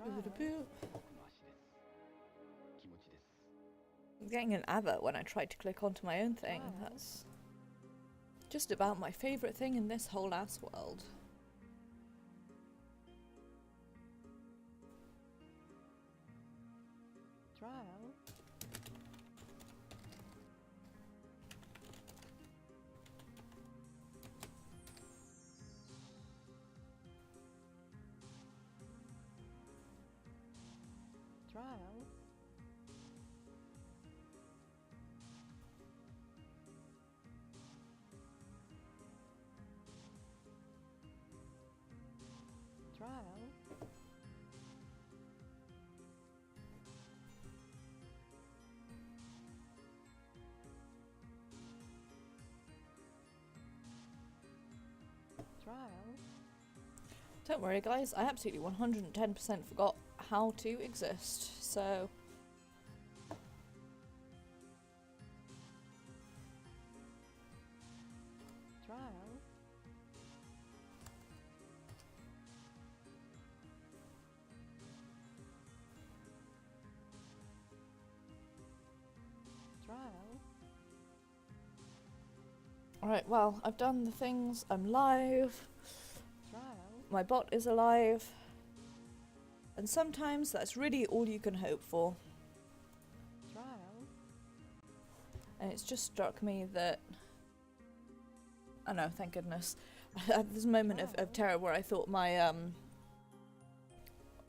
I'm getting an advert when I tried to click onto my own thing. That's just about my favourite thing in this whole ass world. Trial. Trial. Trial. Trial. Don't worry guys, I absolutely 110% forgot how to exist, so... Trial. Trial. Alright, well, I've done the things, I'm live, Trial. my bot is alive, and sometimes that's really all you can hope for. Trial. And it's just struck me that... Oh no, thank goodness. I had this moment of terror where I thought my,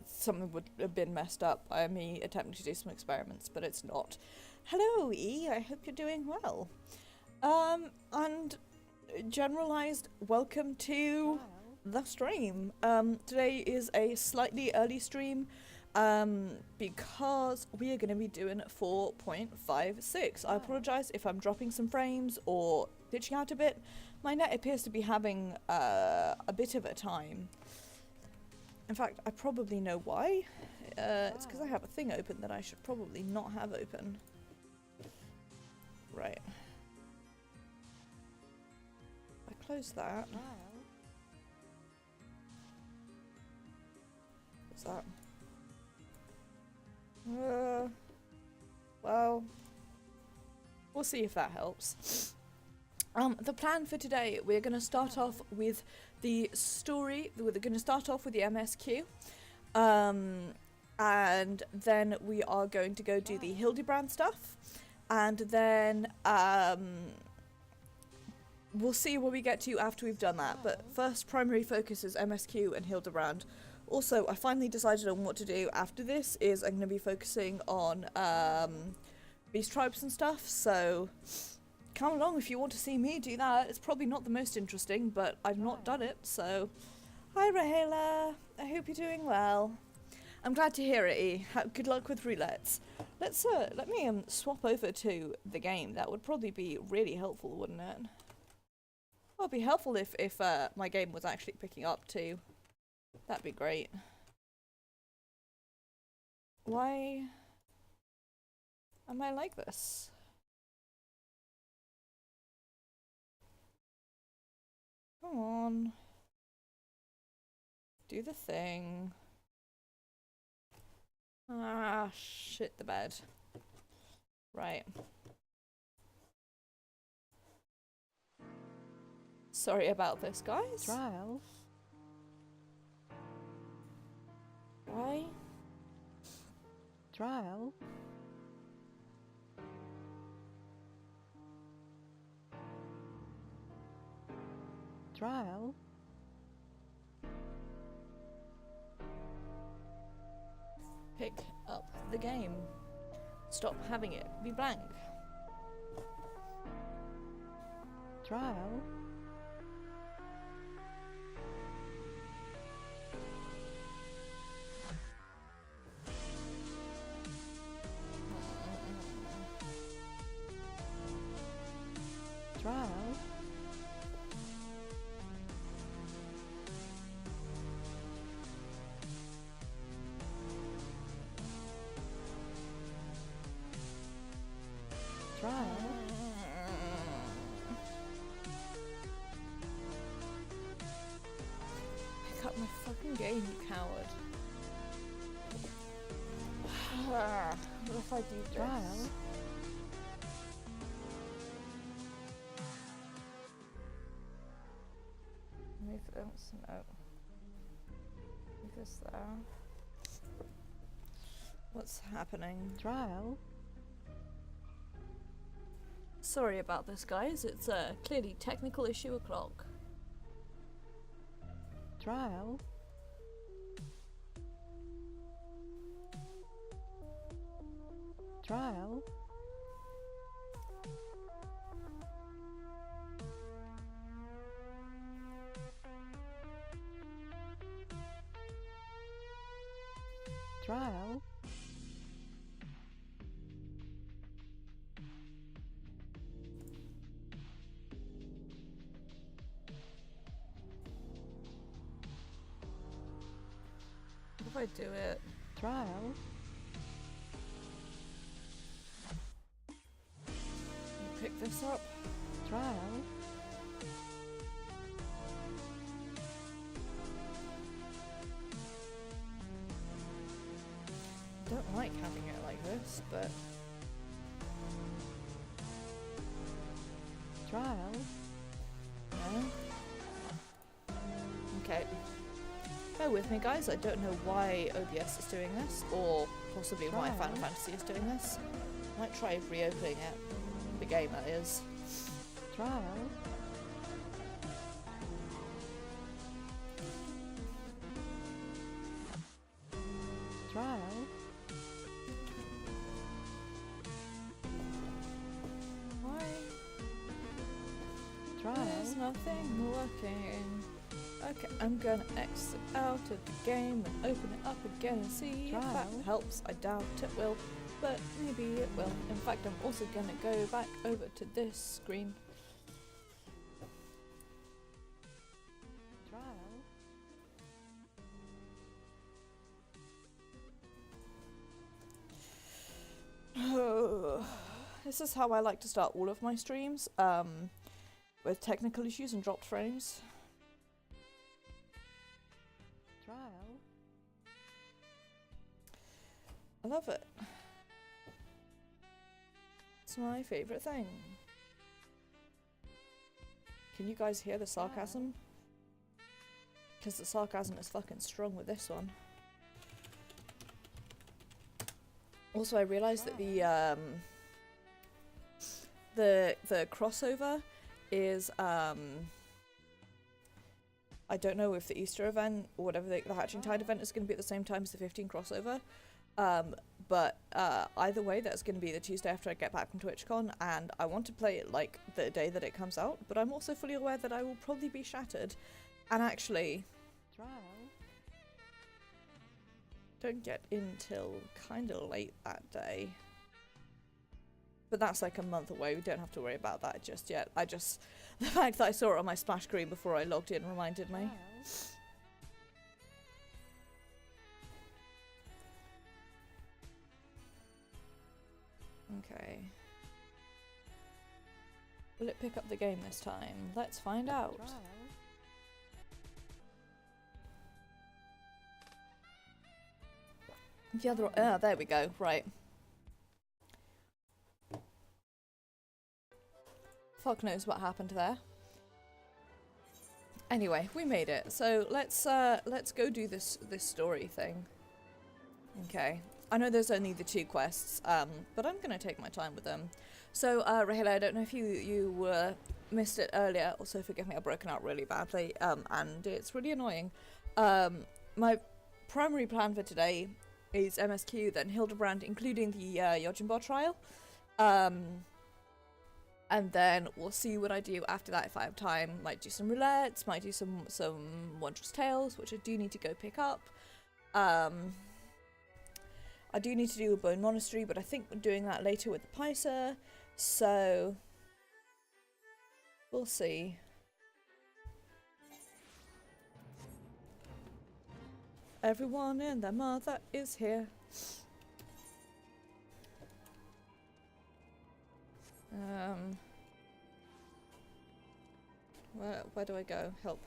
something would have been messed up by me attempting to do some experiments, but it's not. Hello, E, I hope you're doing well. And generalized welcome to the stream. Today is a slightly early stream, because we are going to be doing 4.56. I apologise if I'm dropping some frames or glitching out a bit. My net appears to be having a bit of a time. In fact, I probably know why. It's because I have a thing open that I should probably not have open. Right. I close that. What's that? Well, we'll see if that helps. The plan for today, we're going to start off with the story. We're going to start off with the MSQ. And then we are going to go do the Hildibrand stuff. And then we'll see where we get to after we've done that. But first primary focus is MSQ and Hildibrand. Also, I finally decided on what to do after this. Is I'm going to be focusing on beast tribes and stuff. So come along if you want to see me do that. It's probably not the most interesting, but I've not done it. So hi Rahela, I hope you're doing well. I'm glad to hear it, E. Good luck with roulettes. Let me swap over to the game. That would probably be really helpful, wouldn't it? Well, it'd be helpful if my game was actually picking up too. That'd be great. Why am I like this? Come on. Do the thing. Ah, shit the bed. Right. Sorry about this, guys. Trial. Why? Trial. Trial. Pick up the game. Stop having it be blank. Trial. Trial. Trial. Pick up my fucking game, you coward. What if I do this? Trial. Move this, no. Move this there. What's happening? Trial. Sorry about this, guys. It's a clearly technical issue o'clock. Trial. Trial. Trial. If I do it, Trial. pick this up. Trial. Don't like having it like this, but Trial. yeah. Okay. Bear with me, guys. I don't know why OBS is doing this, or possibly why Trial. Final Fantasy is doing this. Might try reopening it. The game, that is. Trial. Trial. Why? Trial. There's nothing working. Okay, I'm gonna exit out of the game and open it up again and see if that Trial. helps. I doubt it will, but maybe it will. In fact, I'm also gonna go back over to this screen. Trial. This is how I like to start all of my streams, with technical issues and dropped frames. Trial. I love it. It's my favourite thing. Can you guys hear the sarcasm? Because the sarcasm is fucking strong with this one. Also, I realised that the crossover is I don't know if the Easter event or whatever the Hatching Tide event is going to be at the same time as the 15 crossover. But either way, that's going to be the Tuesday after I get back from TwitchCon, and I want to play it like the day that it comes out, but I'm also fully aware that I will probably be shattered, and actually Trial. don't get in till kind of late that day. But that's like a month away, we don't have to worry about that just yet. The fact that I saw it on my splash screen before I logged in reminded me. Trial. Okay. Will it pick up the game this time? Let's find out. Trial. The other, there we go, right. Fuck knows what happened there. Anyway, we made it. So let's go do this story thing. Okay. I know there's only the 2 quests, but I'm gonna take my time with them. So, Rahela, I don't know if you missed it earlier. Also, forgive me, I've broken out really badly, and it's really annoying. My primary plan for today is MSQ, then Hildibrand, including the Yojimbo trial. And then we'll see what I do after that if I have time. Might do some roulettes, might do some Wondrous Tales, which I do need to go pick up. I do need to do a Bone Monastery, but I think we're doing that later with the Picer, so we'll see. Everyone and their mother is here. Where do I go? Help.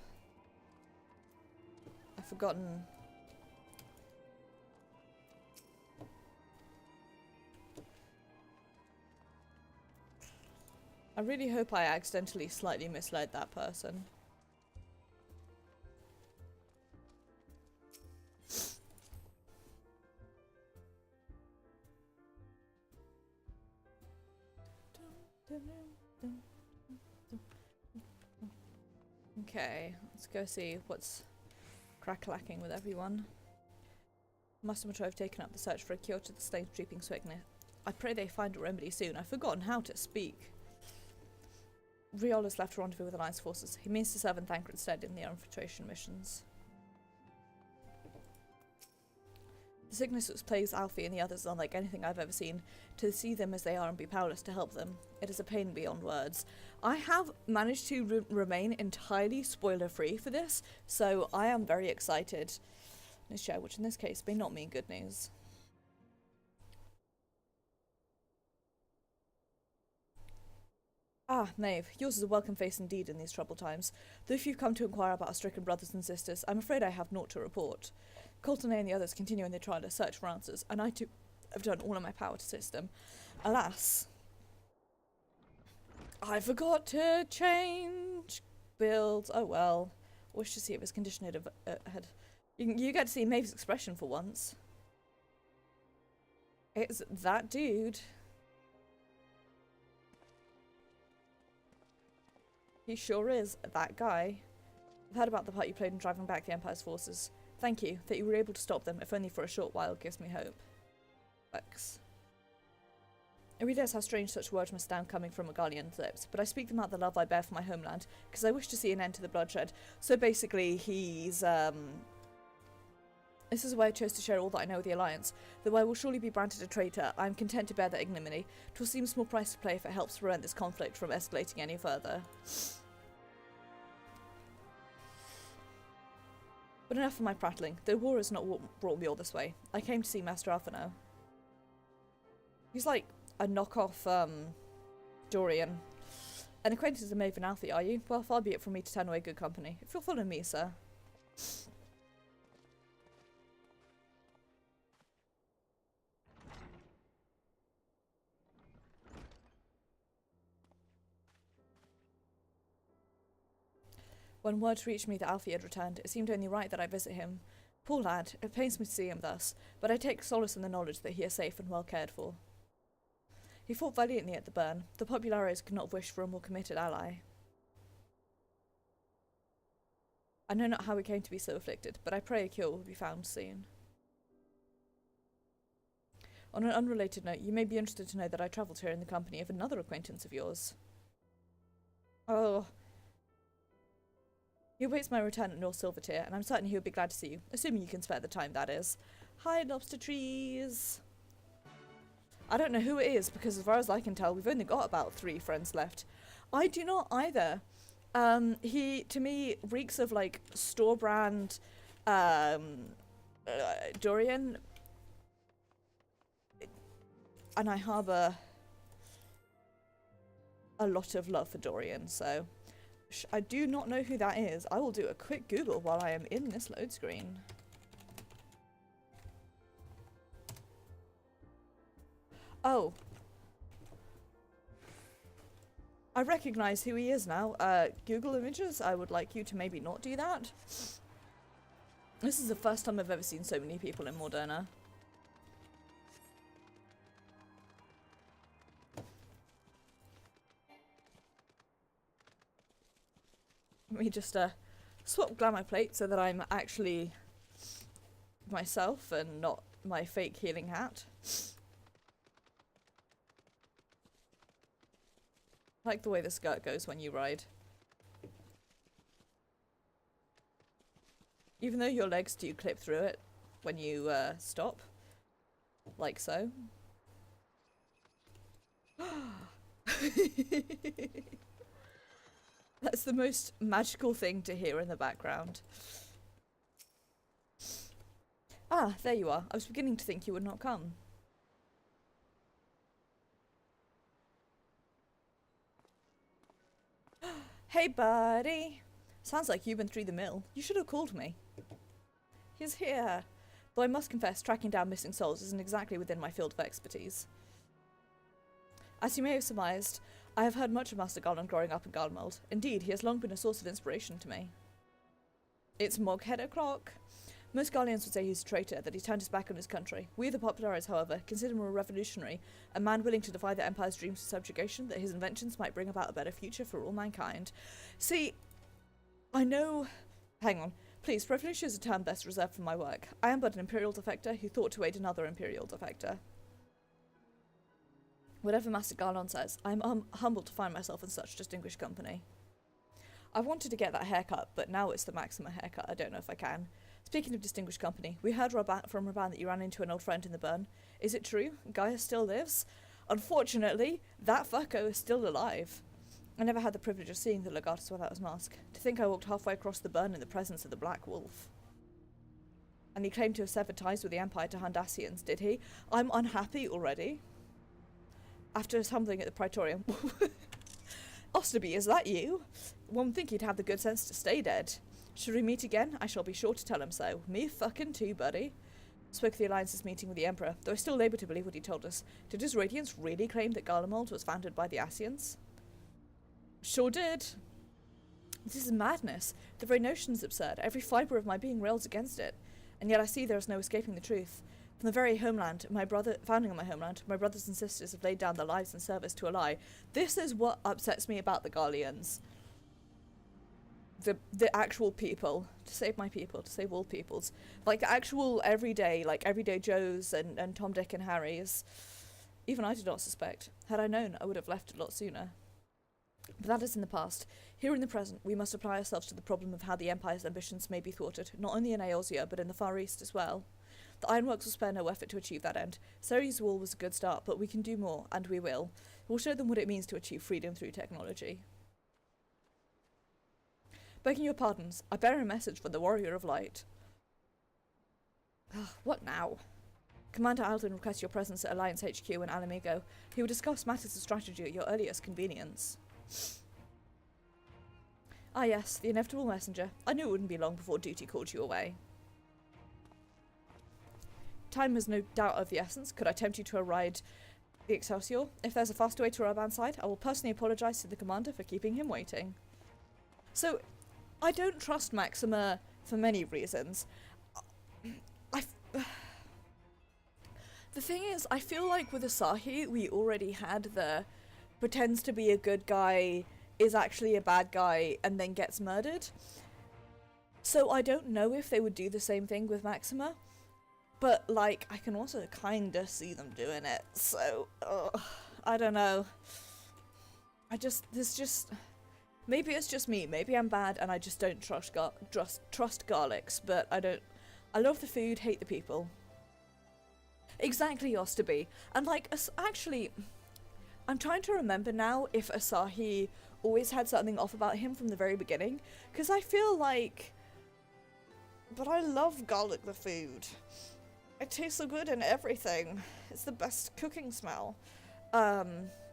I've forgotten. I really hope I accidentally slightly misled that person. Okay, let's go see what's crack-lacking with everyone. Master Matro have taken up the search for a cure to the slave's drooping swiftness. I pray they find a remedy soon. I've forgotten how to speak. Riol has left to rendezvous with Alliance forces. He means to serve in Thancred's stead in the infiltration missions. The sickness which plagues Alfie and the others is unlike anything I've ever seen. To see them as they are and be powerless to help them, it is a pain beyond words. I have managed to remain entirely spoiler-free for this, so I am very excited. Let's share, which in this case may not mean good news. Ah, knave, yours is a welcome face indeed in these troubled times. Though if you've come to inquire about our stricken brothers and sisters, I'm afraid I have naught to report. Coltonay and the others continue in their trial to search for answers, and I too have done all in my power to assist them. Alas, I forgot to change builds. Oh well. Wish to see if his condition had you get to see Maeve's expression for once. It's that dude. He sure is that guy. I've heard about the part you played in driving back the Empire's forces. Thank you, that you were able to stop them, if only for a short while, gives me hope. X. I realize how strange such words must sound coming from Megalian's lips, but I speak them out the love I bear for my homeland, because I wish to see an end to the bloodshed. So basically, he's, this is why I chose to share all that I know with the Alliance. Though I will surely be branded a traitor, I am content to bear that ignominy. 'Twill seem a small price to pay if it helps prevent this conflict from escalating any further. But enough of my prattling. The war has not what brought me all this way. I came to see Master Alphino. He's like a knockoff, Dorian. An acquaintance of Maeve and Alfie, are you? Well, far be it from me to turn away good company. If you'll follow me, sir. When word reached me that Alfie had returned, it seemed only right that I visit him. Poor lad, it pains me to see him thus, but I take solace in the knowledge that he is safe and well cared for. He fought valiantly at the burn. The Populares could not have wished for a more committed ally. I know not how he came to be so afflicted, but I pray a cure will be found soon. On an unrelated note, you may be interested to know that I travelled here in the company of another acquaintance of yours. Oh. He awaits my return at North Silvertier, and I'm certain he would be glad to see you, assuming you can spare the time, that is. Hi, lobster trees! I don't know who it is, because as far as I can tell, we've only got about 3 friends left. I do not either. He, to me, reeks of, like, store brand, Dorian. And I harbour a lot of love for Dorian, so I do not know who that is. I will do a quick Google while I am in this load screen. Oh. I recognise who he is now. Google Images, I would like you to maybe not do that. This is the first time I've ever seen so many people in Moderna. Let me just swap glamour plate so that I'm actually myself and not my fake healing hat. I like the way the skirt goes when you ride. Even though your legs do clip through it when you stop. Like so. That's the most magical thing to hear in the background. Ah, there you are. I was beginning to think you would not come. Hey, buddy. Sounds like you've been through the mill. You should have called me. He's here. Though I must confess, tracking down missing souls isn't exactly within my field of expertise. As you may have surmised, I have heard much of Master Garland growing up in Garlemald. Indeed, he has long been a source of inspiration to me. It's Moghead o'clock. Most Garleans would say he's a traitor, that he turned his back on his country. We, the populares, however, consider him a revolutionary, a man willing to defy the Empire's dreams of subjugation, that his inventions might bring about a better future for all mankind. See, I know... Hang on. Please, revolution is a term best reserved for my work. I am but an Imperial defector who thought to aid another Imperial defector. Whatever Master Garland says, I am humbled to find myself in such distinguished company. I wanted to get that haircut, but now it's the Maxima haircut. I don't know if I can. Speaking of distinguished company, we heard from Raban that you ran into an old friend in the burn. Is it true? Gaia still lives? Unfortunately, that fucko is still alive. I never had the privilege of seeing the Legatus without his mask. To think I walked halfway across the burn in the presence of the Black Wolf. And he claimed to have severed ties with the Empire to Handasians, did he? I'm unhappy already. After his humbling at the Praetorium. Osterby, is that you? One would think he'd have the good sense to stay dead. Should we meet again? I shall be sure to tell him so. Me fucking too, buddy. Spoke of the Alliance's meeting with the Emperor, though I still labour to believe what he told us. Did his Radiance really claim that Garlemald was founded by the Asians? Sure did. This is madness. The very notion is absurd. Every fibre of my being rails against it. And yet I see there is no escaping the truth. From the very homeland, founding on my homeland, my brothers and sisters have laid down their lives in service to a lie. This is what upsets me about the Garleans. The actual people, to save my people, to save all peoples. Like actual everyday Joes and Tom, Dick and Harrys. Even I did not suspect. Had I known, I would have left a lot sooner. But that is in the past. Here in the present, we must apply ourselves to the problem of how the Empire's ambitions may be thwarted, not only in Eorzea, but in the Far East as well. The Ironworks will spare no effort to achieve that end. Ceres' wall was a good start, but we can do more, and we will. We'll show them what it means to achieve freedom through technology. Begging your pardons, I bear a message from the Warrior of Light. What now? Commander Alden requests your presence at Alliance HQ in Alamigo. He will discuss matters of strategy at your earliest convenience. Ah yes, the inevitable messenger. I knew it wouldn't be long before duty called you away. Time is no doubt of the essence. Could I tempt you to a ride the Excelsior? If there's a faster way to Raban's side, I will personally apologise to the commander for keeping him waiting. So, I don't trust Maxima for many reasons. The thing is, I feel like with Asahi, we already had the pretends to be a good guy, is actually a bad guy, and then gets murdered. So I don't know if they would do the same thing with Maxima. But, like, I can also kinda see them doing it. So, I don't know. Maybe it's just me. Maybe I'm bad and I just don't trust garlics. But I love the food, hate the people. Exactly, Osterby. And, like, actually, I'm trying to remember now if Asahi always had something off about him from the very beginning. Because I feel like... But I love garlic the food. It tastes so good in everything. It's the best cooking smell.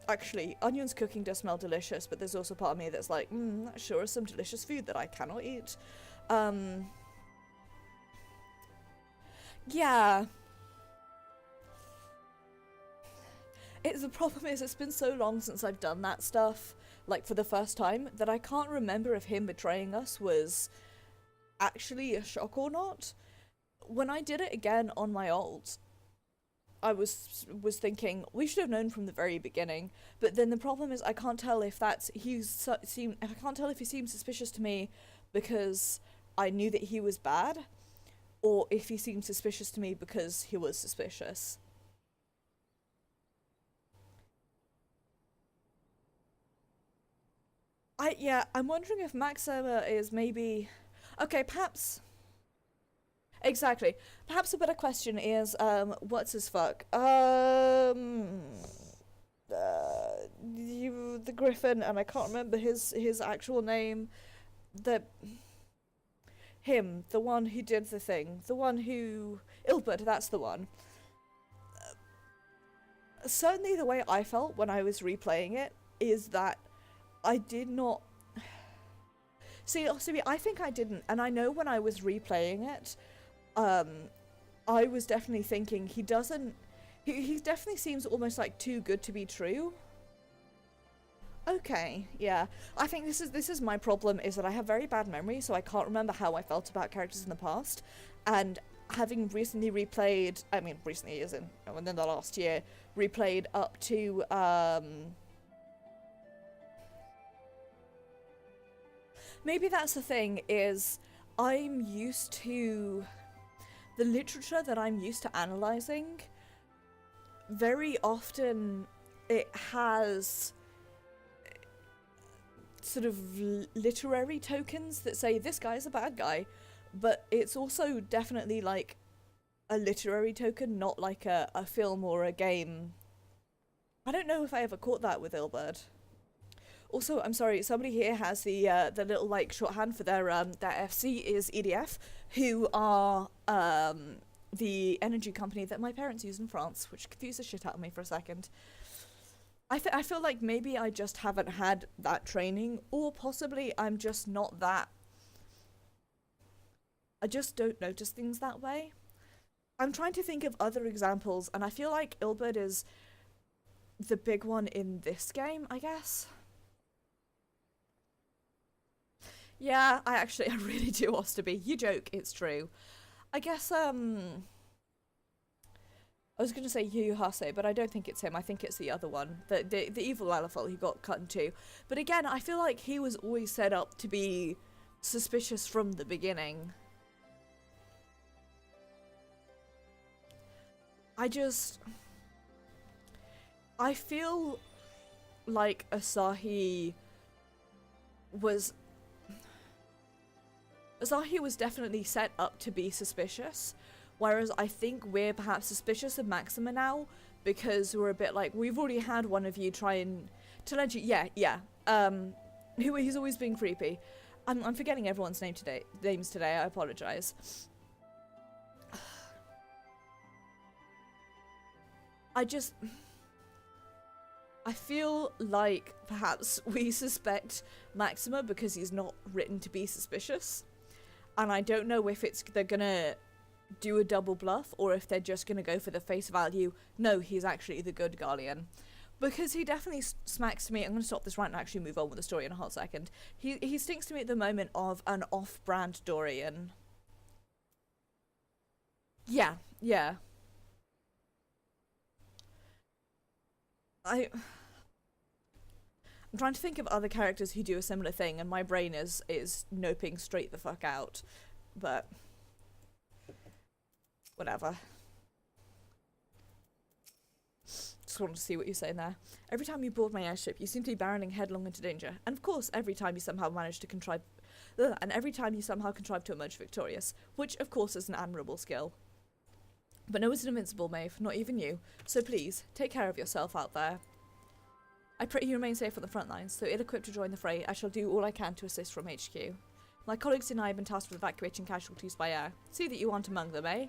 Actually, Onion's cooking does smell delicious, but there's also part of me that's like, that sure is some delicious food that I cannot eat. Yeah. The problem is, it's been so long since I've done that stuff, like, for the first time, that I can't remember if him betraying us was actually a shock or not. When I did it again on my alt, I was thinking we should have known from the very beginning. But then the problem is I can't tell if I can't tell if he seemed suspicious to me because I knew that he was bad, or if he seemed suspicious to me because he was suspicious. I'm wondering if Maxima is maybe... Okay, perhaps... Exactly. Perhaps a better question is, what's his fuck? The Griffin, and I can't remember his actual name. The one who did the thing. The one who... Ilbert, that's the one. Certainly the way I felt when I was replaying it is that I did not... See, I think I didn't, and I know when I was replaying it, I was definitely thinking he definitely seems almost like too good to be true. Okay, yeah. I think this is my problem, is that I have very bad memory, so I can't remember how I felt about characters in the past. And having recently replayed, I mean recently as in within the last year, replayed up to maybe that's the thing, is I'm used to the literature that I'm used to analysing. Very often it has sort of literary tokens that say this guy's a bad guy, but it's also definitely like a literary token, not like a film or a game. I don't know if I ever caught that with Ilberd. Also, I'm sorry, somebody here has the little like shorthand for their FC is EDF, who are the energy company that my parents use in France, which confused the shit out of me for a second. I feel like maybe I just haven't had that training, or possibly I'm just not that. I just don't notice things that way. I'm trying to think of other examples, and I feel like Ilberd is the big one in this game, I guess. Yeah, I really do, Osterby. You joke, it's true. I guess, I was going to say Yu Hase, but I don't think it's him. I think it's the other one. The evil Lalafell who got cut in two. But again, I feel like he was always set up to be suspicious from the beginning. I feel like Asahi was definitely set up to be suspicious. Whereas I think we're perhaps suspicious of Maxima now because we're a bit like, we've already had one of you try and... Teleji, yeah. He's always been creepy. I'm forgetting everyone's names today, I apologise. I feel like perhaps we suspect Maxima because he's not written to be suspicious. And I don't know if they're gonna do a double bluff or if they're just gonna go for the face value. No, he's actually the good Guardian. Because he definitely smacks to me. I'm gonna stop this right and actually move on with the story in a hot second. He stinks to me at the moment of an off-brand Dorian. Yeah. I'm trying to think of other characters who do a similar thing, and my brain is noping straight the fuck out. But whatever. Just wanted to see what you're saying there. Every time you board my airship, you seem to be barreling headlong into danger. And of course, every time you somehow manage to contrive... and every time you somehow contrive to emerge victorious. Which, of course, is an admirable skill. But no one's invincible, Maeve. Not even you. So please, take care of yourself out there. I pray you remain safe on the front lines. Though ill-equipped to join the fray, I shall do all I can to assist from HQ. My colleagues and I have been tasked with evacuating casualties by air. See that you aren't among them, eh?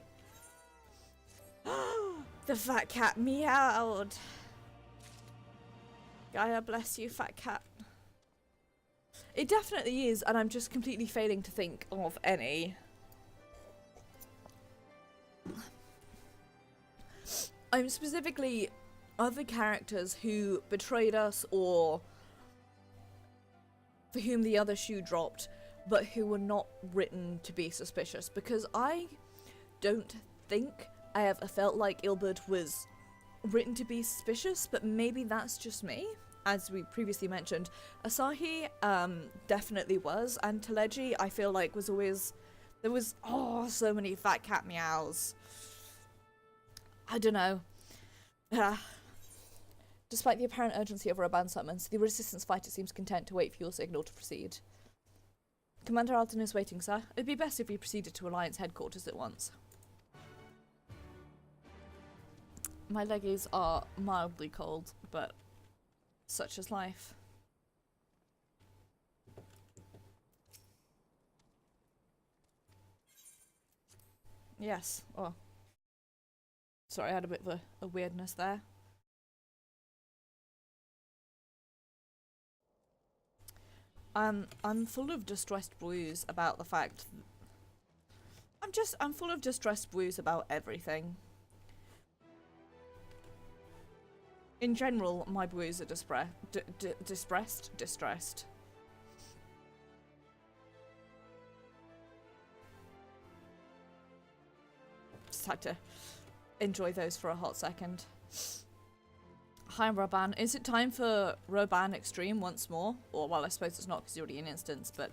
The fat cat meowed. Gaia bless you, fat cat. It definitely is, and I'm just completely failing to think of any. I'm specifically other characters who betrayed us or for whom the other shoe dropped, but who were not written to be suspicious, because I don't think I ever felt like Ilberd was written to be suspicious, but maybe that's just me. As we previously mentioned, Asahi definitely was, and Teleji I feel like was always... There was, so many fat cat meows. I don't know. Despite the apparent urgency of our band summons, the resistance fighter seems content to wait for your signal to proceed. Commander Alden is waiting, sir. It'd be best if we proceeded to Alliance headquarters at once. My leggies are mildly cold, but such is life. Yes. Oh. Sorry, I had a bit of a weirdness there. I'm full of distressed blues about the fact... I'm full of distressed blues about everything. In general, my boys are distressed. Just had to enjoy those for a hot second. Hi, Roban. Is it time for Roban Extreme once more? Or, well, I suppose it's not because you're already in instance, but...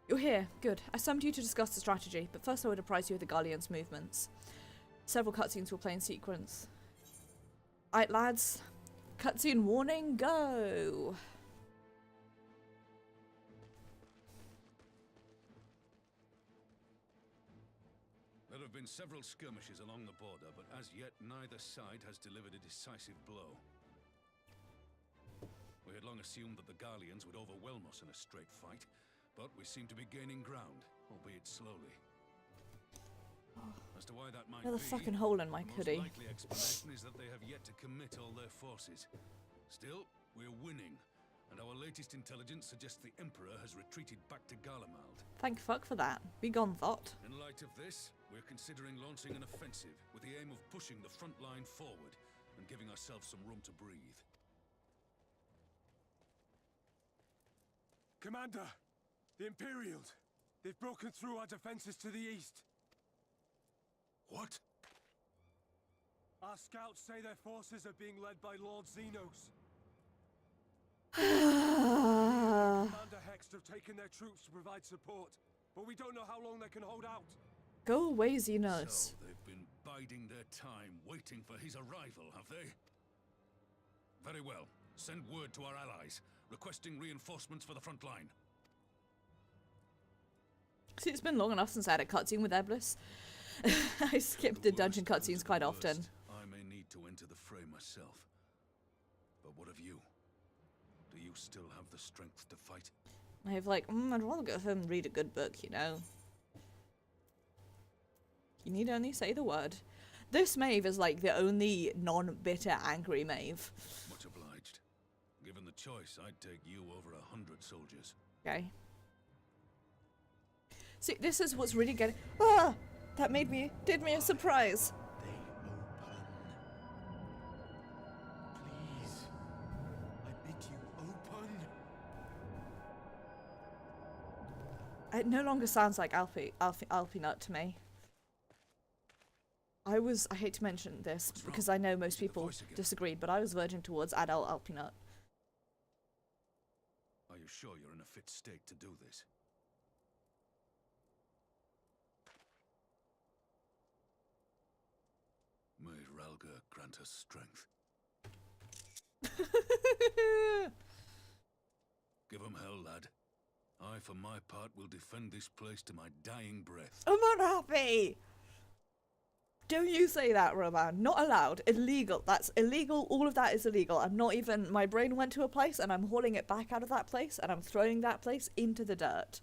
You're here. Good. I summoned you to discuss the strategy, but first I would apprise you of the Guardian's movements. Several cutscenes will play in sequence. Alright, lads. Cutscene warning, go! There have been several skirmishes along the border, but as yet neither side has delivered a decisive blow. We had long assumed that the Garleans would overwhelm us in a straight fight, but we seem to be gaining ground, albeit slowly. As to why that might Another be, fucking hole in my the hoodie. most likely explanation is that they have yet to commit all their forces. Still, we're winning, and our latest intelligence suggests the Emperor has retreated back to Garlemald. Thank fuck for that. Be gone, thought. In light of this, we're considering launching an offensive with the aim of pushing the front line forward and giving ourselves some room to breathe. Commander! The Imperials! They've broken through our defenses to the east. What? Our scouts say their forces are being led by Lord Xenos. Commander Hext have taken their troops to provide support, but we don't know how long they can hold out. Go away, Xenos. So they've been biding their time, waiting for his arrival, have they? Very well. Send word to our allies, requesting reinforcements for the front line. See, it's been long enough since I had a cutscene with Eblis. I skipped the dungeon cutscenes quite often. I may need to enter the fray myself. But what of you? Do you still have the strength to fight? I have like, I'd rather go home and read a good book, you know. You need only say the word. This Maeve is like the only non-bitter angry Maeve. Much obliged. Given the choice, I'd take you over 100 soldiers. Okay. See, this is what's really getting... Ah! That did me a surprise. They open. Please. I bid you open. It no longer sounds like Alpinut to me. I hate to mention this because I know most people disagreed, but I was verging towards adult Alpinut. Are you sure you're in a fit state to do this? May Ralga grant us strength. Give 'em hell, lad. I, for my part, will defend this place to my dying breath. I'm unhappy! Don't you say that, Roman. Not allowed. Illegal. That's illegal. All of that is illegal. I'm not even... My brain went to a place and I'm hauling it back out of that place and I'm throwing that place into the dirt.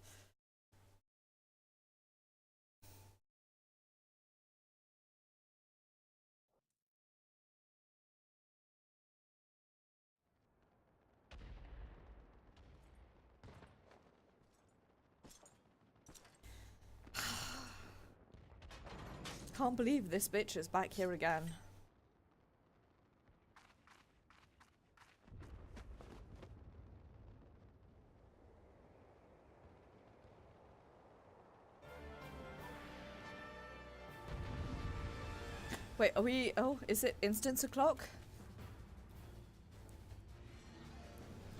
Can't believe this bitch is back here again. Wait, are we... Oh, is it instance o'clock?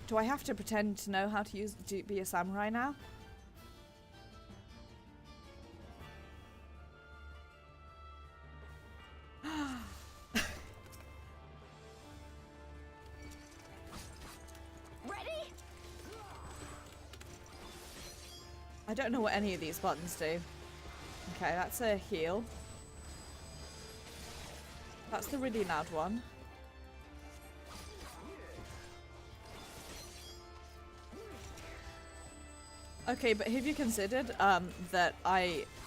Do I have to pretend to know how to be a samurai now? I don't know what any of these buttons do. Okay, that's a heal. That's the really loud one. Okay, but have you considered that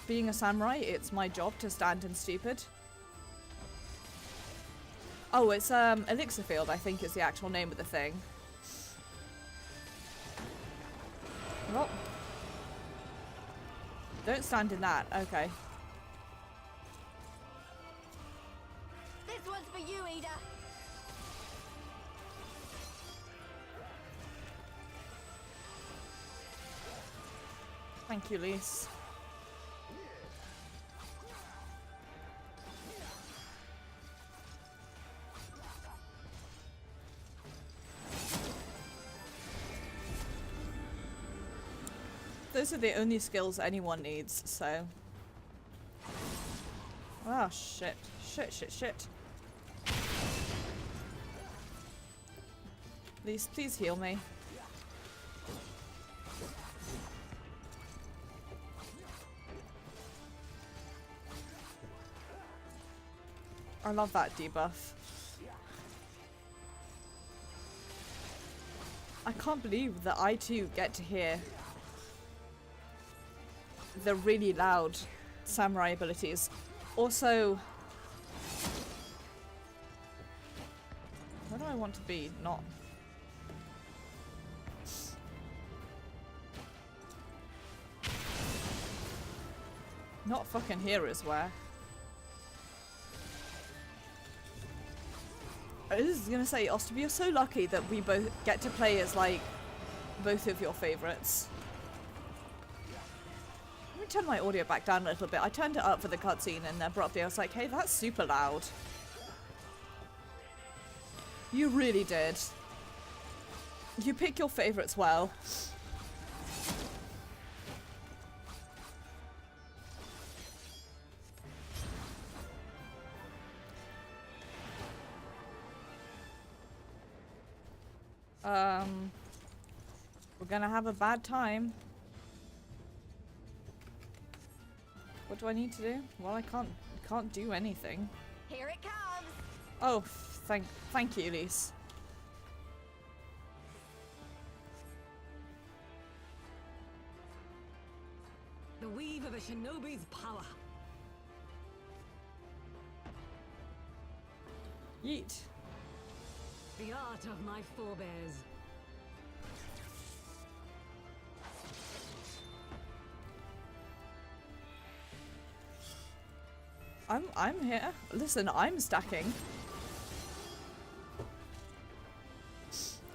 being a samurai, it's my job to stand in stupid? Oh, it's Elixir Field, I think is the actual name of the thing. Oh. Don't stand in that. Okay. This one's for you, Ida. Thank you, Lise. Those are the only skills anyone needs, so... Oh, shit. Shit, shit, shit. Please heal me. I love that debuff. I can't believe that I too get to hear the really loud samurai abilities. Also, where do I want to be? Not fucking here is where. I was gonna say, Osterby, you're so lucky that we both get to play as, like, both of your favorites. Let me turn my audio back down a little bit. I turned it up for the cutscene and abruptly I was like, hey, that's super loud. You really did. You pick your favorites well. We're gonna have a bad time. What do I need to do? Well, I can't do anything. Here it comes. Oh, thank you, Lise. The weave of a shinobi's power. Yeet. The art of my forebears. I'm here. Listen, I'm stacking.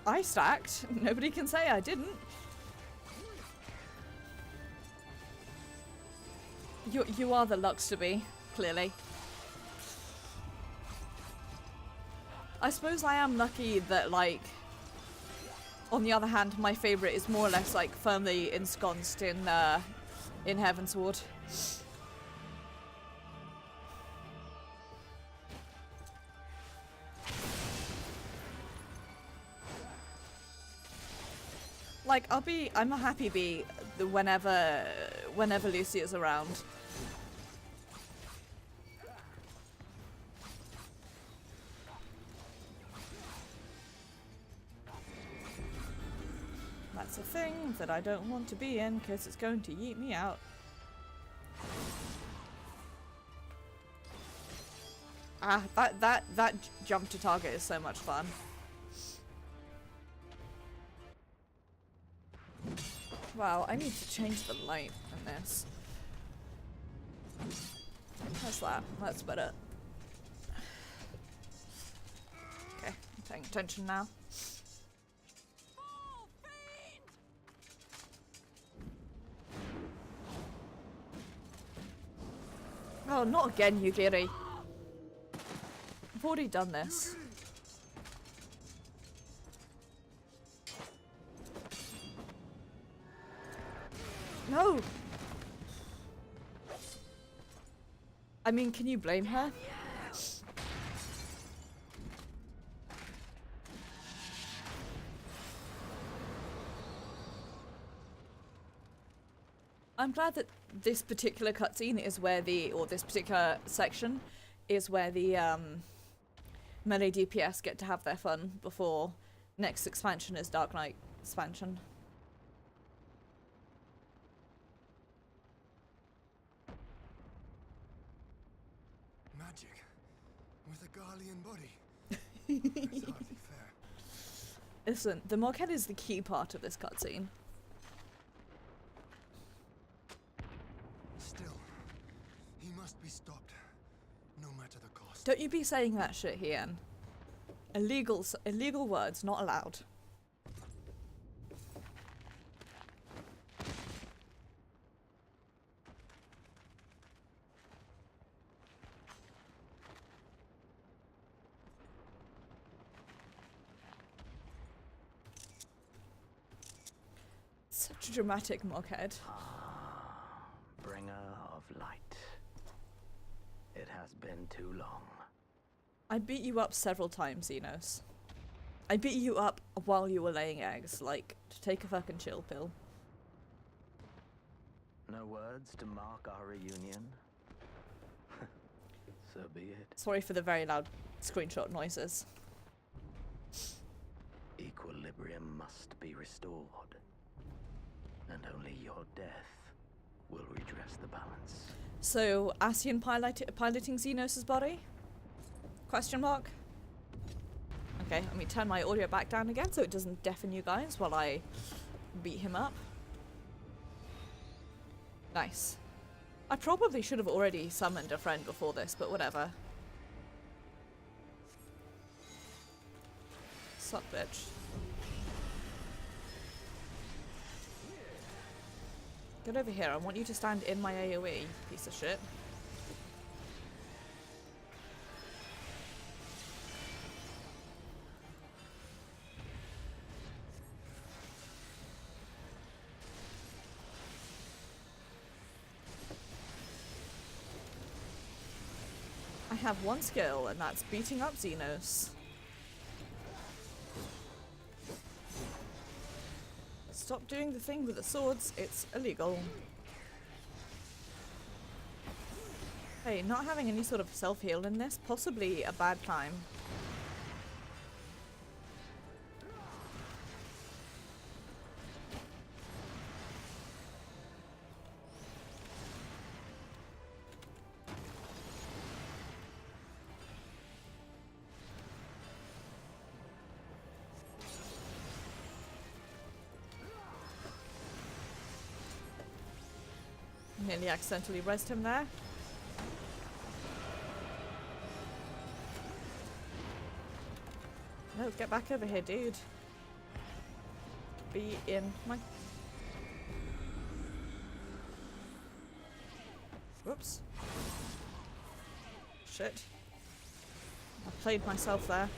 I stacked. Nobody can say I didn't. You are the Lux to be, clearly. I suppose I am lucky that, like, on the other hand, my favorite is more or less, like, firmly ensconced in Heavensward. Like, I'm a happy bee whenever Lucy is around. That's a thing that I don't want to be in because it's going to yeet me out. Ah, that jump to target is so much fun. Wow, I need to change the light in this. How's that? That's better. Okay, I'm paying attention now. Oh, not again, Yugiri. I've already done this. No! I mean, can you blame her? I'm glad that this particular cutscene is where this particular section is where the melee DPS get to have their fun before next expansion is Dark Knight expansion. Magic with a Garlean body. That's hardly fair. Listen, the Moghead is the key part of this cutscene. Still, he must be stopped, no matter the cost. Don't you be saying that shit, Hien. Illegal words not allowed. Such a dramatic mockhead. Bringer of light. It has been too long. I beat you up several times, Xenos. I beat you up while you were laying eggs, like, to take a fucking chill pill. No words to mark our reunion? So be it. Sorry for the very loud screenshot noises. Equilibrium must be restored. And only your death will redress the balance. So, Ascian piloting Xenos' body? Question mark? Okay, let me turn my audio back down again so it doesn't deafen you guys while I beat him up. Nice. I probably should have already summoned a friend before this, but whatever. Suck, bitch. Get over here. I want you to stand in my AoE, piece of shit. I have one skill, and that's beating up Xenos. Stop doing the thing with the swords, it's illegal. Hey, not having any sort of self-heal in this, possibly a bad time. Nearly accidentally rezzed him there. No, get back over here, dude. Be in my... Whoops. Shit. I played myself there.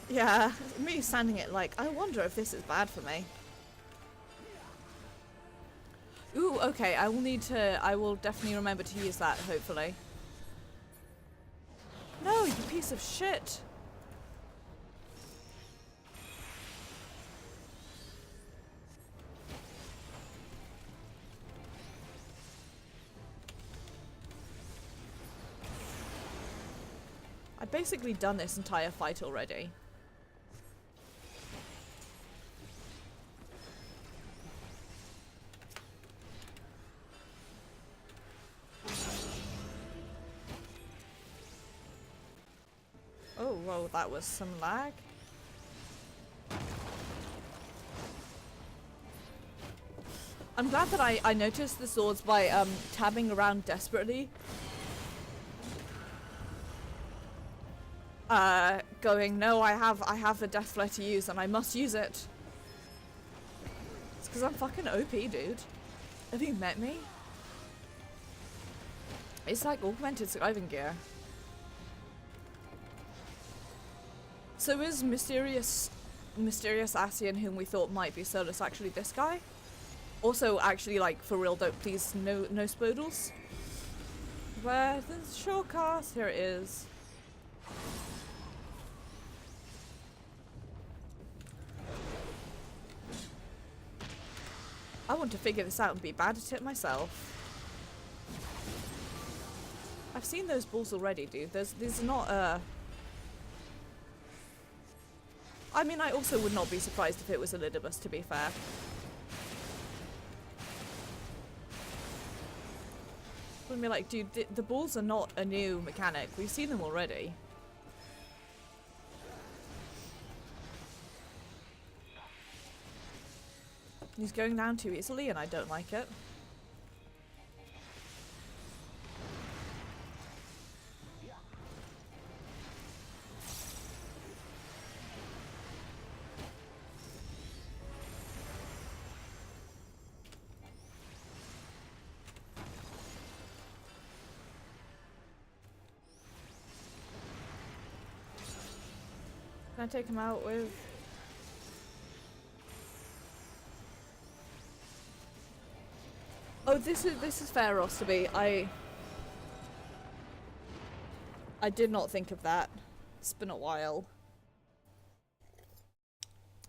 Yeah, me standing it like, I wonder if this is bad for me. Ooh, okay, I will definitely remember to use that, hopefully. No, you piece of shit! I've basically done this entire fight already. Oh, whoa, that was some lag. I'm glad that I noticed the swords by tabbing around desperately. Going, no, I have a death flare to use and I must use it. It's because I'm fucking OP, dude. Have you met me? It's like augmented skiving gear. So is mysterious Ascian, whom we thought might be Solus, actually this guy? Also, actually, like, for real, don't please, no spodals. Where's the shortcast? Here it is. I want to figure this out and be bad at it myself. I've seen those balls already, dude. There's not I mean, I also would not be surprised if it was Hildibrand, to be fair. Wouldn't be like, dude, the balls are not a new mechanic. We've seen them already. He's going down too easily and I don't like it. Can I take him out with... Oh, this is fair, Osterby. I did not think of that. It's been a while.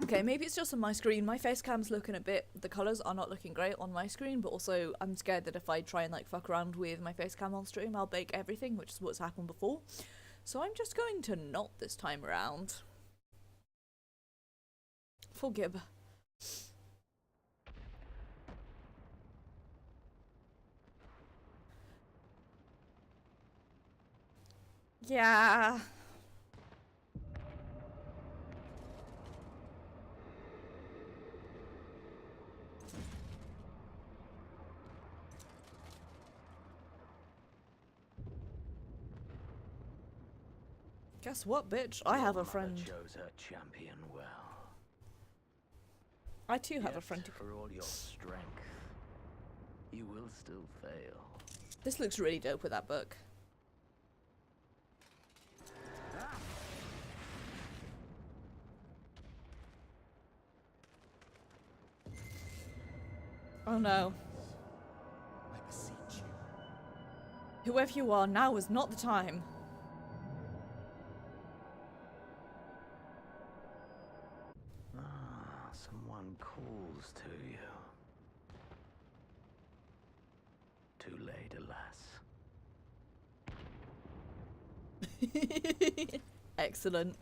Okay, maybe it's just on my screen. My face cam's looking a bit... The colours are not looking great on my screen, but also I'm scared that if I try and like fuck around with my face cam on stream, I'll bake everything, which is what's happened before. So I'm just going to not this time around. Forgive. Yeah. Guess what, bitch? I have a friend. Chose her champion well. I too have a Yet, friend. for all your strength, you will still fail. This looks really dope with that book. Oh no. I beseech you. Whoever you are, now is not the time. Ah, someone calls to you. Too late, alas. Excellent.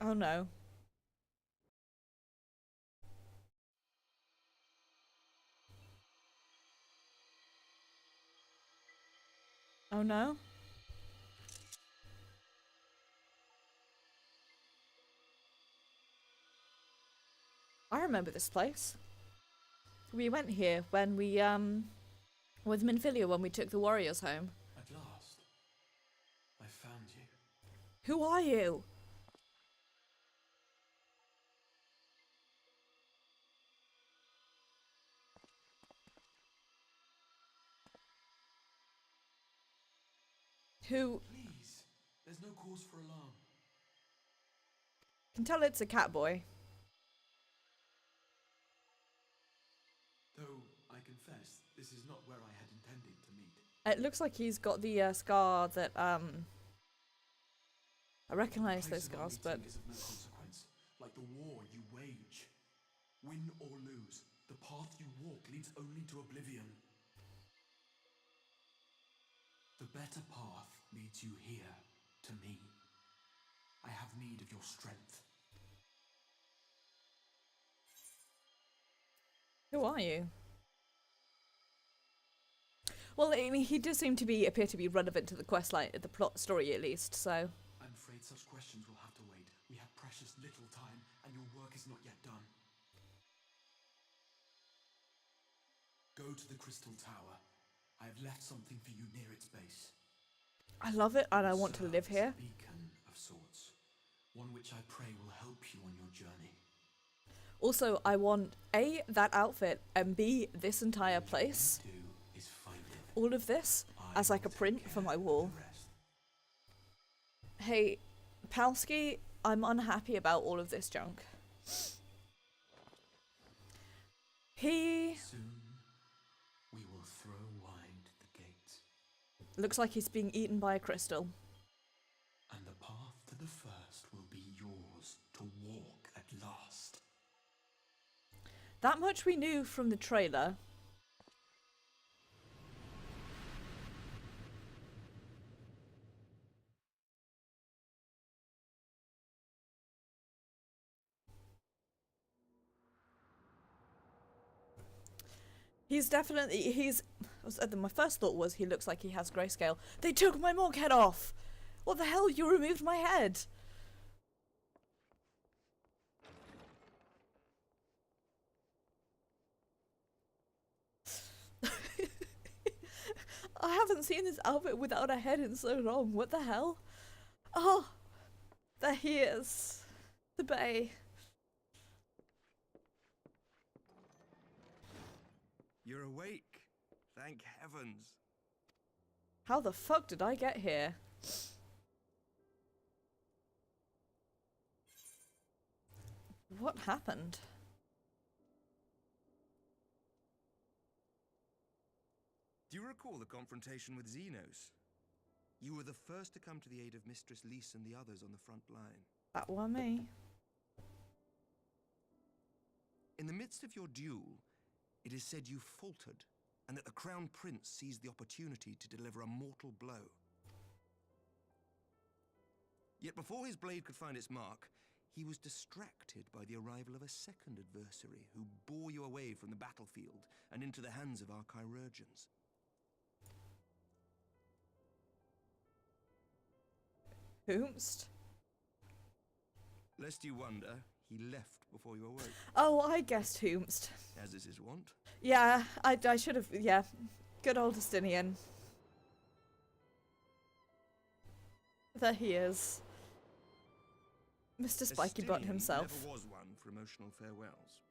Oh no. Oh no. I remember this place. We went here when we, with Minfilia when we took the warriors home. At last, I found you. Who are you? Who... Please, there's no cause for alarm. Can tell it's a cat boy. Though, I confess, this is not where I had intended to meet. It looks like he's got the scar that, I recognise those The place of our scars, but... meeting is of no consequence, like the war you wage. Win or lose, the path you walk leads only to oblivion. The better path leads you here, to me. I have need of your strength. Who are you? Well, I mean, he does seem to appear to be relevant to the questline, the plot story at least, so... I'm afraid such questions will have to wait. We have precious little time, and your work is not yet done. Go to the Crystal Tower. I have left something for you near its base. I love it, and I want to live Serves as here. a beacon of sorts, one which I pray will help you on your journey. Also, I want A, that outfit, and B, this entire place. Do is find it. All of this I as like a will take print for care my of wall. the rest. Hey, Palsky, I'm unhappy about all of this junk. He Soon we will throw wide the gates, looks like he's being eaten by a crystal. and the path to the first will be yours to walk at last. That much we knew from the trailer. He's definitely, my first thought was he looks like he has grayscale. They took my monk head off! What the hell, you removed my head! haven't seen this outfit without a head in so long. What the hell? Oh, there he is. The Bay. You're awake. Thank heavens. How the fuck did I get here? What happened? Do you recall the confrontation with Xenos? You were the first to come to the aid of Mistress Lys and the others on the front line. That were me. In the midst of your duel, it is said you faltered, and that the Crown Prince seized the opportunity to deliver a mortal blow. Yet before his blade could find its mark, he was distracted by the arrival of a second adversary who bore you away from the battlefield and into the hands of our chirurgeons. Whomst? Lest you wonder, he left before you awoke, Oh, I guessed whomst. as is his wont. Yeah, I should have, yeah. Good old Justinian. There he is. Mr. Spiky Butt Justinian himself. never was one for emotional farewells.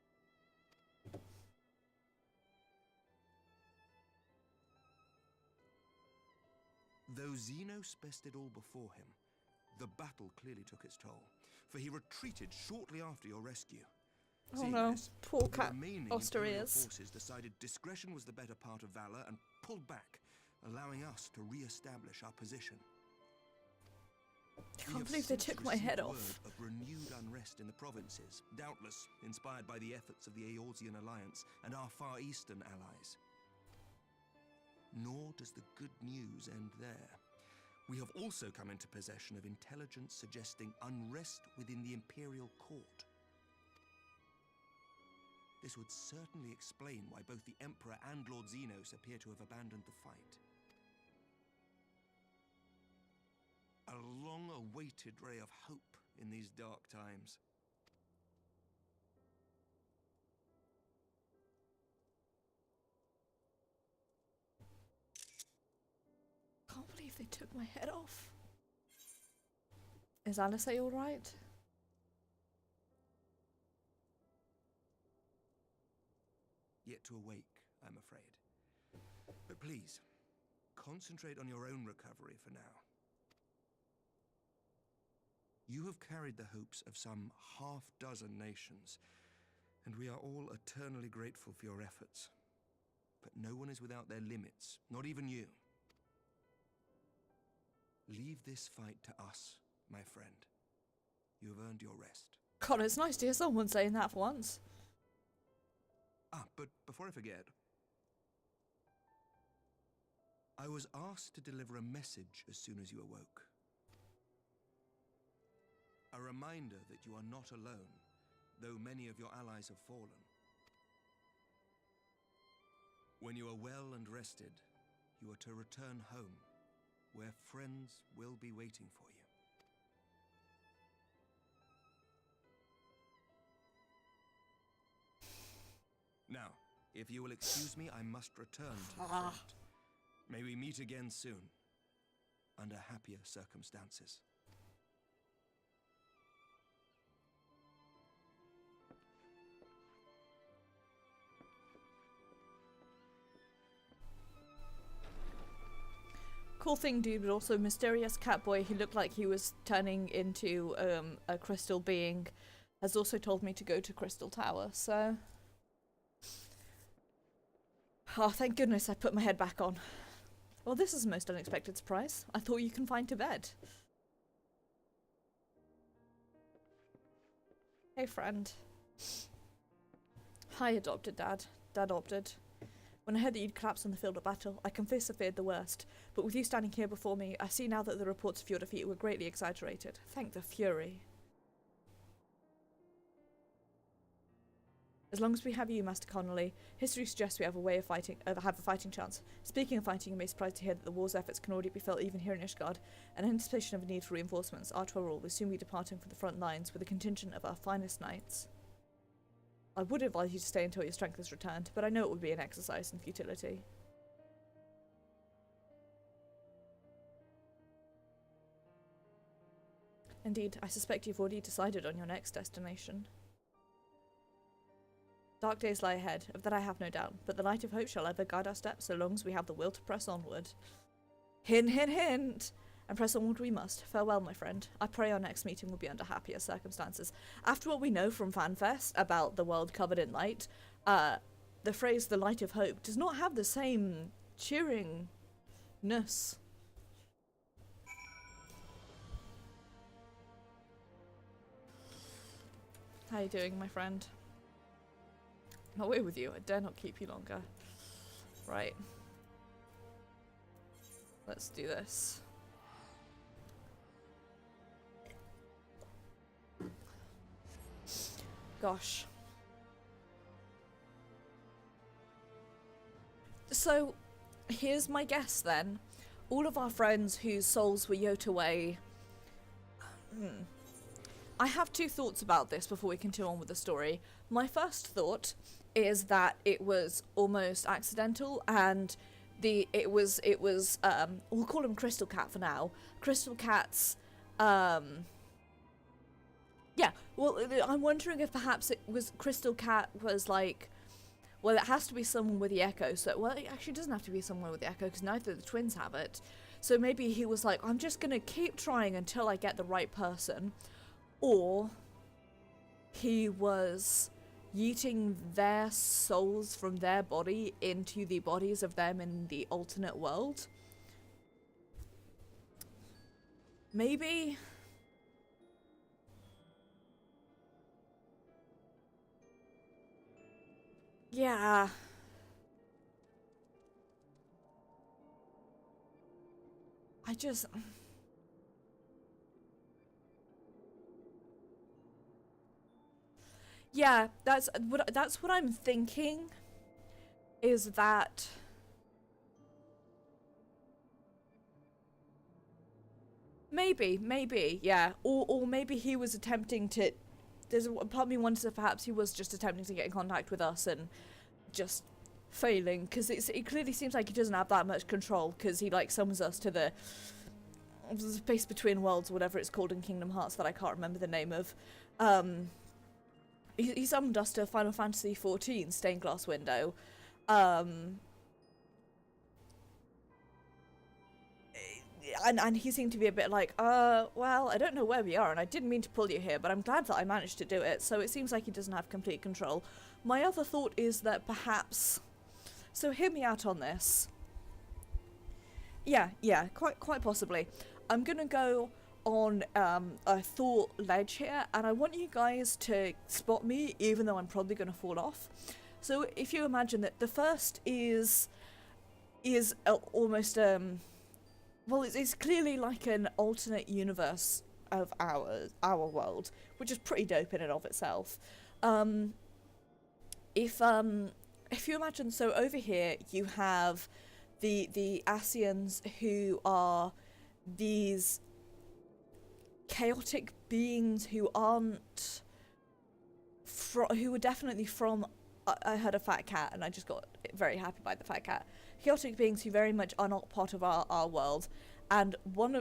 Though Xenos bested all before him, the battle clearly took its toll, for he retreated shortly after your rescue. Oh Seeing no, this, poor the cat remaining Osterby Imperial is. forces decided discretion was the better part of valor and pulled back, allowing us to re-establish our position. I can't believe they took my head off. Of renewed unrest in the provinces, doubtless inspired by the efforts of the Eorzean Alliance and our Far Eastern allies. Nor does the good news end there. We have also come into possession of intelligence suggesting unrest within the Imperial Court. This would certainly explain why both the Emperor and Lord Xenos appear to have abandoned the fight. A long-awaited ray of hope in these dark times. Can't believe they took my head off. Is Alice alright? Yet to awake, I'm afraid. But please, concentrate on your own recovery for now. You have carried the hopes of some half-dozen nations, and we are all eternally grateful for your efforts. But no one is without their limits, not even you. Leave this fight to us, my friend. You have earned your rest. God, it's nice to hear someone saying that for once. Ah, but before I forget, I was asked to deliver a message as soon as you awoke. A reminder that you are not alone, though many of your allies have fallen. When you are well and rested, you are to return home, where friends will be waiting for you. Now, if you will excuse me, I must return to the front. May we meet again soon, under happier circumstances. Cool thing, dude, but also mysterious cat boy who looked like he was turning into a crystal being has also told me to go to Crystal Tower, so... Oh, thank goodness I put my head back on. Well, this is a most unexpected surprise. I thought you confined to bed. Hey, friend. Hi, adopted dad. Dad opted. When I heard that you'd collapsed on the field of battle, I confess I feared the worst. But with you standing here before me, I see now that the reports of your defeat were greatly exaggerated. Thank the Fury. As long as we have you, Master Connolly, history suggests we have a fighting chance. Speaking of fighting, you may be surprised to hear that the war's efforts can already be felt even here in Ishgard, and in anticipation of a need for reinforcements, our Tyrell will soon be departing for the front lines with a contingent of our finest knights. I would advise you to stay until your strength is returned, but I know it would be an exercise in futility. Indeed, I suspect you've already decided on your next destination. Dark days lie ahead, of that I have no doubt, but the light of hope shall ever guide our steps so long as we have the will to press onward. Hint, hint, hint! And press onward we must. Farewell, my friend. I pray our next meeting will be under happier circumstances. After what we know from FanFest about the world covered in light, the phrase the light of hope does not have the same cheeringness. How you doing, my friend? Not away with you. I dare not keep you longer. Right. Let's do this. Gosh. So, here's my guess then. All of our friends whose souls were yoked away... I have two thoughts about this before we continue on with the story. My first thought is that it was almost accidental, and we'll call him Crystal Cat for now. Crystal Cat's, yeah, well, I'm wondering if perhaps it was Crystal Cat was like, well, it has to be someone with the echo, so, well, it actually doesn't have to be someone with the echo, because neither of the twins have it. So maybe he was like, I'm just gonna keep trying until I get the right person. Or he was yeeting their souls from their body into the bodies of them in the alternate world. Maybe. Yeah. I just... Yeah, that's what I'm thinking, is that maybe, yeah, or maybe he was attempting to. There's a part of me wonders if perhaps he was just attempting to get in contact with us and just failing, because it clearly seems like he doesn't have that much control, because he like summons us to the space between worlds, or whatever it's called in Kingdom Hearts that I can't remember the name of. He summoned us to Final Fantasy XIV stained glass window. And he seemed to be a bit like, well, I don't know where we are, and I didn't mean to pull you here, but I'm glad that I managed to do it, so it seems like he doesn't have complete control. My other thought is that perhaps... So hear me out on this. Yeah, quite possibly. I'm gonna go on a thought ledge here, and I want you guys to spot me, even though I'm probably going to fall off. So if you imagine that the first is almost well, it's clearly like an alternate universe of our world, which is pretty dope in and of itself. If you imagine, so over here you have the Asians, who are these chaotic beings who aren't who are definitely from I heard a fat cat and I just got very happy by the fat cat. Chaotic beings who very much are not part of our world, and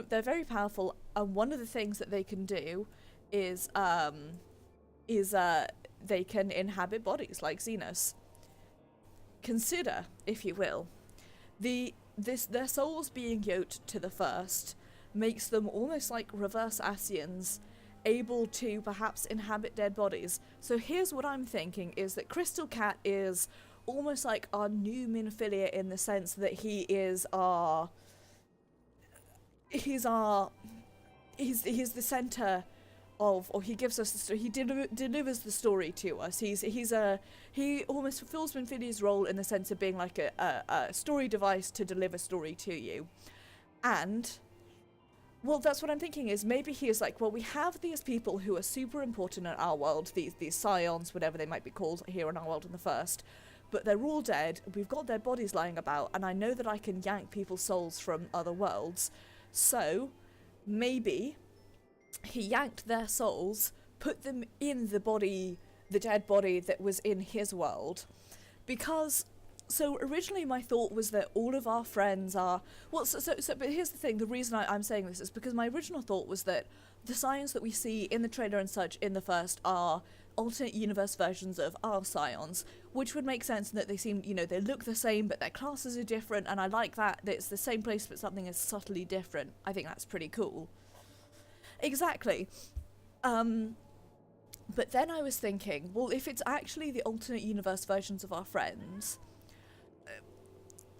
they're very powerful, and one of the things that they can do is they can inhabit bodies like Xenos. Consider, if you will, their souls being yoked to the first makes them almost like reverse Asians, able to perhaps inhabit dead bodies. So here's what I'm thinking, is that Crystal Cat is almost like our new Minophilia, in the sense that he's the center of, or he gives us the story, he delivers the story to us. He almost fulfills Minphilia's role in the sense of being like a story device to deliver story to you. And well, that's what I'm thinking, is maybe he is like, well, we have these people who are super important in our world, these scions, whatever they might be called here in our world in the first, but they're all dead, we've got their bodies lying about, and I know that I can yank people's souls from other worlds, so maybe he yanked their souls, put them in the dead body that was in his world, because So originally my thought was that all of our friends are... Well, but here's the thing, the reason I'm saying this is because my original thought was that the scions that we see in the trailer and such in the first are alternate universe versions of our scions, which would make sense in that they seem, you know, they look the same, but their classes are different, and I like that it's the same place, but something is subtly different. I think that's pretty cool. Exactly. But then I was thinking, well, if it's actually the alternate universe versions of our friends...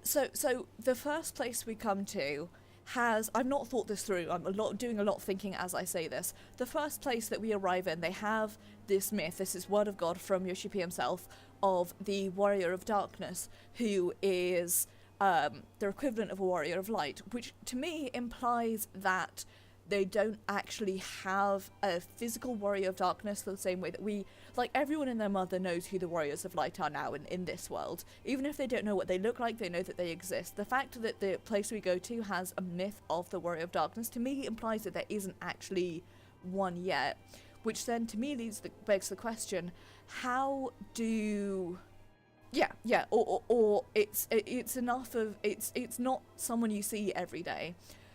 So the first place we come to has... I've not thought this through, I'm doing a lot of thinking as I say this. The first place that we arrive in, they have this myth, this is word of God from Yoshipi himself, of the Warrior of Darkness, who is their equivalent of a Warrior of Light, which to me implies that they don't actually have a physical Warrior of Darkness the same way that we... Like, everyone and their mother knows who the Warriors of Light are now in this world. Even if they don't know what they look like, they know that they exist. The fact that the place we go to has a myth of the Warrior of Darkness, to me, implies that there isn't actually one yet. Which then, to me, begs the question, how do... Yeah, or it's enough of... It's not someone you see every day.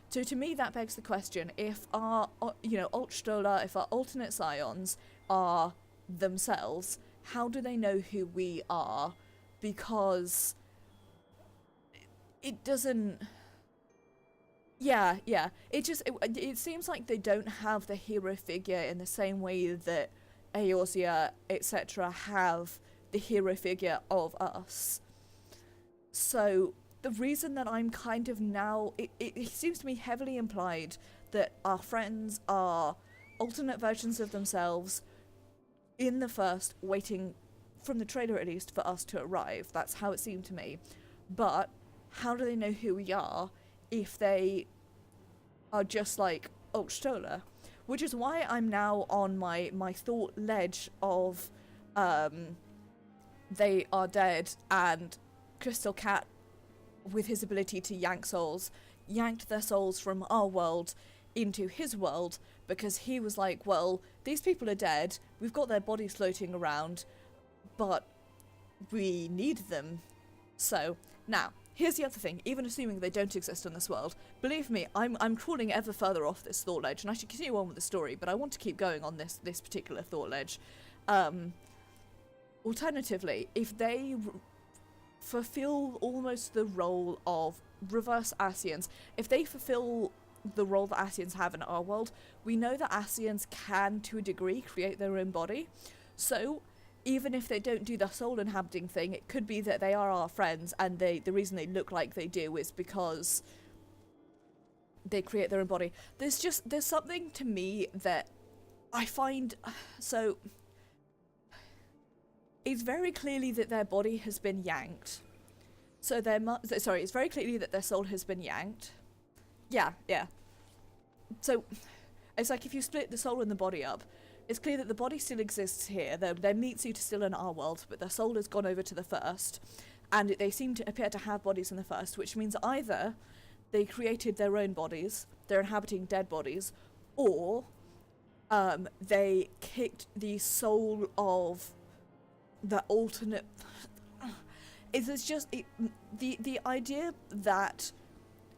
So to me, that begs the question, if our, Altstola, if our alternate scions are themselves, how do they know who we are? Because it doesn't... Yeah. It seems like they don't have the hero figure in the same way that Eorzea, etc. have the hero figure of us. So... The reason that I'm kind of now... It seems to me heavily implied that our friends are alternate versions of themselves in the first, waiting, from the trailer at least, for us to arrive. That's how it seemed to me. But how do they know who we are if they are just like Altstola? Which is why I'm now on my thought ledge of they are dead and Crystal Cat, with his ability to yank souls, yanked their souls from our world into his world because he was like, well, these people are dead, we've got their bodies floating around, but we need them. So, now, here's the other thing, even assuming they don't exist in this world, believe me, I'm crawling ever further off this thought ledge, and I should continue on with the story, but I want to keep going on this particular thought ledge. Alternatively, if they... fulfill almost the role of reverse Ascians. If they fulfill the role that Ascians have in our world, we know that Ascians can, to a degree, create their own body. So, even if they don't do the soul inhabiting thing, it could be that they are our friends, and the reason they look like they do is because they create their own body. There's something to me that I find... So... It's very clearly that their body has been yanked. So it's very clearly that their soul has been yanked. Yeah. So, it's like if you split the soul and the body up, it's clear that the body still exists here, their meat suit is still in our world, but their soul has gone over to the first, and they seem to appear to have bodies in the first, which means either they created their own bodies, they're inhabiting dead bodies, or they kicked the soul of the alternate... It's just... The idea that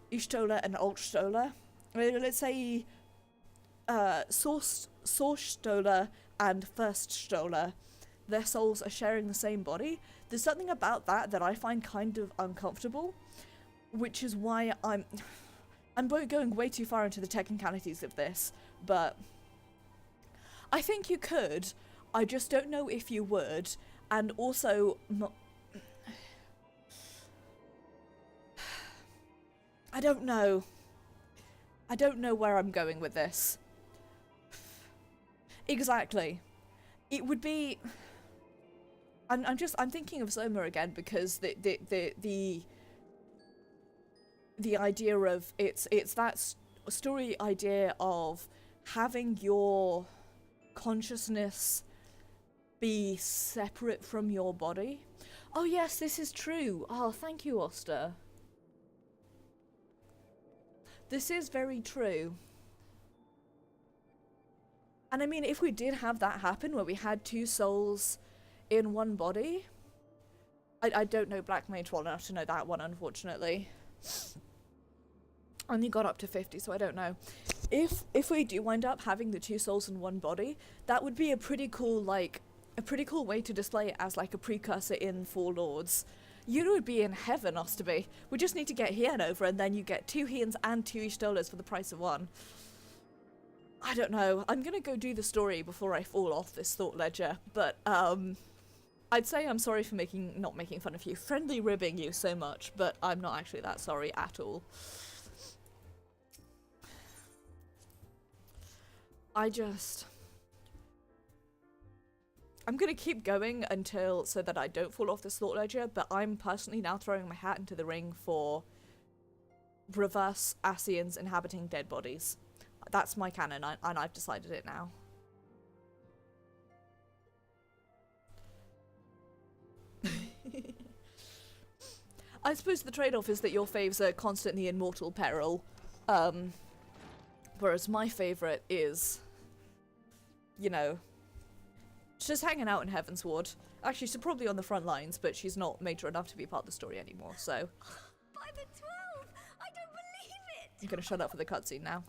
Y'shtola and Altstola... let's say... Source-Stola and First-Stola, their souls are sharing the same body. There's something about that I find kind of uncomfortable, which is why I'm going way too far into the technicalities of this, but I think you could. I just don't know if you would, and also... I don't know. I don't know where I'm going with this. Exactly. It would be... I'm thinking of Zoma again because the idea of it's that story idea of having your consciousness be separate from your body. Oh yes, this is true. Oh, thank you, Oster. This is very true. And I mean, if we did have that happen, where we had two souls in one body, I don't know Black Mage well enough to know that one, unfortunately. I only got up to 50, so I don't know. If we do wind up having the 2 souls in one body, that would be a pretty cool, like, a pretty cool way to display it as, like, a precursor in Four Lords. You would be in heaven, Osterby. We just need to get Hien over, and then you get 2 Hiens and 2 Ishtolas for the price of 1. I don't know. I'm gonna go do the story before I fall off this thought ledger, but, I'd say I'm sorry for not making fun of you, friendly ribbing you so much, but I'm not actually that sorry at all. I'm gonna keep going so that I don't fall off this thought ledger, but I'm personally now throwing my hat into the ring for reverse Ascians inhabiting dead bodies. That's my canon, and I've decided it now. I suppose the trade-off is that your faves are constantly in mortal peril, whereas my favourite is, you know, just hanging out in Heavensward. Actually, she's probably on the front lines, but she's not major enough to be part of the story anymore, so... By the 12! I don't believe it! I'm gonna shut up for the cutscene now.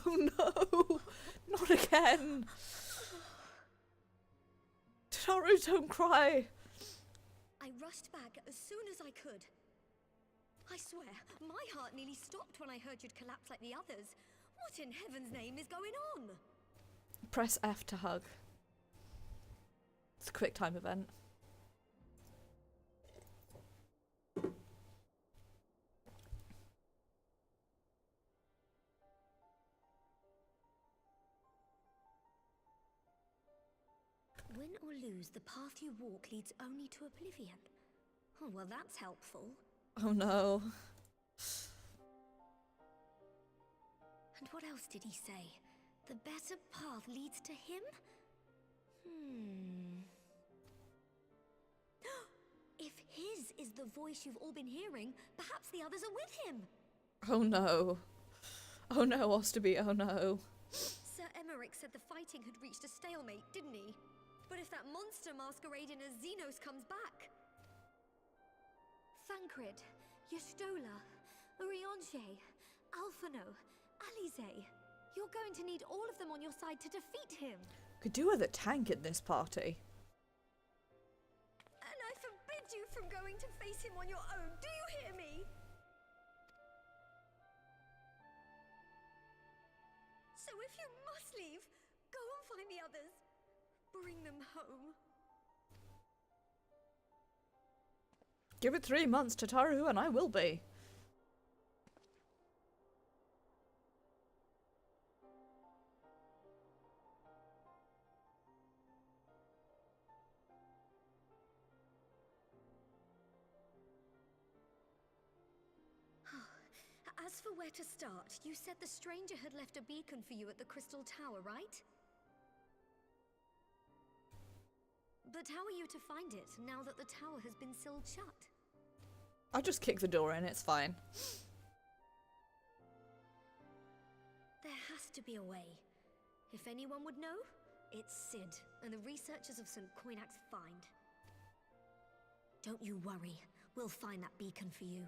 Oh no! Not again! Taru, don't cry! I rushed back as soon as I could. I swear, my heart nearly stopped when I heard you'd collapse like the others. What in heaven's name is going on? Press F to hug. It's a quick time event. Win or lose, the path you walk leads only to oblivion. Oh, well, that's helpful. Oh no. And what else did he say? The better path leads to him? If his is the voice you've all been hearing, perhaps the others are with him. Oh no. Oh no, Osterby, oh no. Sir Emmerich said the fighting had reached a stalemate, didn't he? But if that monster masquerading as Xenos comes back... Thancred, Yestola, Urianger, Alphano, Alize. You're going to need all of them on your side to defeat him. Could do with a tank in this party. And I forbid you from going to face him on your own. Do you hear me? So if you must leave, go and find the others. Bring them home. Give it 3 months, Tataru, and I will be. As for where to start, you said the stranger had left a beacon for you at the Crystal Tower, right? But how are you to find it, now that the tower has been sealed shut? I'll just kick the door in, it's fine. There has to be a way. If anyone would know, it's Sid and the researchers of St. Coinac's find. Don't you worry, we'll find that beacon for you.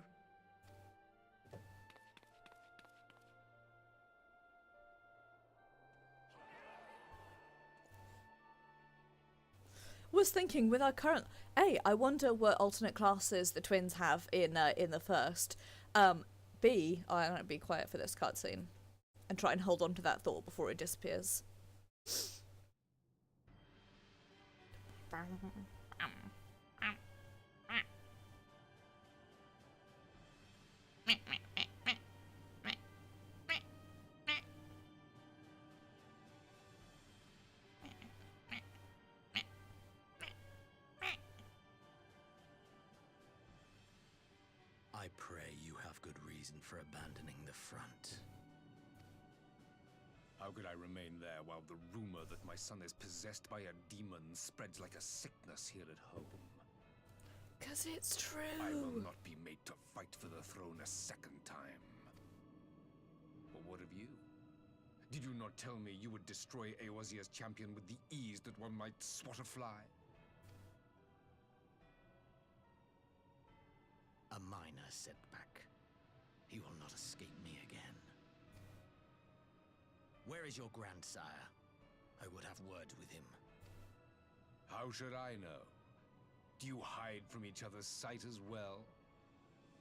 Was thinking with our current... A, I wonder what alternate classes the twins have in the first. B, I'm going to be quiet for this cutscene and try and hold on to that thought before it disappears. I pray you have good reason for abandoning the front. How could I remain there while the rumor that my son is possessed by a demon spreads like a sickness here at home? 'Cause it's true. I will not be made to fight for the throne a second time. Did you not tell me you would destroy Eorzea's champion with the ease that one might swat a fly? A minor setback. He will not escape me again. Where is your grandsire? I would have words with him. How should I know? Do you hide from each other's sight as well?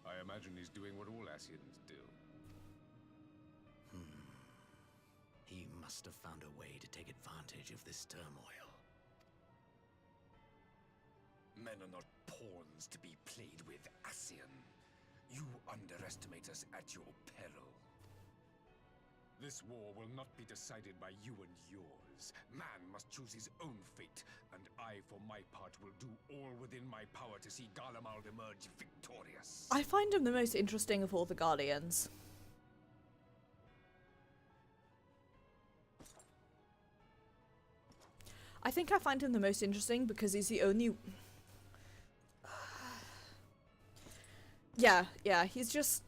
I imagine he's doing what all Asians do. He must have found a way to take advantage of this turmoil. Men are not pawns to be played with, Asian. You underestimate us at your peril. This war will not be decided by you and yours. Man must choose his own fate, and I, for my part, will do all within my power to see Garlemald emerge victorious. I find him the most interesting of all the Guardians. I think I find him the most interesting because he's the only... yeah, he's just...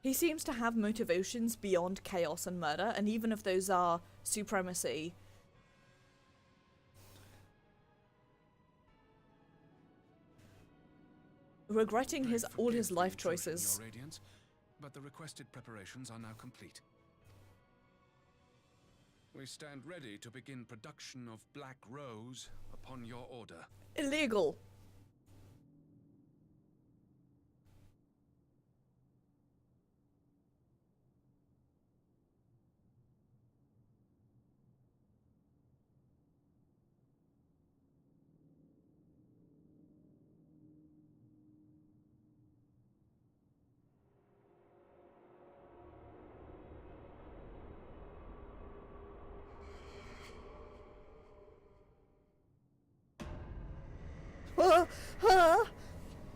He seems to have motivations beyond chaos and murder, and even if those are supremacy... regretting all his life choices. Your Radiance, but the requested preparations are now complete. We stand ready to begin production of Black Rose upon your order. Illegal.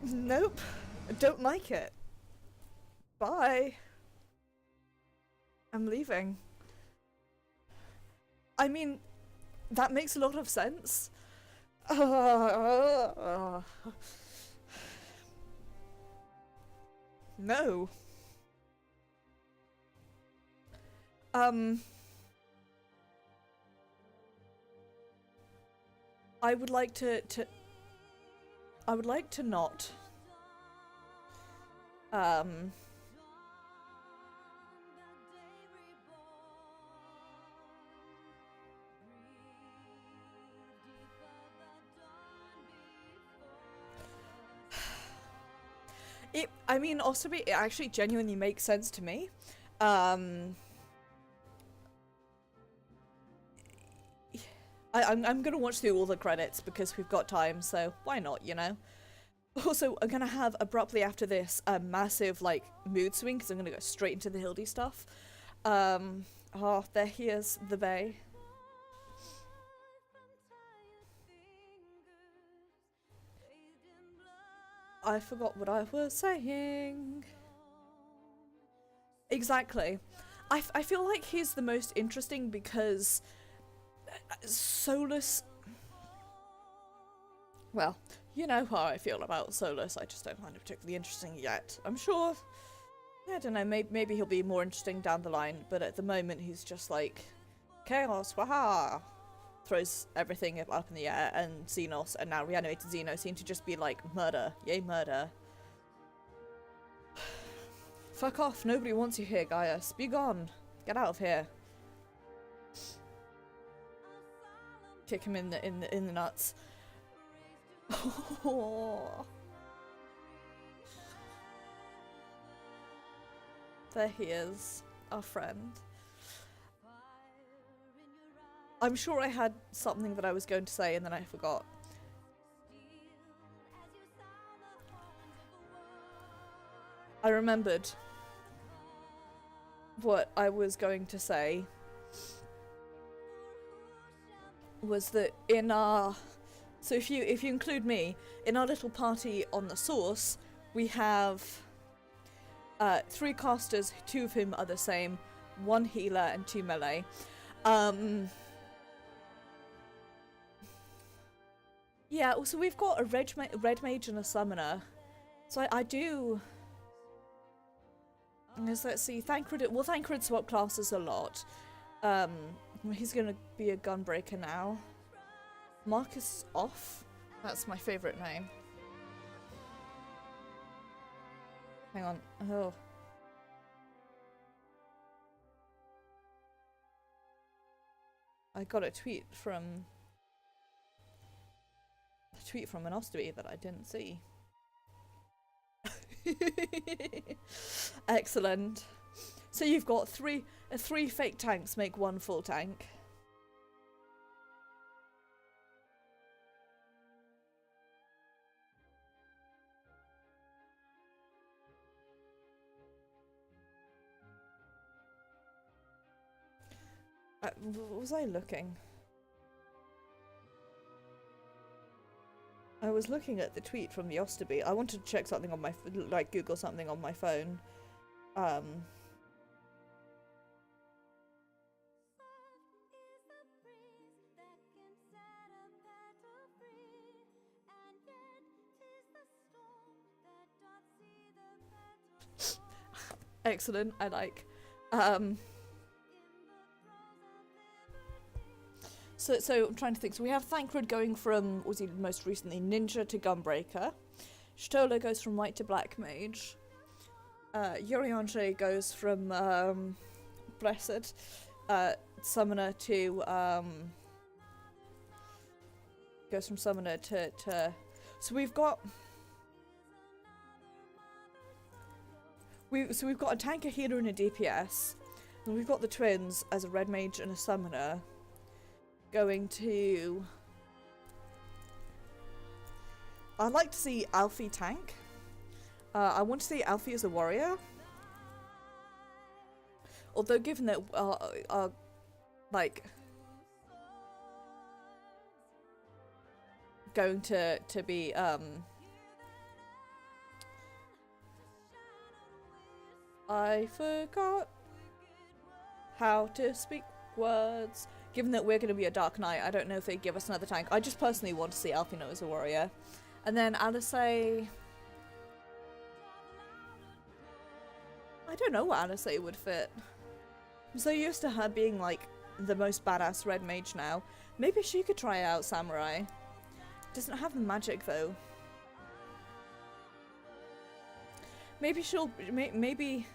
Nope. I don't like it. Bye. I'm leaving. I mean, that makes a lot of sense. No. I would like to I would like to not I mean, Osterby, it actually genuinely makes sense to me. I'm gonna watch through all the credits because we've got time, so why not, you know? Also, I'm gonna have abruptly after this a massive like mood swing because I'm gonna go straight into the Hildy stuff. Oh, there he is, the Bay. I forgot what I was saying. Exactly. I feel like he's the most interesting because Solus... Well, you know how I feel about Solus. I just don't find it particularly interesting yet. I'm sure... I don't know, maybe he'll be more interesting down the line, but at the moment he's just like... Chaos, waha! Throws everything up in the air, and Xenos, and now reanimated Xeno, seem to just be like, murder, yay murder. Fuck off, nobody wants you here, Gaius. Be gone. Get out of here. Kick him in the nuts. There he is, our friend. I'm sure I had something that I was going to say and then I forgot. I remembered what I was going to say was that in our... So if you include me, in our little party on the Source, we have 3 casters, 2 of whom are the same, 1 healer and 2 melee. Yeah, also we've got a red mage and a summoner. So I do... Let's see, Thancred, well, Thancred swap classes a lot. He's gonna be a gunbreaker now. Marcus Off? That's my favourite name. Hang on. Oh. I got a tweet from an Osterby that I didn't see. Excellent. So you've got three fake tanks make one full tank. What was I looking? I was looking at the tweet from the Osterby. I wanted to check something on my, like, Google something on my phone. Excellent, I like. So I'm trying to think. So we have Thancred going from, was he most recently, Ninja to Gunbreaker. Stola goes from White to Black Mage. Yorianche goes from Blessed Summoner to goes from Summoner to so we've got we've got a tank, a healer, and a DPS, and we've got the twins as a red mage and a summoner going to. I'd like to see Alfie tank. I want to see Alfie as a warrior. Although given that like going to be I forgot how to speak words. Given that we're going to be a Dark Knight, I don't know if they give us another tank. I just personally want to see Alfino as a warrior. And then Alice, I don't know what Alice would fit. I'm so used to her being like the most badass red mage now. Maybe she could try out Samurai. Doesn't have the magic though. Maybe she'll maybe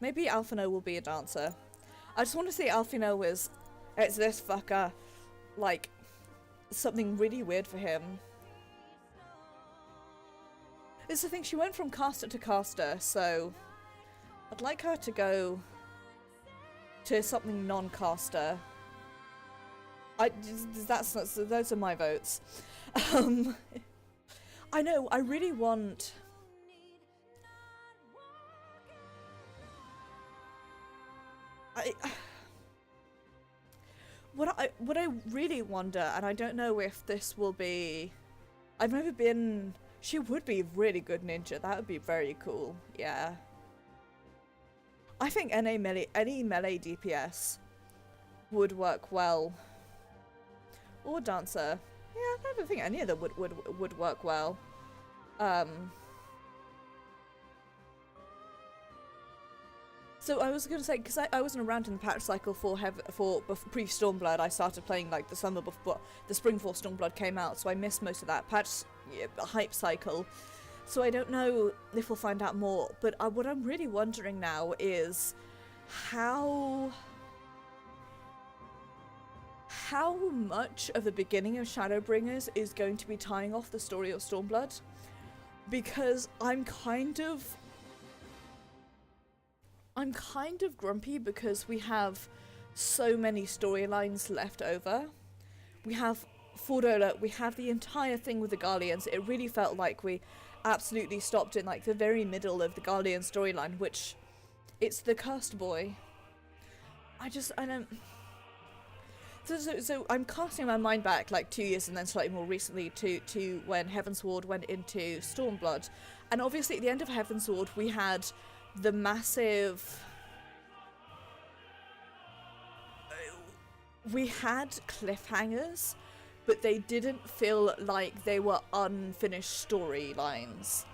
Alfino will be a dancer. I just want to see Alfino as it's this fucker, like something really weird for him. It's the thing, she went from caster to caster, so I'd like her to go to something non-caster. Those are my votes. I know, I really want. What I really wonder, and I don't know if this will be. I've never been. She would be a really good ninja. That would be very cool. Yeah. I think any melee DPS would work well. Or dancer. Yeah, I don't think any of them would work well. So I was gonna say, because I wasn't around in the patch cycle for pre-Stormblood. I started playing like the summer before the spring before Stormblood came out, so I missed most of that patch hype cycle. So I don't know if we'll find out more. But what I'm really wondering now is how much of the beginning of Shadowbringers is going to be tying off the story of Stormblood, because I'm kind of grumpy because we have so many storylines left over. We have Fordola, we have the entire thing with the Garleans. It really felt like we absolutely stopped in like the very middle of the Garlean storyline, which it's the cursed boy. I don't. So I'm casting my mind back like 2 years and then slightly more recently to when Heavensward went into Stormblood, and obviously at the end of Heavensward we had the massive. We had cliffhangers, but they didn't feel like they were unfinished storylines.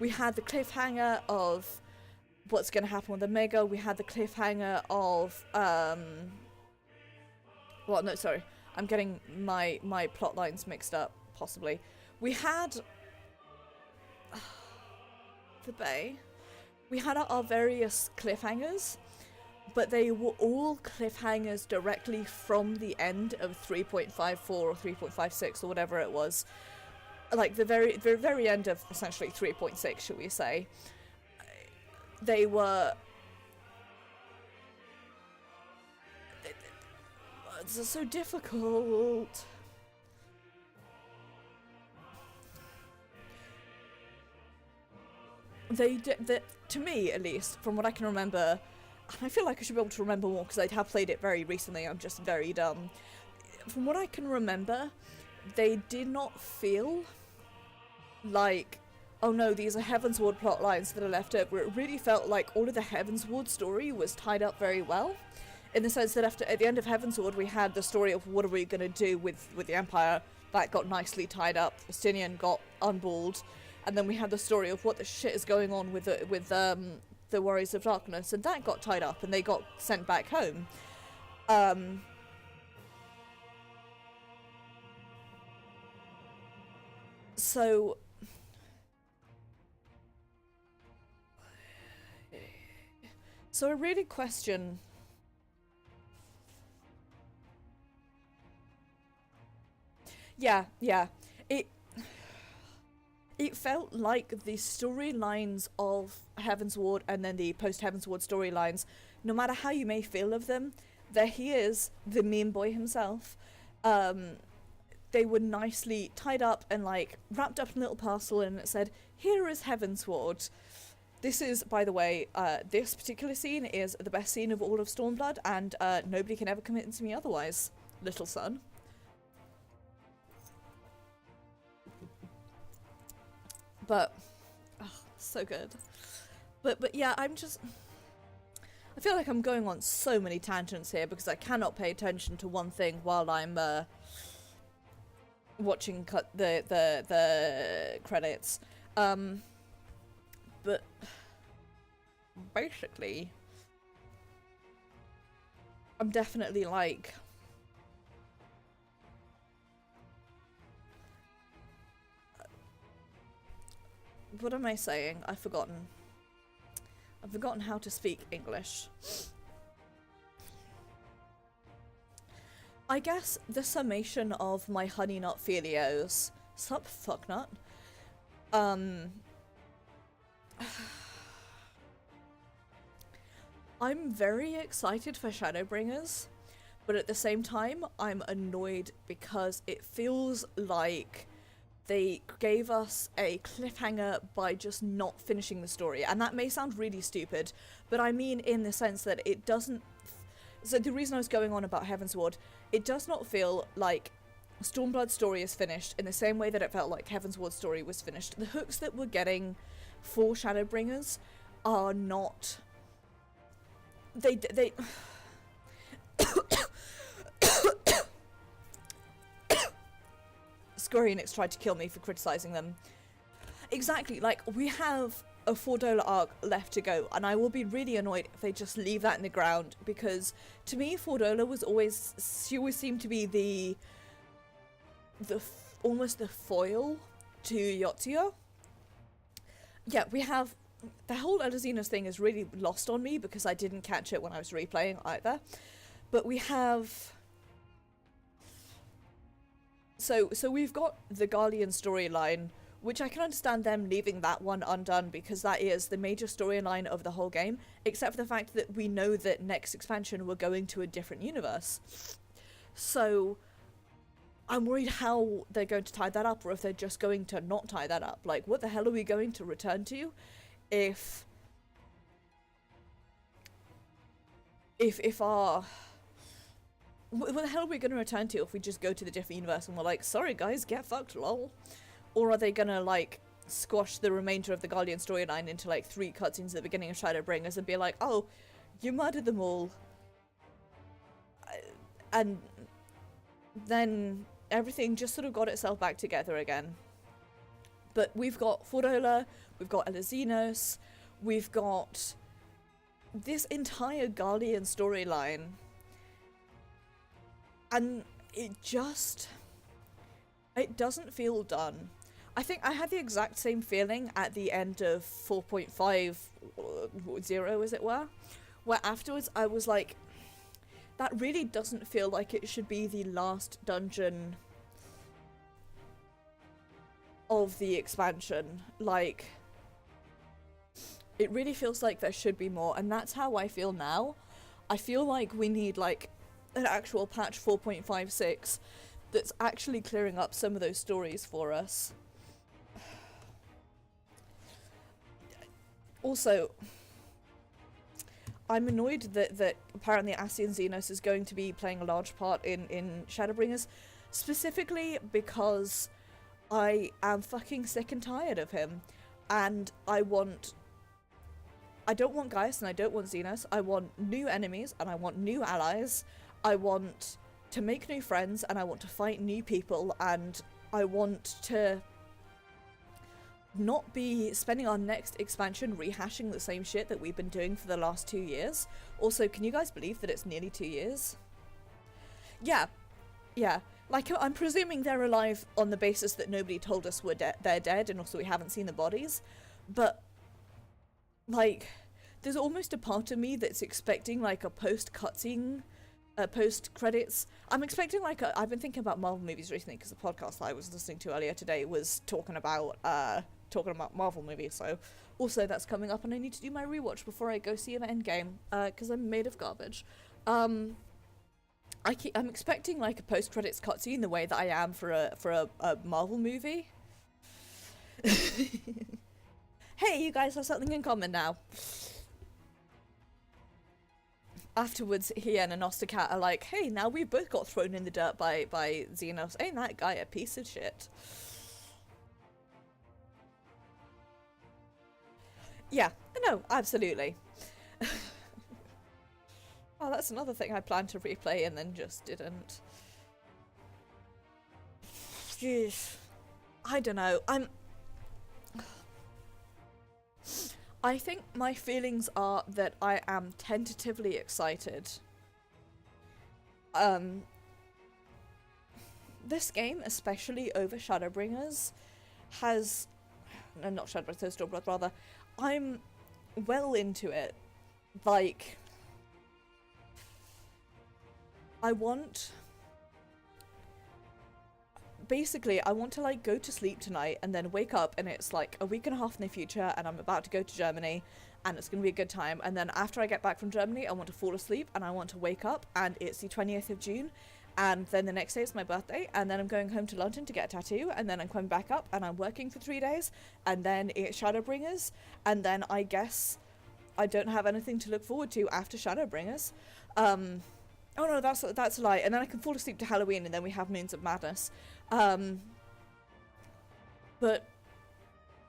We had the cliffhanger of what's going to happen with Omega. We had the cliffhanger of well, no, sorry, I'm getting my plot lines mixed up, possibly. We had the Bay. We had our various cliffhangers, but they were all cliffhangers directly from the end of 3.54 or 3.56 or whatever it was. Like the very end of essentially 3.6, should we say. They were... It's so difficult. To me, at least, from what I can remember, and I feel like I should be able to remember more because I have played it very recently, I'm just very dumb. From what I can remember, they did not feel like, oh no, these are Heavensward plot lines that are left over. It really felt like all of the Heavensward story was tied up very well, in the sense that at the end of Heavensward we had the story of what are we going to do with the Empire. That got nicely tied up. Justinian got unballed, and then we had the story of what the shit is going on with the Warriors of Darkness, and that got tied up and they got sent back home. So I really question yeah. It felt like the storylines of Heavensward and then the post-Heavensward storylines, no matter how you may feel of them, there he is, the meme boy himself. They were nicely tied up and like wrapped up in a little parcel, and it said, "Here is Heavensward." This is, by the way, this particular scene is the best scene of all of Stormblood, and nobody can ever convince me otherwise, little son. But, oh, so good. But yeah, I feel like I'm going on so many tangents here because I cannot pay attention to one thing while I'm watching the credits. But basically, I'm definitely like, what am I saying? I've forgotten how to speak English. I guess the summation of my honey nut filios. Sup, fucknut. I'm very excited for Shadowbringers, but at the same time, I'm annoyed because it feels like they gave us a cliffhanger by just not finishing the story. And that may sound really stupid, but I mean in the sense that it doesn't... So the reason I was going on about Heavensward, it does not feel like Stormblood's story is finished in the same way that it felt like Heavensward's story was finished. The hooks that we're getting for Shadowbringers are not... They Square Enix tried to kill me for criticizing them. Exactly, like, we have a Fordola arc left to go, and I will be really annoyed if they just leave that in the ground, because to me, Fordola was always... She always seemed to be almost the foil to Yotsuya. Yeah, we have... The whole Elizina's thing is really lost on me because I didn't catch it when I was replaying either. But we have... So we've got the Guardian storyline, which I can understand them leaving that one undone because that is the major storyline of the whole game, except for the fact that we know that next expansion we're going to a different universe. So I'm worried how they're going to tie that up, or if they're just going to not tie that up. Like, what the hell are we going to return to if our... What the hell are we going to return to if we just go to the different universe and we're like, sorry guys, get fucked, lol? Or are they going to, like, squash the remainder of the Guardian storyline into, like, 3 cutscenes at the beginning of Shadowbringers and be like, oh, you murdered them all. And then everything just sort of got itself back together again. But we've got Fordola, we've got Elizinos, we've got this entire Guardian storyline, and it doesn't feel done. I think I had the exact same feeling at the end of 4.50, as it were, where afterwards I was like, that really doesn't feel like it should be the last dungeon of the expansion. Like, it really feels like there should be more, and that's how I feel now. I feel like we need, like, an actual patch 4.56 that's actually clearing up some of those stories for us. Also, I'm annoyed that apparently Ascian Xenos is going to be playing a large part in Shadowbringers, specifically because I am fucking sick and tired of him, and I don't want Gaius and I don't want Xenos. I want new enemies and I want new allies. I want to make new friends and I want to fight new people, and I want to not be spending our next expansion rehashing the same shit that we've been doing for the last 2 years. Also, can you guys believe that it's nearly 2 years? Yeah. Like, I'm presuming they're alive on the basis that nobody told us they're dead, and also we haven't seen the bodies. But, like, there's almost a part of me that's expecting, like, a post-cutscene, post-credits. I'm expecting, like, I've been thinking about Marvel movies recently, because the podcast I was listening to earlier today was talking about Marvel movies, so also that's coming up, and I need to do my rewatch before I go see an Endgame, because I'm made of garbage. I'm expecting, like, a post-credits cutscene the way that I am for a Marvel movie. Hey, you guys have something in common now. Afterwards, he and Ostercat are like, hey, now we've both got thrown in the dirt by Xenos. Ain't that guy a piece of shit? Yeah, no, absolutely. Oh, that's another thing I planned to replay and then just didn't. Jeez. I don't know. I think my feelings are that I am tentatively excited. This game, especially over Shadowbringers, has... No, not Shadowbringers, Stormblood, rather. I'm well into it. Like... Basically, I want to, like, go to sleep tonight and then wake up and it's, like, a week and a half in the future and I'm about to go to Germany and it's going to be a good time. And then after I get back from Germany, I want to fall asleep and I want to wake up and it's the 20th of June and then the next day it's my birthday and then I'm going home to London to get a tattoo and then I'm coming back up and I'm working for 3 days and then it's Shadowbringers and then I guess I don't have anything to look forward to after Shadowbringers. Oh no, that's a lie. And then I can fall asleep to Halloween and then we have Moons of Madness. But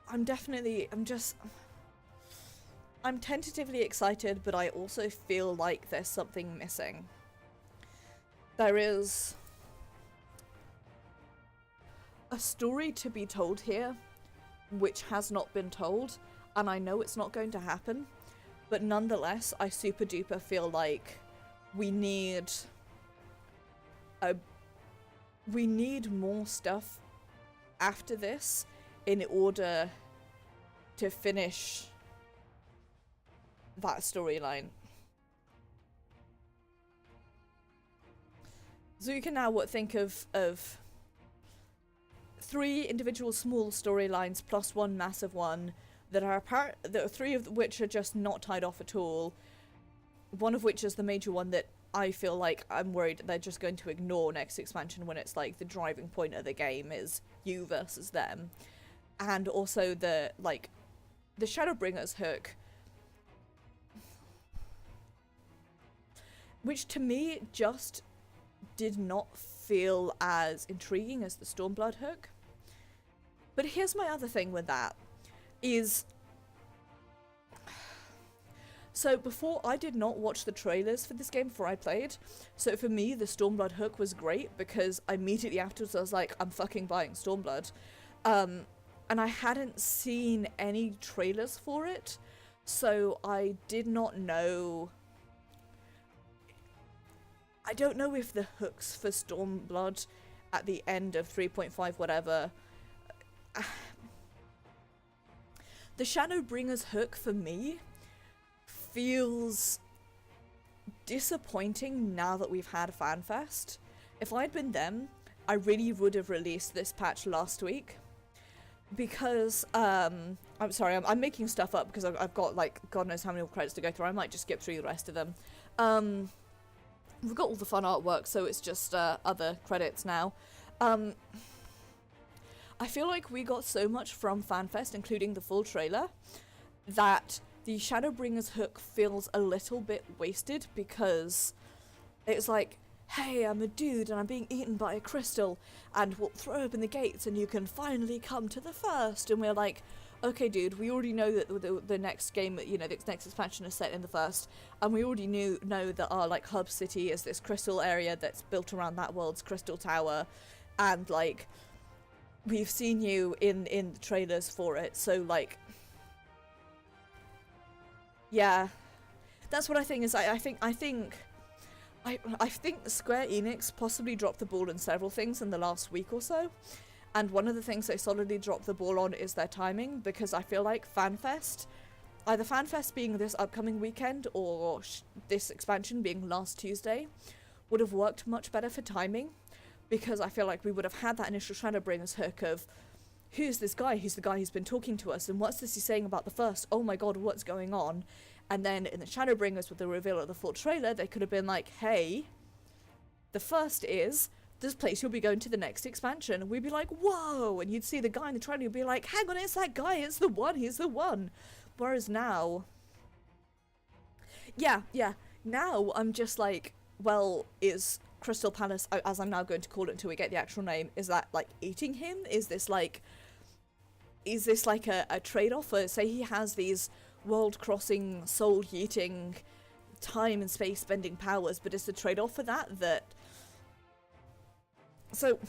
I'm tentatively excited, but I also feel like there's something missing. There is a story to be told here, which has not been told, and I know it's not going to happen, but nonetheless, I super duper feel like we need more stuff after this in order to finish that storyline. So you can now think of 3 individual small storylines plus 1 massive one that are 3 of which are just not tied off at all. One of which is the major one that I feel like I'm worried that they're just going to ignore next expansion when it's like the driving point of the game is you versus them. And also the Shadowbringers hook, which to me just did not feel as intriguing as the Stormblood hook. But here's my other thing with that, is... So before, I did not watch the trailers for this game before I played, so for me the Stormblood hook was great because immediately afterwards I was like, I'm fucking buying Stormblood. And I hadn't seen any trailers for it, So I did not know. I don't know if the hooks for Stormblood at the end of 3.5 whatever. The Shadowbringer's hook for me feels disappointing now that we've had FanFest. If I'd been them, I really would have released this patch last week. Because, I'm sorry, I'm making stuff up because I've got, like, God knows how many more credits to go through. I might just skip through the rest of them. We've got all the fun artwork, so it's just other credits now. I feel like we got so much from FanFest, including the full trailer, that the Shadowbringer's hook feels a little bit wasted because it's like, hey, I'm a dude and I'm being eaten by a crystal and we'll throw open the gates and you can finally come to the first. And we're like, okay, dude, we already know that the next game, you know, the next expansion is set in the first, and we already know that our, like, hub city is this crystal area that's built around that world's crystal tower, and, like, we've seen you in the trailers for it, so, like, yeah, that's what I think is, I think Square Enix possibly dropped the ball in several things in the last week or so. And one of the things they solidly dropped the ball on is their timing, because I feel like FanFest, either FanFest being this upcoming weekend or this expansion being last Tuesday, would have worked much better for timing, because I feel like we would have had that initial Shadowbringer's hook of, who's this guy? Who's the guy who's been talking to us? And what's this he's saying about the first? Oh my god, what's going on? And then in the Shadowbringers with the reveal of the full trailer, they could have been like, hey, the first is this place you'll be going to the next expansion. And we'd be like, whoa! And you'd see the guy in the trailer, you'd be like, hang on, it's that guy, it's the one, he's the one. Whereas now, yeah, now I'm just like, well, is Crystal Palace, as I'm now going to call it until we get the actual name, is that, like, eating him? Is this like a trade-off? Or say he has these world-crossing, soul-eating, time and space-spending powers, but is the trade-off for that so,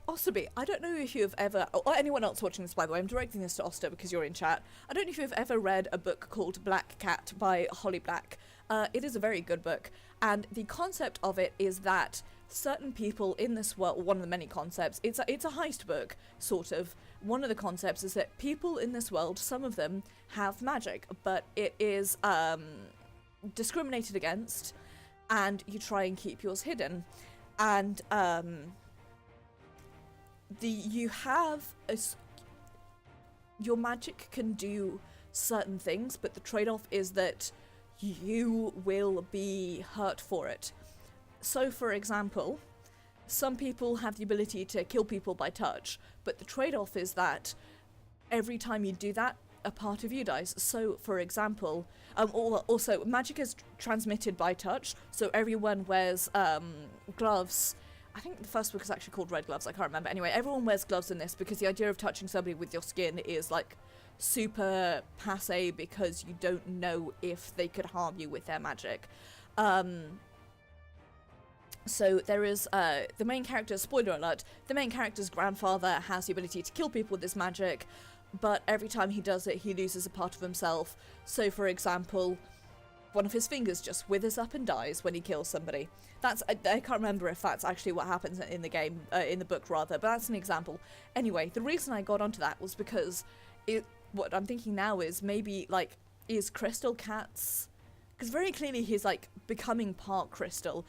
Osterby, I don't know if you've ever, or anyone else watching this, by the way, I'm directing this to Oster because you're in chat. I don't know if you've ever read a book called Black Cat by Holly Black. It is a very good book, and the concept of it is that certain people in this world, one of the many concepts, it's a heist book, sort of. One of the concepts is that people in this world, some of them have magic, but it is, discriminated against, and you try and keep yours hidden. And your magic can do certain things, but the trade-off is that you will be hurt for it. So, for example, some people have the ability to kill people by touch, but the trade-off is that every time you do that, a part of you dies. So, for example, also, magic is transmitted by touch, so everyone wears gloves. I think the first book is actually called Red Gloves, I can't remember. Anyway, everyone wears gloves in this because the idea of touching somebody with your skin is, like, super passé because you don't know if they could harm you with their magic. So there is, the main character, spoiler alert, the main character's grandfather has the ability to kill people with this magic, but every time he does it, he loses a part of himself. So, for example, one of his fingers just withers up and dies when he kills somebody. That's, I can't remember if that's actually what happens in the game, in the book rather, but that's an example. Anyway, the reason I got onto that was because what I'm thinking now is maybe, like, is Crystal Cat's, because very clearly he's, like, becoming part crystal.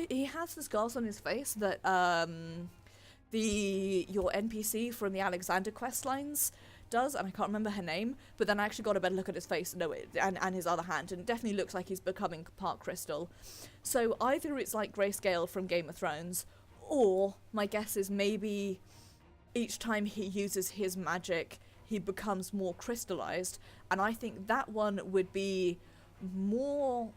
He has the scars on his face that, your NPC from the Alexander quest lines does, and I can't remember her name, but then I actually got a better look at his face and his other hand, and it definitely looks like he's becoming part crystal. So either it's like Grayscale from Game of Thrones, or my guess is maybe each time he uses his magic, he becomes more crystallized, and I think that one would be more...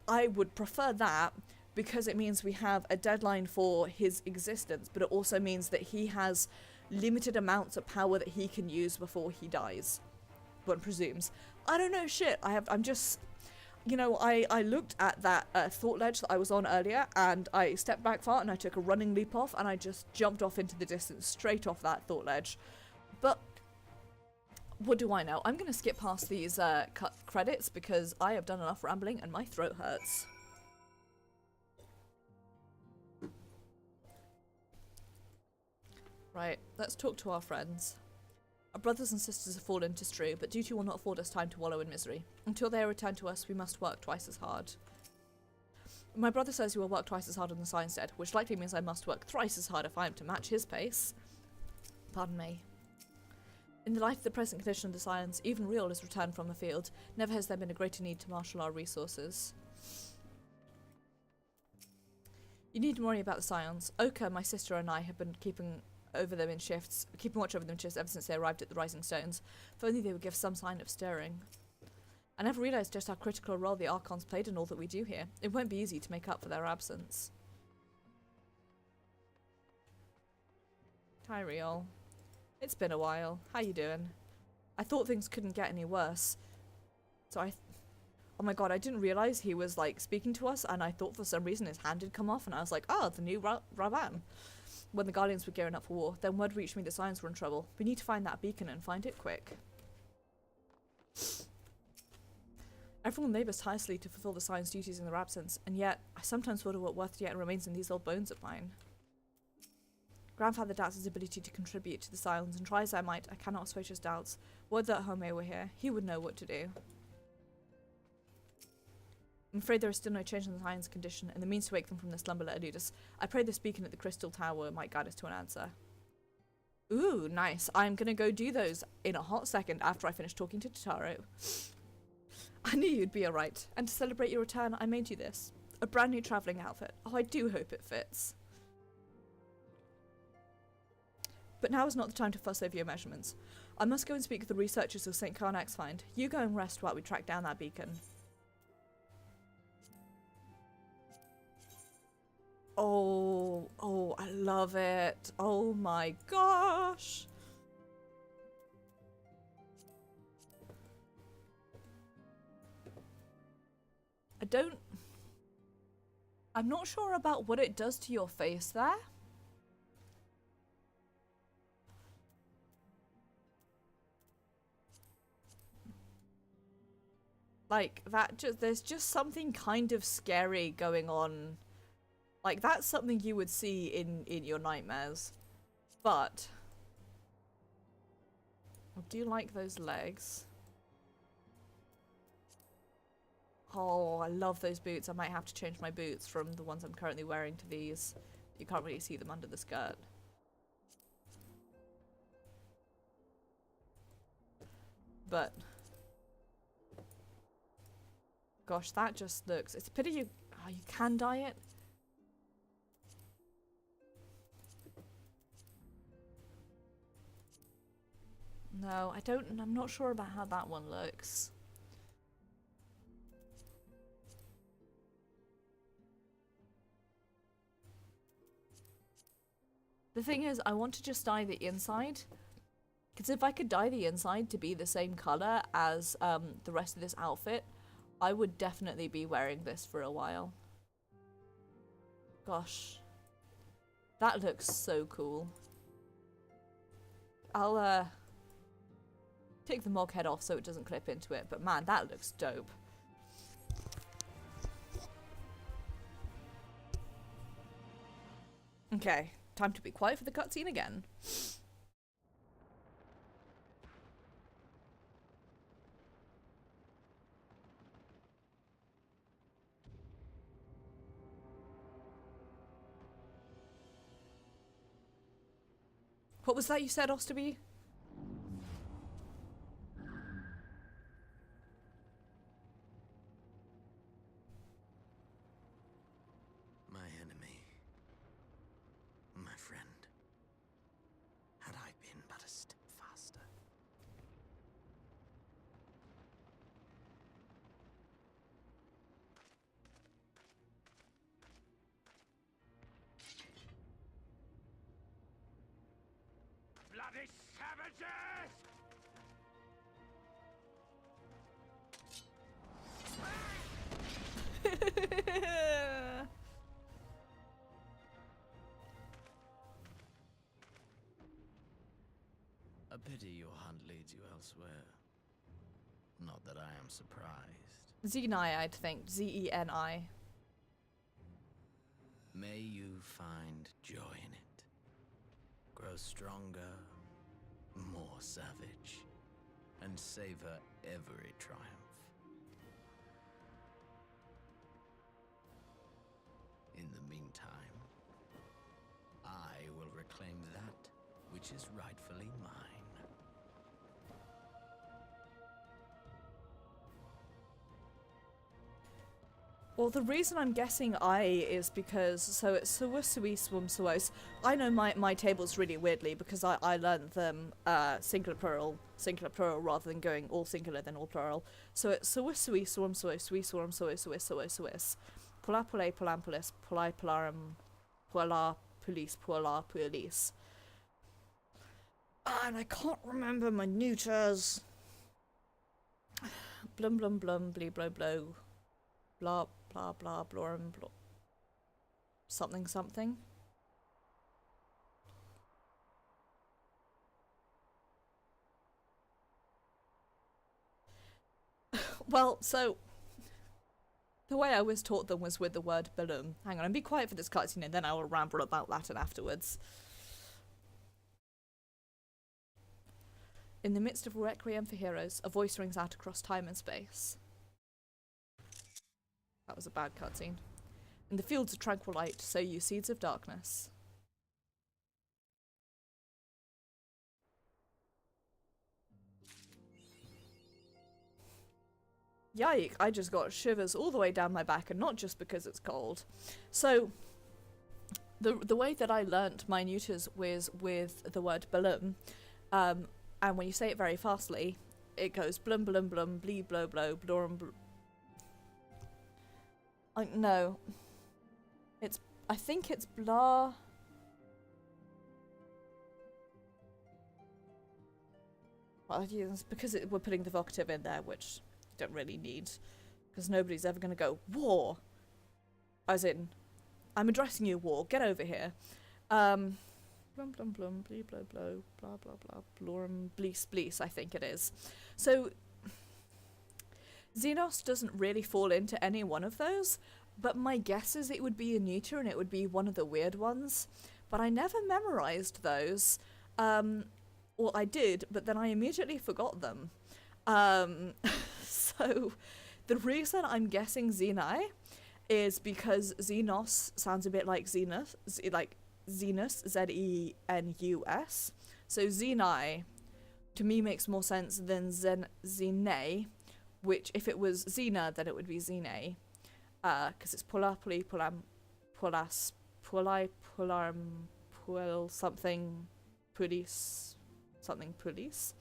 I would prefer that, because it means we have a deadline for his existence, but it also means that he has limited amounts of power that he can use before he dies. One presumes. I don't know shit. you know, I looked at that thought ledge that I was on earlier, and I stepped back far, and I took a running leap off, and I just jumped off into the distance, straight off that thought ledge. But what do I know? I'm going to skip past these cut credits, because I have done enough rambling, and my throat hurts. Right, let's talk to our friends. Our brothers and sisters have fallen to strew, but duty will not afford us time to wallow in misery. Until they are returned to us, we must work twice as hard. My brother says he will work twice as hard on the science dead, which likely means I must work thrice as hard if I am to match his pace. Pardon me. In the light of the present condition of the science, even Real is returned from the field. Never has there been a greater need to marshal our resources. You needn't worry about the scions. Oka, my sister, and I have been keeping watch over them in shifts ever since they arrived at the Rising Stones. If only they would give some sign of stirring. I never realised just how critical a role the Archons played in all that we do here. It won't be easy to make up for their absence. Hi, Riol. It's been a while. How you doing? I thought things couldn't get any worse. So oh my god, I didn't realise he was, like, speaking to us, and I thought for some reason his hand had come off, and I was like, oh, the new Raban. When the Guardians were gearing up for war, then word reached me the Scions were in trouble. We need to find that beacon and find it quick. Everyone labours tirelessly to fulfil the Scions' duties in their absence, and yet I sometimes wonder what worth yet remains in these old bones of mine. Grandfather doubts his ability to contribute to the Scions, and try as I might, I cannot assuage his doubts. Would that Home were here, he would know what to do. I'm afraid there is still no change in the Scions' condition, and the means to wake them from their slumber let elude us. I pray this beacon at the Crystal Tower might guide us to an answer. Ooh, nice. I'm gonna go do those in a hot second after I finish talking to Totaro. I knew you'd be alright, and to celebrate your return, I made you this. A brand new travelling outfit. Oh, I do hope it fits. But now is not the time to fuss over your measurements. I must go and speak with the researchers of St. Karnak's find. You go and rest while we track down that beacon. Oh, I love it. Oh my gosh. I'm not sure about what it does to your face there. Like, there's just something kind of scary going on. Like, that's something you would see in your nightmares. But I do like those legs. Oh, I love those boots. I might have to change my boots from the ones I'm currently wearing to these. You can't really see them under the skirt. But gosh, that just looks... It's a pity you can dye it. No, I'm not sure about how that one looks. The thing is, I want to just dye the inside. Because if I could dye the inside to be the same colour as the rest of this outfit, I would definitely be wearing this for a while. Gosh. That looks so cool. I'll take the mog head off so it doesn't clip into it, but man, that looks dope. Okay, time to be quiet for the cutscene again. What was that you said, Osterby? My enemy. My friend. Had I been but a step faster. Bloody savages! A pity your hunt leads you elsewhere. Not that I am surprised. Zenai, I'd think. Zeni. May you find joy in it. Grow stronger, more savage, and savor every triumph. In the meantime, I will reclaim that which is rightfully mine. Well, the reason I'm guessing I is because, so it's Suwusui Swumsuos. I know my tables really weirdly because I learned them singular plural rather than going all singular then all plural. So it's Suwusui Swumsuos, Sui Swumsuos, Suis. Pula Pule Pulampulis, Pulai Pularum, Puala Police, Puala Police. And I can't remember my neuters. Blum blum blum, blee blow blow. Blah blah blah blorum blah. Something something. Well, so the way I was taught them was with the word balloon. Hang on, and be quiet for this cutscene and then I will ramble about Latin afterwards. In the midst of a requiem for heroes, a voice rings out across time and space. That was a bad cutscene. In the fields of tranquil light, sow you seeds of darkness. Yike, I just got shivers all the way down my back, and not just because it's cold. So, the way that I learnt my neuters was with the word balloon, and when you say it very fastly, it goes blum blum blum, blee blow blow, blorum bl. No. I think it's blah. Well, yeah, it's because we're putting the vocative in there, which you don't really need, because nobody's ever going to go, war! As in, I'm addressing you, war, get over here. Blum blum blum, blee blow blow, blah blah blah, blorum blees blees, I think it is. So, Xenos doesn't really fall into any one of those, but my guess is it would be a neuter and it would be one of the weird ones. But I never memorized those. Well, I did, but then I immediately forgot them. So the reason I'm guessing Zenai is because Xenos sounds a bit like Zenus, like Zenus, Z-E-N-U-S. So Zenai, to me, makes more sense than Zene, which if it was Xena, then it would be Zene. Because it's Pula, Puli, Pulam, Pulas, Pulai, Pularm, Puel, something, Pulis, something, Pulis.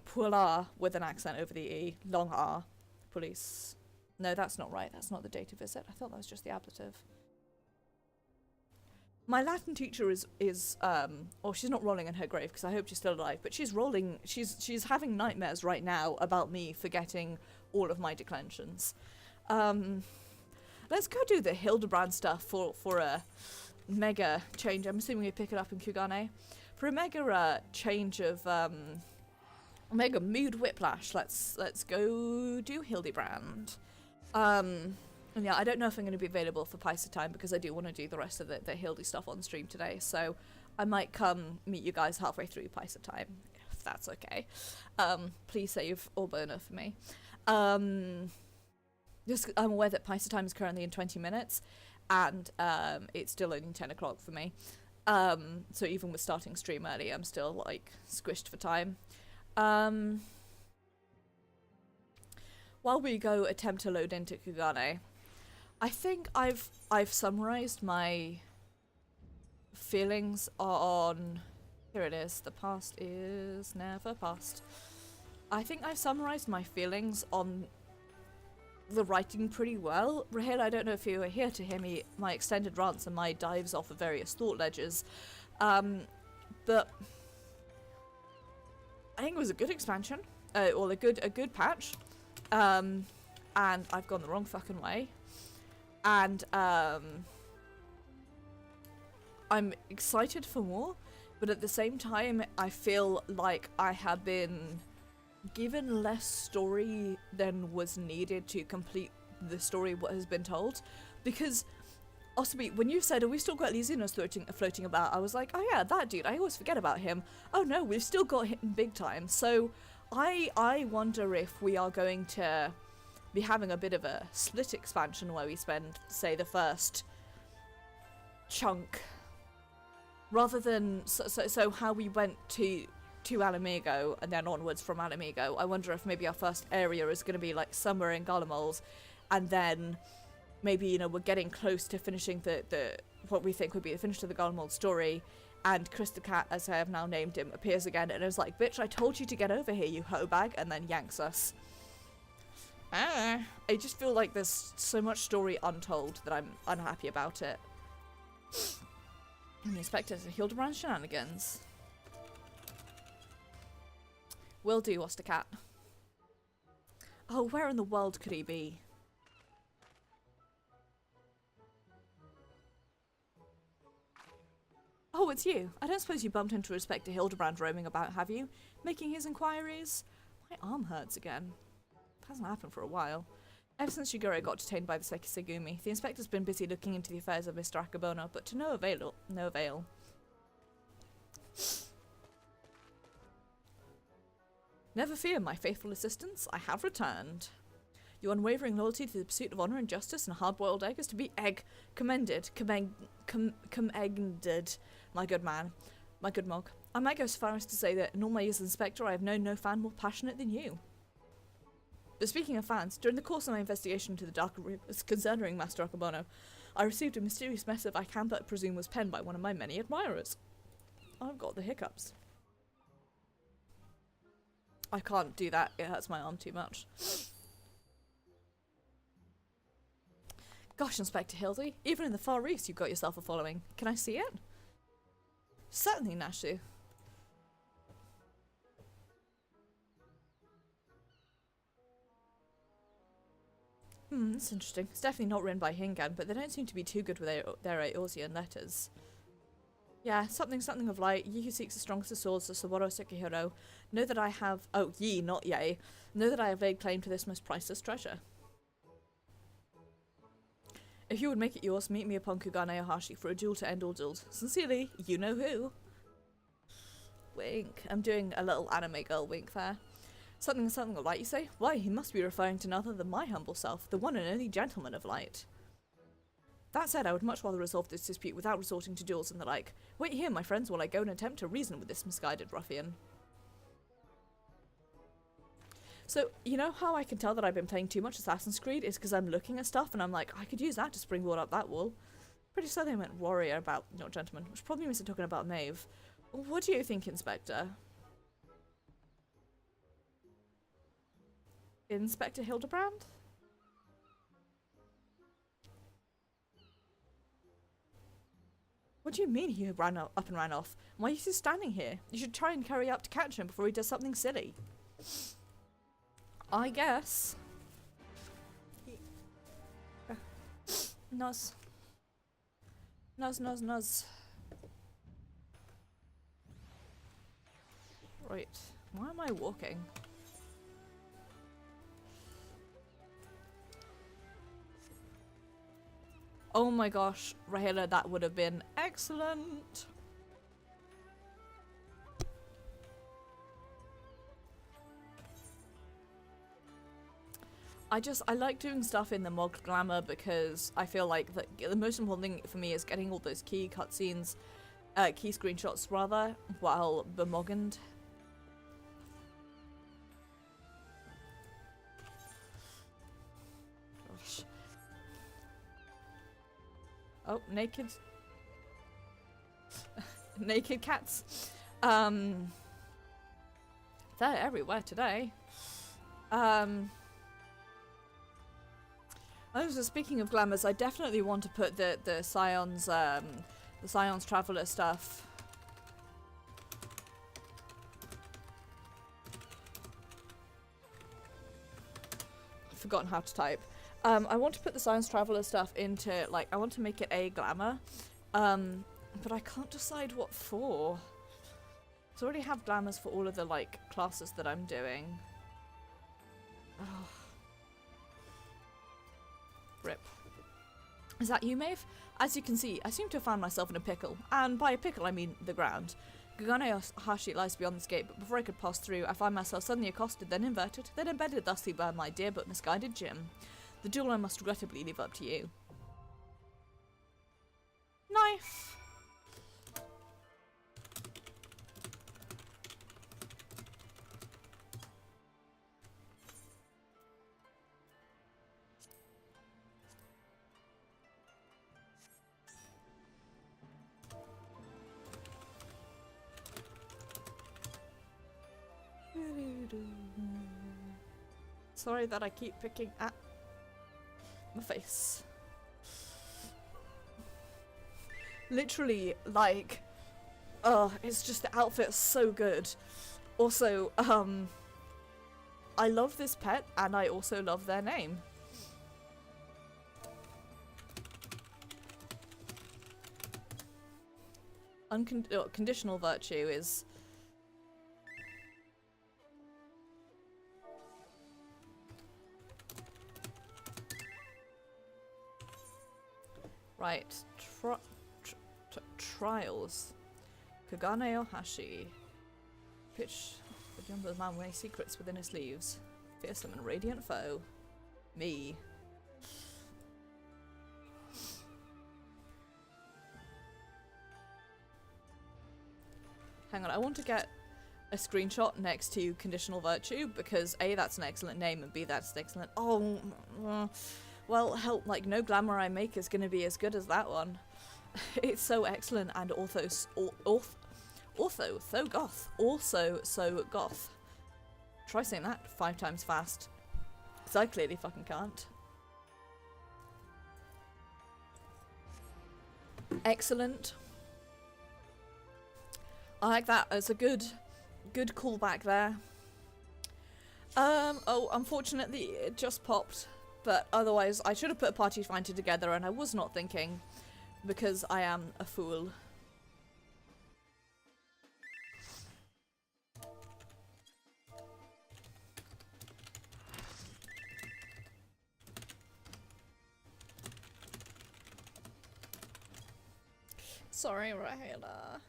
Pula with an accent over the E, long R, Police. No, that's not right. That's not the date of visit. I thought that was just the ablative. My Latin teacher is or she's not rolling in her grave because I hope she's still alive, but she's having nightmares right now about me forgetting all of my declensions. Let's go do the Hildibrand stuff for a mega change. I'm assuming we pick it up in Kugane. For a mega change of mega mood whiplash, let's go do Hildibrand. And yeah, I don't know if I'm going to be available for Paisa time because I do want to do the rest of the Hildy stuff on stream today, so I might come meet you guys halfway through Paisa time, if that's okay. Please save Orbona for me. Just I'm aware that Paisa time is currently in 20 minutes, and it's still only 10 o'clock for me. So even with starting stream early, I'm still like squished for time. While we go attempt to load into Kugane, I think I've summarized my feelings on, here it is, the past is never past. I think I've summarized my feelings on the writing pretty well. Rahil, I don't know if you were here to hear me, my extended rants and my dives off of various thought ledgers, but I think it was a good expansion, or a good patch, and I've gone the wrong fucking way. And I I'm excited for more, but at the same time, I feel like I have been given less story than was needed to complete the story what has been told. Because, Osterby, when you said, oh, we've still got Elysianos floating about, I was like, oh yeah, that dude, I always forget about him. Oh no, we've still got him big time. So, I wonder if we are going to be having a bit of a split expansion where we spend, say, the first chunk, rather than so how we went to Alamigo and then onwards from Alamigo. I wonder if maybe our first area is going to be like somewhere in Garlemald, and then maybe, you know, we're getting close to finishing the what we think would be the finish of the Garlemald story, and Chris the Cat, as I have now named him, appears again and is like, bitch, I told you to get over here, you hoe bag, and then yanks us. I just feel like there's so much story untold that I'm unhappy about it. And the Inspector's Hildibrand shenanigans. Will do, Ostercat. Oh, where in the world could he be? Oh, it's you. I don't suppose you bumped into Inspector Hildibrand roaming about, have you? Making his inquiries? My arm hurts again. It hasn't happened for a while. Ever since Shiguro got detained by the Sekisegumi, the Inspector's been busy looking into the affairs of Mr. Akabona, but to no avail. No avail. Never fear, my faithful assistants. I have returned. Your unwavering loyalty to the pursuit of honour and justice and a hard-boiled egg is to be commended. Commended, my good man. My good Mog. I might go so far as to say that in all my years as Inspector, I have known no fan more passionate than you. But speaking of fans, during the course of my investigation into the dark rumors concerning Master Akabono, I received a mysterious missive I can but presume was penned by one of my many admirers. I've got the hiccups. I can't do that, it hurts my arm too much. Gosh, Inspector Hildy, even in the Far East you've got yourself a following. Can I see it? Certainly, Nashu. That's interesting. It's definitely not written by Hingan, but they don't seem to be too good with their Eorzean letters. Yeah, something of like, ye who seeks the strongest of swords, the Sawara Sekihiro, know that I have, oh, ye, not yea, know that I have laid claim to this most priceless treasure. If you would make it yours, meet me upon Kugane Ohashi for a duel to end all duels. Sincerely, you know who. Wink. I'm doing a little anime girl wink there. Something of light, you say? Why, he must be referring to none other than my humble self, the one and only gentleman of light. That said, I would much rather resolve this dispute without resorting to duels and the like. Wait here, my friends, while I go and attempt to reason with this misguided ruffian. So, you know how I can tell that I've been playing too much Assassin's Creed is because I'm looking at stuff and I'm like, I could use that to springboard up that wall. Pretty sure they meant warrior about, not gentleman, which probably means they're talking about Maeve. What do you think, Inspector? Inspector Hildibrand? What do you mean he ran up and ran off? Why is he standing here? You should try and hurry up to catch him before he does something silly. I guess. Nuzz. Nuzz, nuzz, nuzz. Right. Why am I walking? Oh my gosh, Rahela, that would have been excellent. I like doing stuff in the Mog Glamour because I feel like the most important thing for me is getting all those key cutscenes, key screenshots rather, while bemoggened. Gosh. Oh, naked. Naked cats. They're everywhere today. Oh, so speaking of glamours, I definitely want to put the Scion's Traveller stuff. I've forgotten how to type. I want to put the Scion's Traveller stuff into, like, I want to make it a glamour. But I can't decide what for. So I already have glamours for all of the, like, classes that I'm doing. Oh. Rip. Is that you, Maeve? As you can see, I seem to have found myself in a pickle. And by a pickle, I mean the ground. Gagane Hashi lies beyond this gate, but before I could pass through, I find myself suddenly accosted, then inverted, then embedded thusly by my dear but misguided Jim. The duel I must regrettably leave up to you. Knife! Sorry that I keep picking at my face. Literally, like, it's just the outfit's so good. Also, I love this pet and I also love their name. Conditional virtue is... Right, trials. Kagane Ohashi. Pitch the jump of the man with many secrets within his sleeves. Fearsome and radiant foe. Me. Hang on, I want to get a screenshot next to Conditional Virtue because A, that's an excellent name, and B, that's an excellent... Oh, well, help, like, no glamour I make is going to be as good as that one. It's so excellent and also so goth. Also so goth. Try saying that 5 times fast. Because I clearly fucking can't. Excellent. I like that as a good callback there. Oh, unfortunately it just popped. But otherwise, I should have put a party finder together, and I was not thinking, because I am a fool. Sorry, Rahela.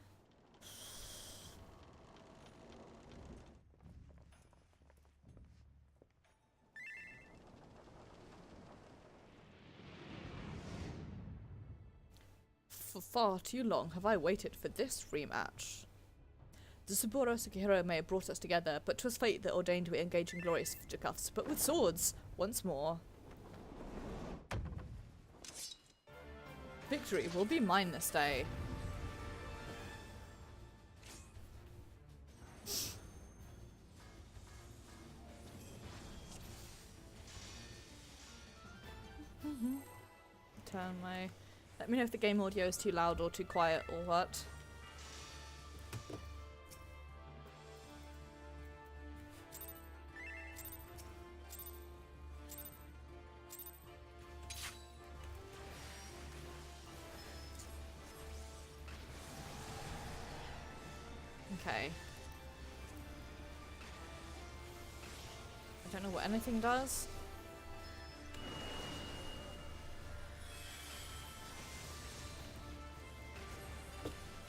For far too long have I waited for this rematch. The Saburo Sukihiro may have brought us together, but 'twas fate that ordained we engage in glorious fisticuffs, but with swords, once more. Victory will be mine this day. Turn my... Let me know if the game audio is too loud or too quiet or what. Okay. I don't know what anything does.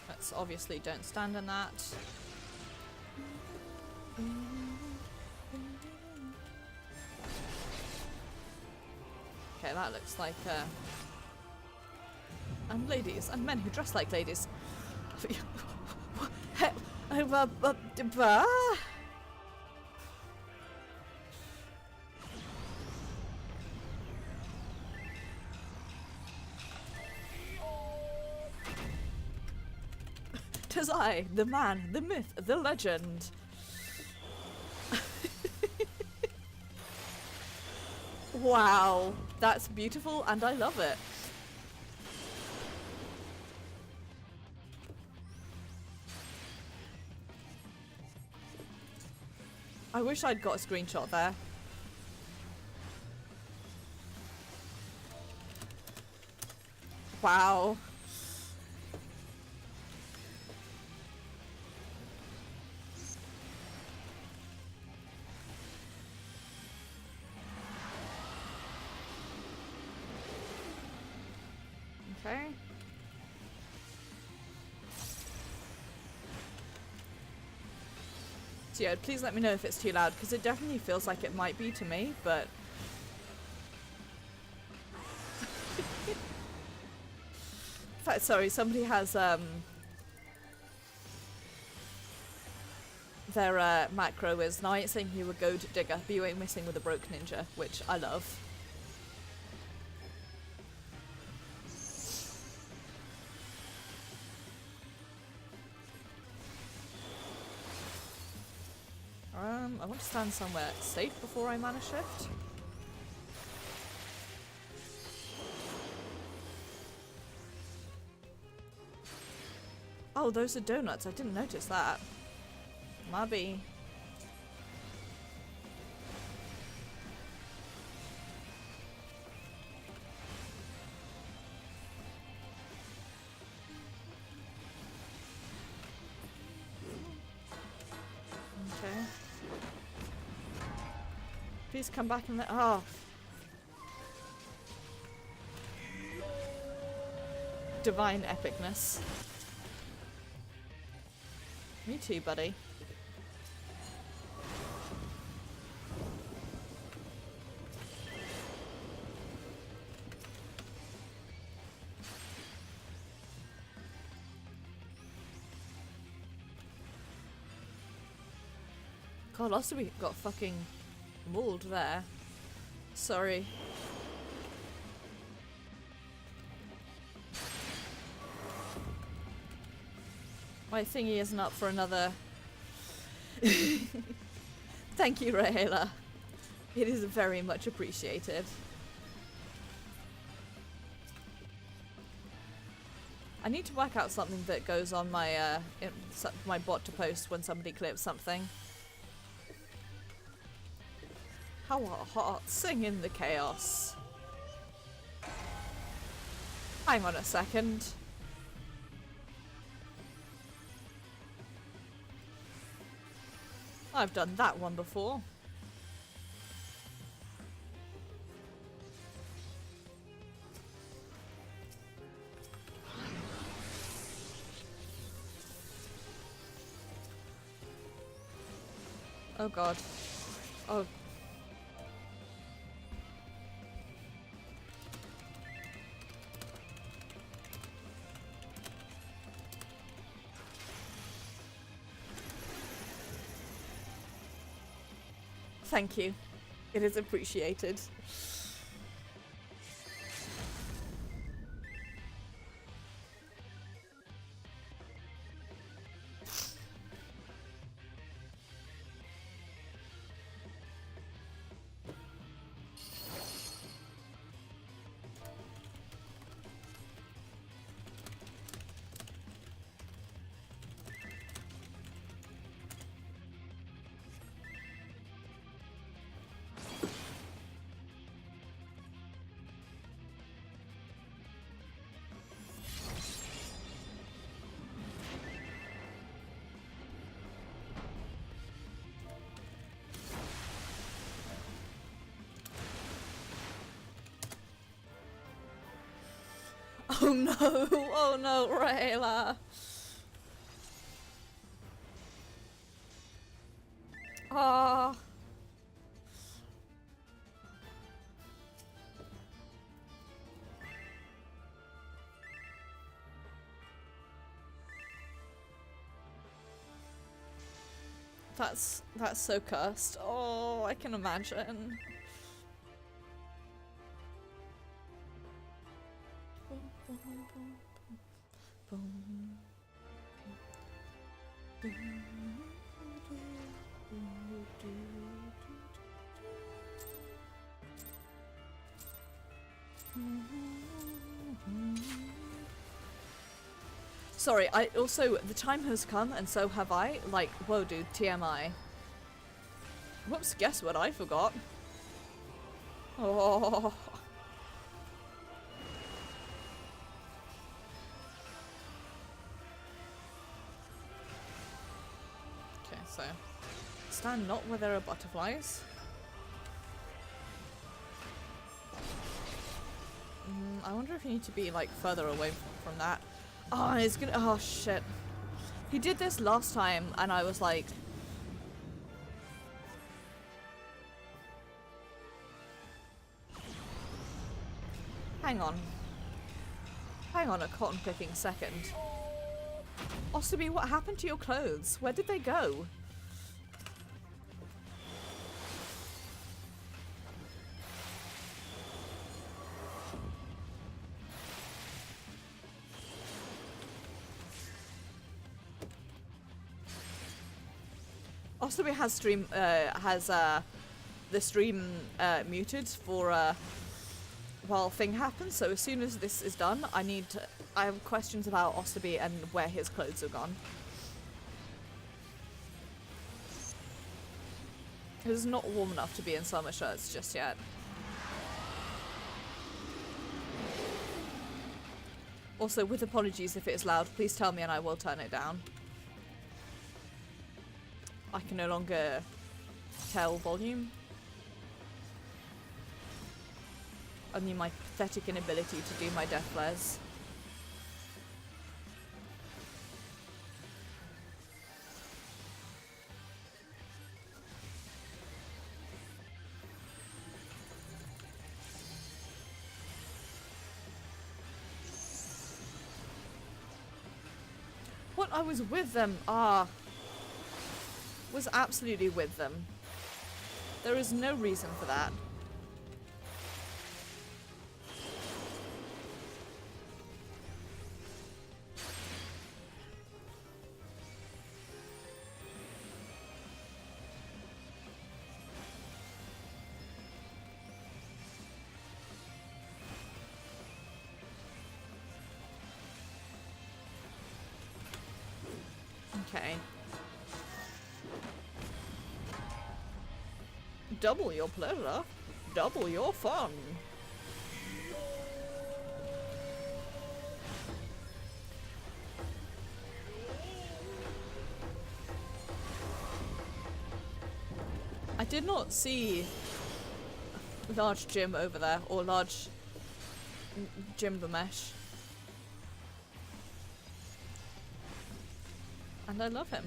Let's obviously don't stand in that. Okay, that looks like and ladies and men who dress like ladies. Tis I, the man, the myth, the legend. Wow, that's beautiful and I love it. I wish I'd got a screenshot there. Wow. Okay. So yeah, please let me know if it's too loud, because it definitely feels like it might be to me, but... In fact, sorry, somebody has their macro is, now I ain't saying you a goat digger, but you ain't missing with a broke ninja, which I love. I want to stand somewhere safe before I mana shift. Oh, those are donuts. I didn't notice that. Maybe. Okay. Please come back and let. Oh. Divine epicness. Me too, buddy. God, Osterby got fucking mauled there. Sorry. My thingy isn't up for another. Thank you, Rahela. It is very much appreciated. I need to work out something that goes on my my bot to post when somebody clips something. How our hearts sing in the chaos. Hang on a second. I've done that one before. Oh god. Oh. Thank you. It is appreciated. Oh no, oh no, Rayla. Ah. That's so cursed. Oh, I can imagine. Sorry, I also, the time has come and so have I. Like, whoa dude, TMI. Whoops, guess what I forgot? Oh. Okay, so stand not where there are butterflies. I wonder if you need to be like further away from that. Oh, it's gonna. Oh shit. He did this last time, and I was like. Hang on. Hang on a cotton picking second. Osterby, what happened to your clothes? Where did they go? Osterby has the stream muted for while thing happens, so as soon as this is done, I have questions about Osterby and where his clothes have gone. It's not warm enough to be in summer shirts just yet. Also, with apologies if it is loud, please tell me and I will turn it down. I can no longer tell volume. Only my pathetic inability to do my death flares. What? I was with them. Was absolutely with them. There is no reason for that. Okay. Double your pleasure, double your fun. I did not see large Jim over there, or large Jim the Mesh. And I love him.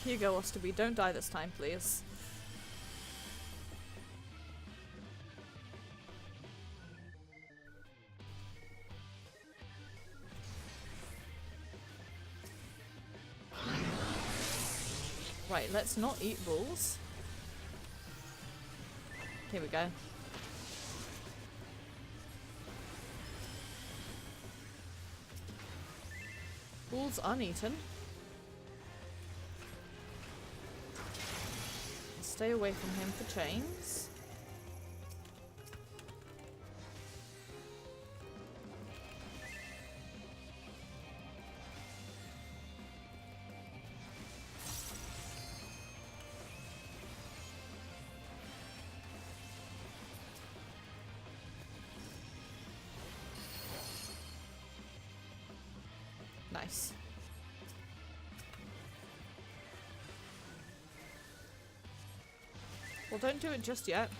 Here you go, Osterby. Don't die this time, please. Right, let's not eat bulls. Here we go. Bulls uneaten. Stay away from him for chains. Nice. Well, don't do it just yet.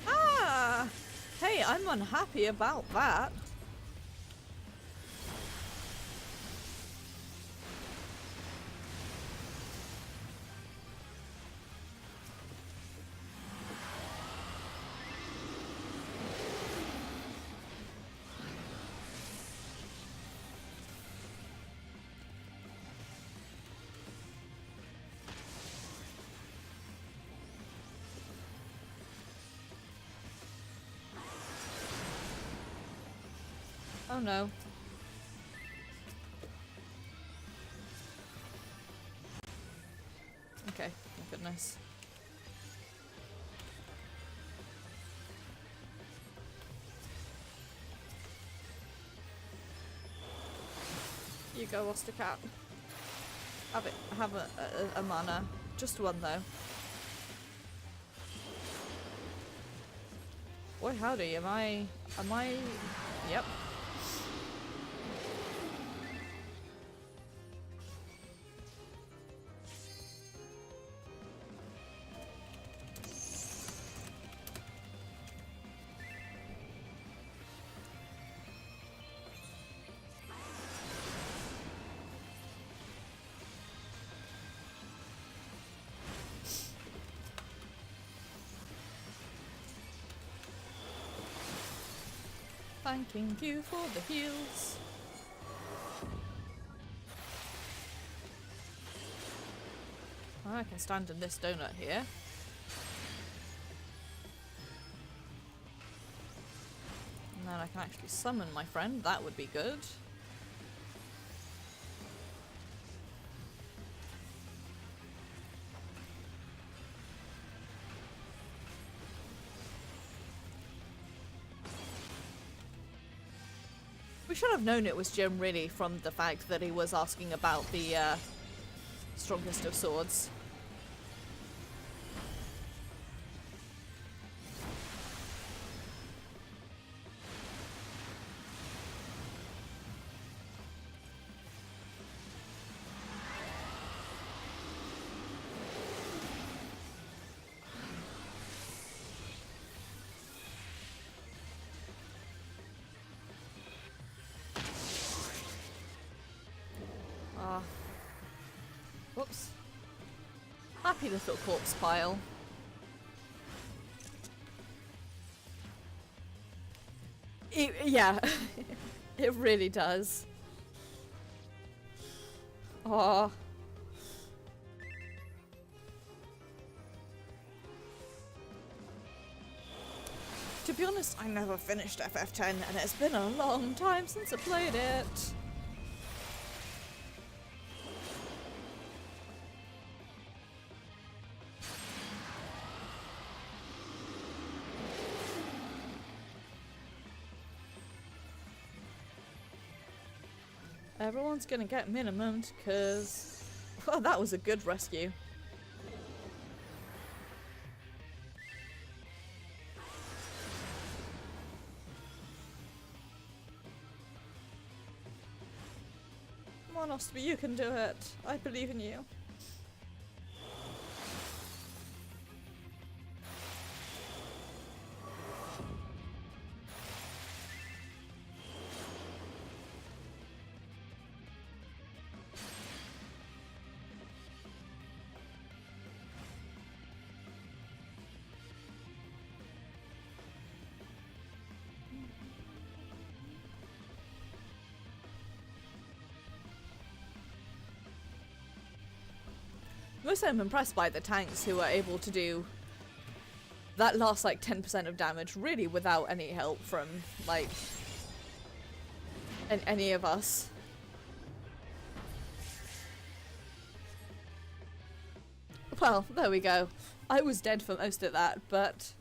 Ah! Hey, I'm unhappy about that. Oh no. Okay, my goodness. You go, Ostercat. Have a mana. Just one though. Boy howdy, am I yep. Thanking you for the heals. I can stand in this donut here. And then I can actually summon my friend. That would be good. We should have known it was Jim, really, from the fact that he was asking about the strongest of swords. Whoops. Happy little corpse pile. Yeah, it really does. Aww. To be honest, I never finished FF10 and it's been a long time since I played it. Everyone's gonna get minimumed, because... Well, that was a good rescue. Come on, Osterby, you can do it. I believe in you. Mostly I'm impressed by the tanks who are able to do that last like 10% of damage really without any help from like any of us. Well, there we go. I was dead for most of that, but...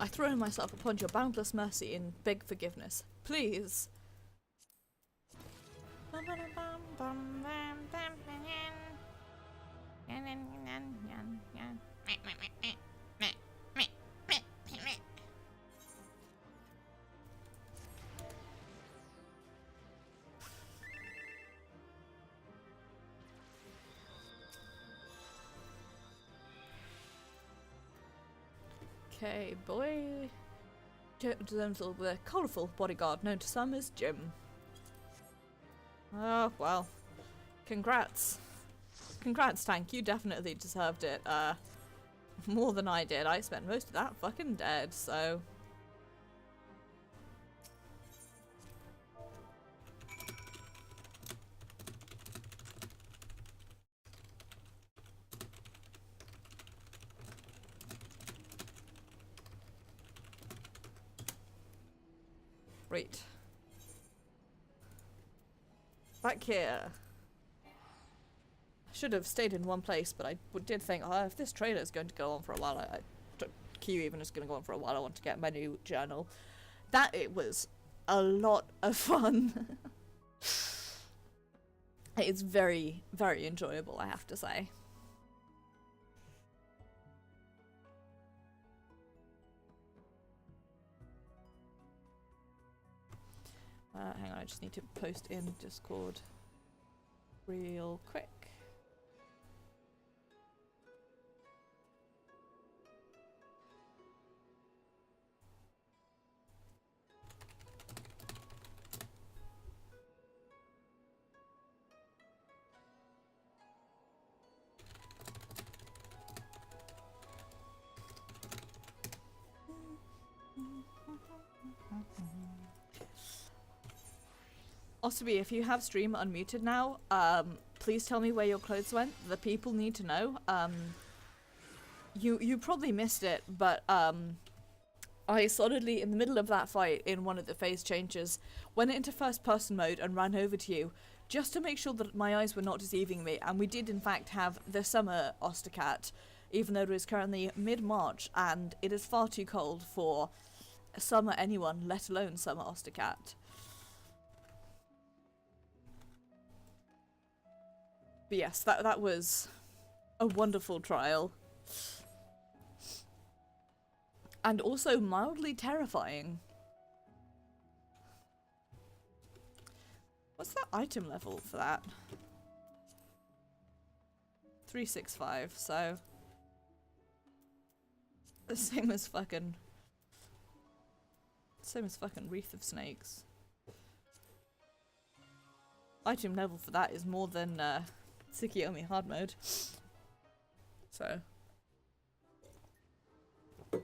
I throw myself upon your boundless mercy in big forgiveness. Please. Okay, boy. The colourful bodyguard known to some as Jim. Oh, well. Congrats. Congrats, Tank. You definitely deserved it. More than I did. I spent most of that fucking dead, so... Right. Back here. should have stayed in one place, but I did think, oh, if this trailer is going to go on for a while, Q even is going to go on for a while, I want to get my new journal. That it was a lot of fun. It's very, very enjoyable, I have to say. Hang on, I just need to post in Discord real quick. Osterby, if you have stream unmuted now, please tell me where your clothes went. The people need to know. You probably missed it, but I solidly, in the middle of that fight, in one of the phase changes, went into first person mode and ran over to you, just to make sure that my eyes were not deceiving me, and we did in fact have the summer Ostercat, even though it is currently mid-March, and it is far too cold for summer anyone, let alone summer Ostercat. But yes, that was a wonderful trial. And also mildly terrifying. What's that item level for that? 365, so... the same as fucking Wreath of Snakes. Item level for that is more than, Tsukiyomi hard mode. So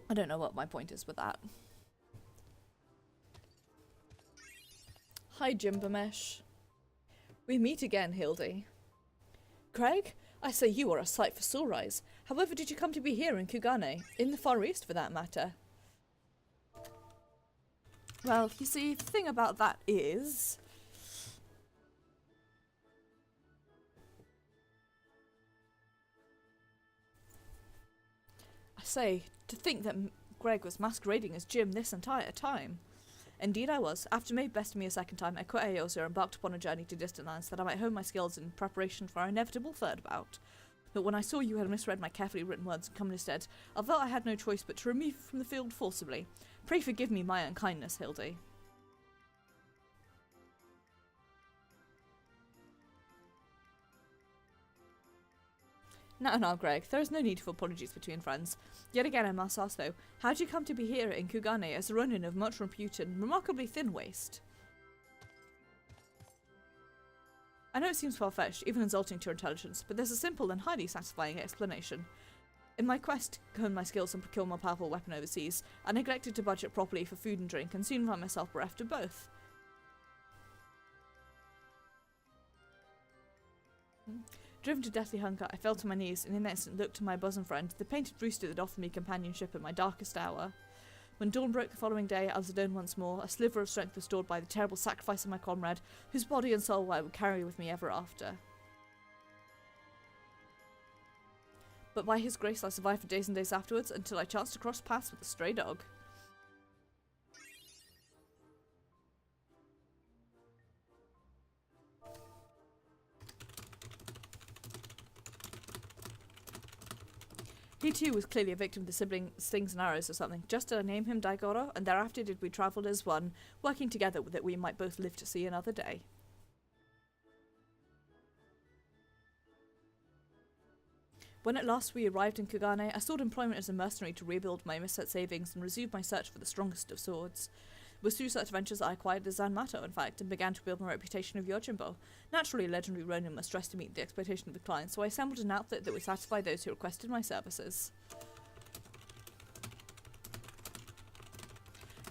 I don't know what my point is with that. Hi Jimbamesh. We meet again, Hildy. Craig? I say you are a sight for sore eyes. However did you come to be here in Kugane? In the Far East for that matter? Well, you see, the thing about that is... say, to think that Greg was masquerading as Jim this entire time. Indeed I was. After Maeve bested me a second time, I quit Aosa and embarked upon a journey to distant lands that I might hone my skills in preparation for our inevitable third bout. But when I saw you had misread my carefully written words and come instead, I felt I had no choice but to remove you from the field forcibly. Pray forgive me my unkindness, Hildy. Now, Greg, there is no need for apologies between friends. Yet again I must ask though, how did you come to be here in Kugane as a ronin of much repute and remarkably thin waist? I know it seems far-fetched, even insulting to your intelligence, but there's a simple and highly satisfying explanation. In my quest to hone my skills and procure a more powerful weapon overseas, I neglected to budget properly for food and drink and soon found myself bereft of both. Driven to deathly hunger, I fell to my knees and in an instant looked to my bosom friend, the painted rooster that offered me companionship at my darkest hour. When dawn broke the following day, I was alone once more, a sliver of strength restored by the terrible sacrifice of my comrade, whose body and soul I would carry with me ever after. But by his grace I survived for days and days afterwards, until I chanced to cross paths with a stray dog. He too was clearly a victim of the sibling slings and arrows or something. Just did I name him Daigoro, and thereafter did we travel as one, working together that we might both live to see another day. When at last we arrived in Kugane, I sought employment as a mercenary to rebuild my misset savings and resume my search for the strongest of swords. It was through such ventures I acquired the Zanmato, in fact, and began to build my reputation of Yojimbo. Naturally, legendary Ronin must dress to meet the expectation of the client, so I assembled an outfit that would satisfy those who requested my services.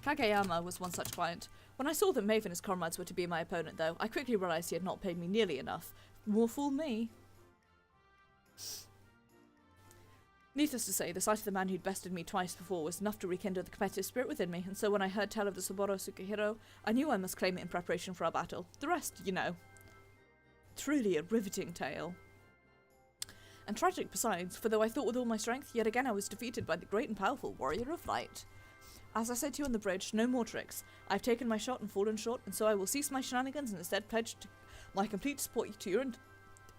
Kageyama was one such client. When I saw that Maeve and his comrades were to be my opponent, though, I quickly realised he had not paid me nearly enough. More fool me. Needless to say, the sight of the man who'd bested me twice before was enough to rekindle the competitive spirit within me, and so when I heard tell of the Saburo Sukihiro, I knew I must claim it in preparation for our battle. The rest, you know. Truly a riveting tale. And tragic besides, for though I thought with all my strength, yet again I was defeated by the great and powerful warrior of light. As I said to you on the bridge, no more tricks. I've taken my shot and fallen short, and so I will cease my shenanigans and instead pledge my complete support to your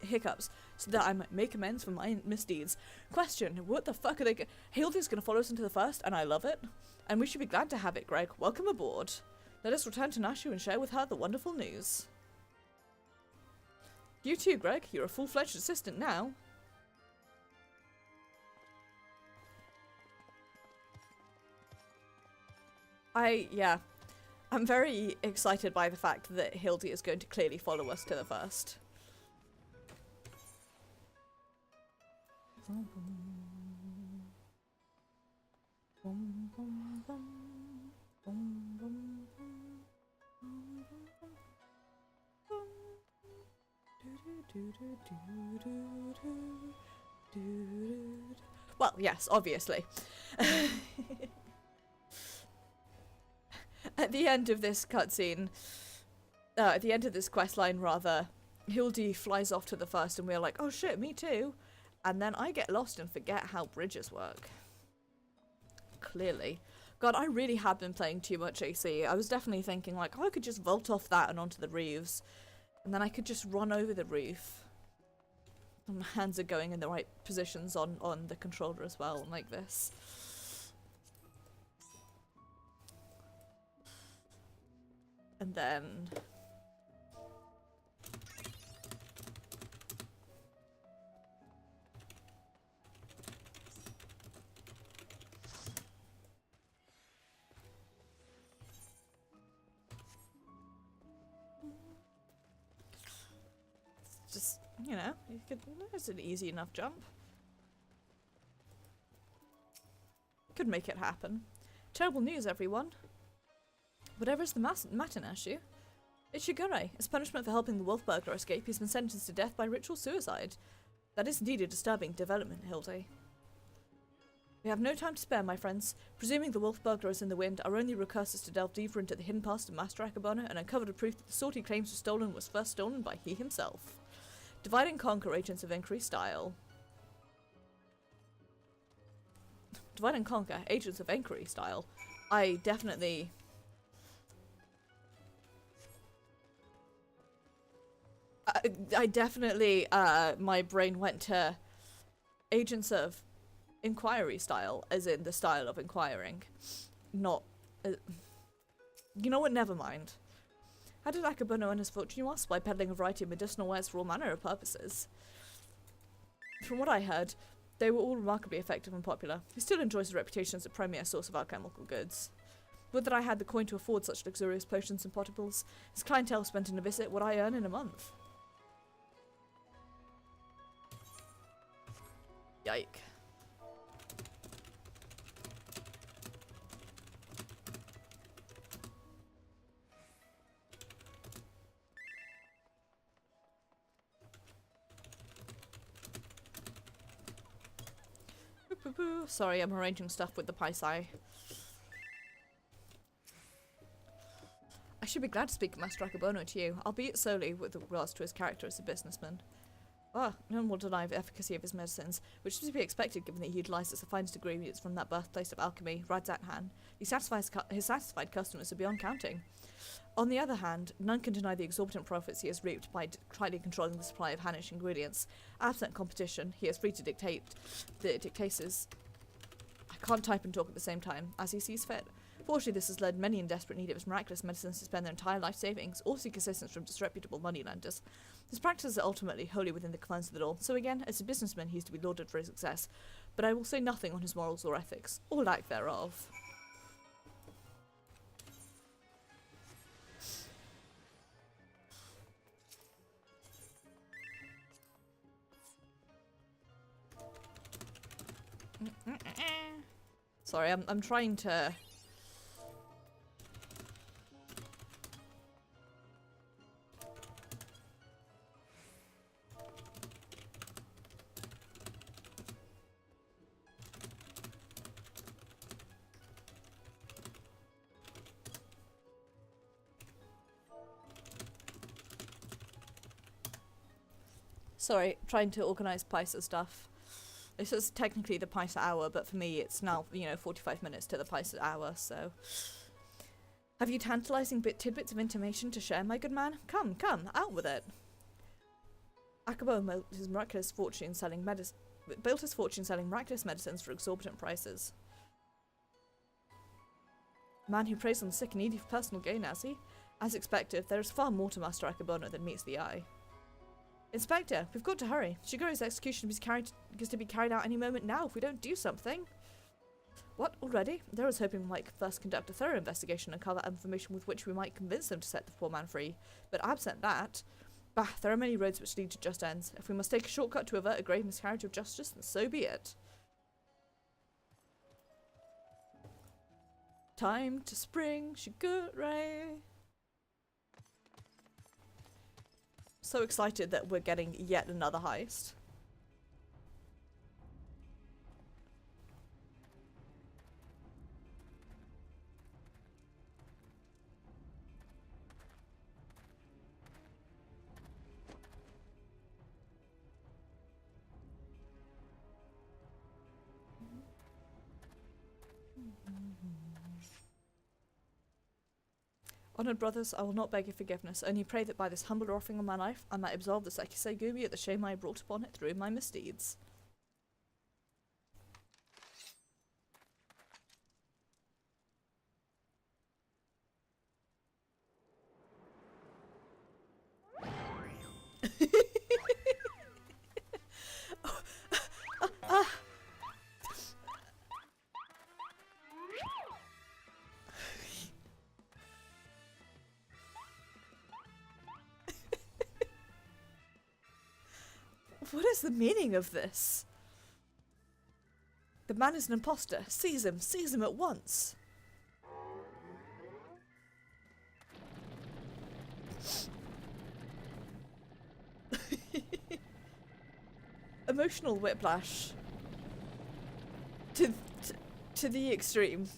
hiccups, so that I might make amends for my misdeeds. Question, what the fuck are they Hildy's gonna follow us into the first, and I love it. And we should be glad to have it, Greg. Welcome aboard. Let us return to Nashu and share with her the wonderful news. You too, Greg. You're a full-fledged assistant now. I'm very excited by the fact that Hildy is going to clearly follow us to the first. Well, yes, obviously. At the end of this cutscene, at the end of this questline rather, Hildy flies off to the first and we're like, oh shit, me too. And then I get lost and forget how bridges work. Clearly. God, I really have been playing too much AC. I was definitely thinking like, oh, I could just vault off that and onto the roofs. And then I could just run over the roof. And my hands are going in the right positions on the controller as well, like this. And then... just, you know, it's an easy enough jump. Could make it happen. Terrible news, everyone. Whatever is the matter, Nashu? It's Shigure. As punishment for helping the wolf burglar escape, he's been sentenced to death by ritual suicide. That is indeed a disturbing development, Hildy. We have no time to spare, my friends. Presuming the wolf burglar is in the wind, our only recourse is to delve deeper into the hidden past of Master Akabona and uncover the proof that the sword he claims was stolen was first stolen by he himself. Divide and conquer, agents of Inquiry style. Divide and conquer, agents of Inquiry style. I definitely... my brain went to agents of inquiry style, as in the style of inquiring. Not... you know what, never mind. How did Akabona earn his fortune, you ask? By peddling a variety of medicinal wares for all manner of purposes. From what I heard, they were all remarkably effective and popular. He still enjoys a reputation as a premier source of alchemical goods. Would that I had the coin to afford such luxurious potions and potables. His clientele spent in a visit what I earn in a month. Yike. Sorry, I'm arranging stuff with the Paisai. I should be glad to speak of Master Akabona to you, albeit solely with regards to his character as a businessman. Ah, no one will deny the efficacy of his medicines, which is to be expected given that he utilises the finest ingredients from that birthplace of alchemy, Radzathan. His satisfied customers are beyond counting. On the other hand, none can deny the exorbitant profits he has reaped by tightly controlling the supply of Hanish ingredients. Absent competition, he is free to dictate the dictators. I can't type and talk at the same time, as he sees fit. Fortunately, this has led many in desperate need of his miraculous medicines to spend their entire life savings, or seek assistance from disreputable moneylenders. His practices are ultimately wholly within the confines of the law, so again, as a businessman, he is to be lauded for his success. But I will say nothing on his morals or ethics, or lack thereof. Sorry, I'm trying to... Sorry, trying to organise Paisa stuff. This is technically the Paisa hour, but for me it's now, 45 minutes to the Paisa hour, so... Have you tantalising tidbits of information to share, my good man? Come, out with it. Akabo built his fortune selling miraculous medicines for exorbitant prices. Man who preys on the sick and needy for personal gain, has he? As expected, there is far more to Master Akabono than meets the eye. Inspector, we've got to hurry. Shigeru's execution is to be carried out any moment now if we don't do something. What, already? I was hoping we might first conduct a thorough investigation and cover information with which we might convince them to set the poor man free. But absent that, bah, there are many roads which lead to just ends. If we must take a shortcut to avert a grave miscarriage of justice, then so be it. Time to spring, Shigure. So excited that we're getting yet another heist. Honoured brothers, I will not beg your forgiveness, only pray that by this humble offering of my life, I might absolve the Sekisei Gumi of the shame I brought upon it through my misdeeds. What is the meaning of this? The man is an imposter. Seize him at once. Emotional whiplash. To the extreme.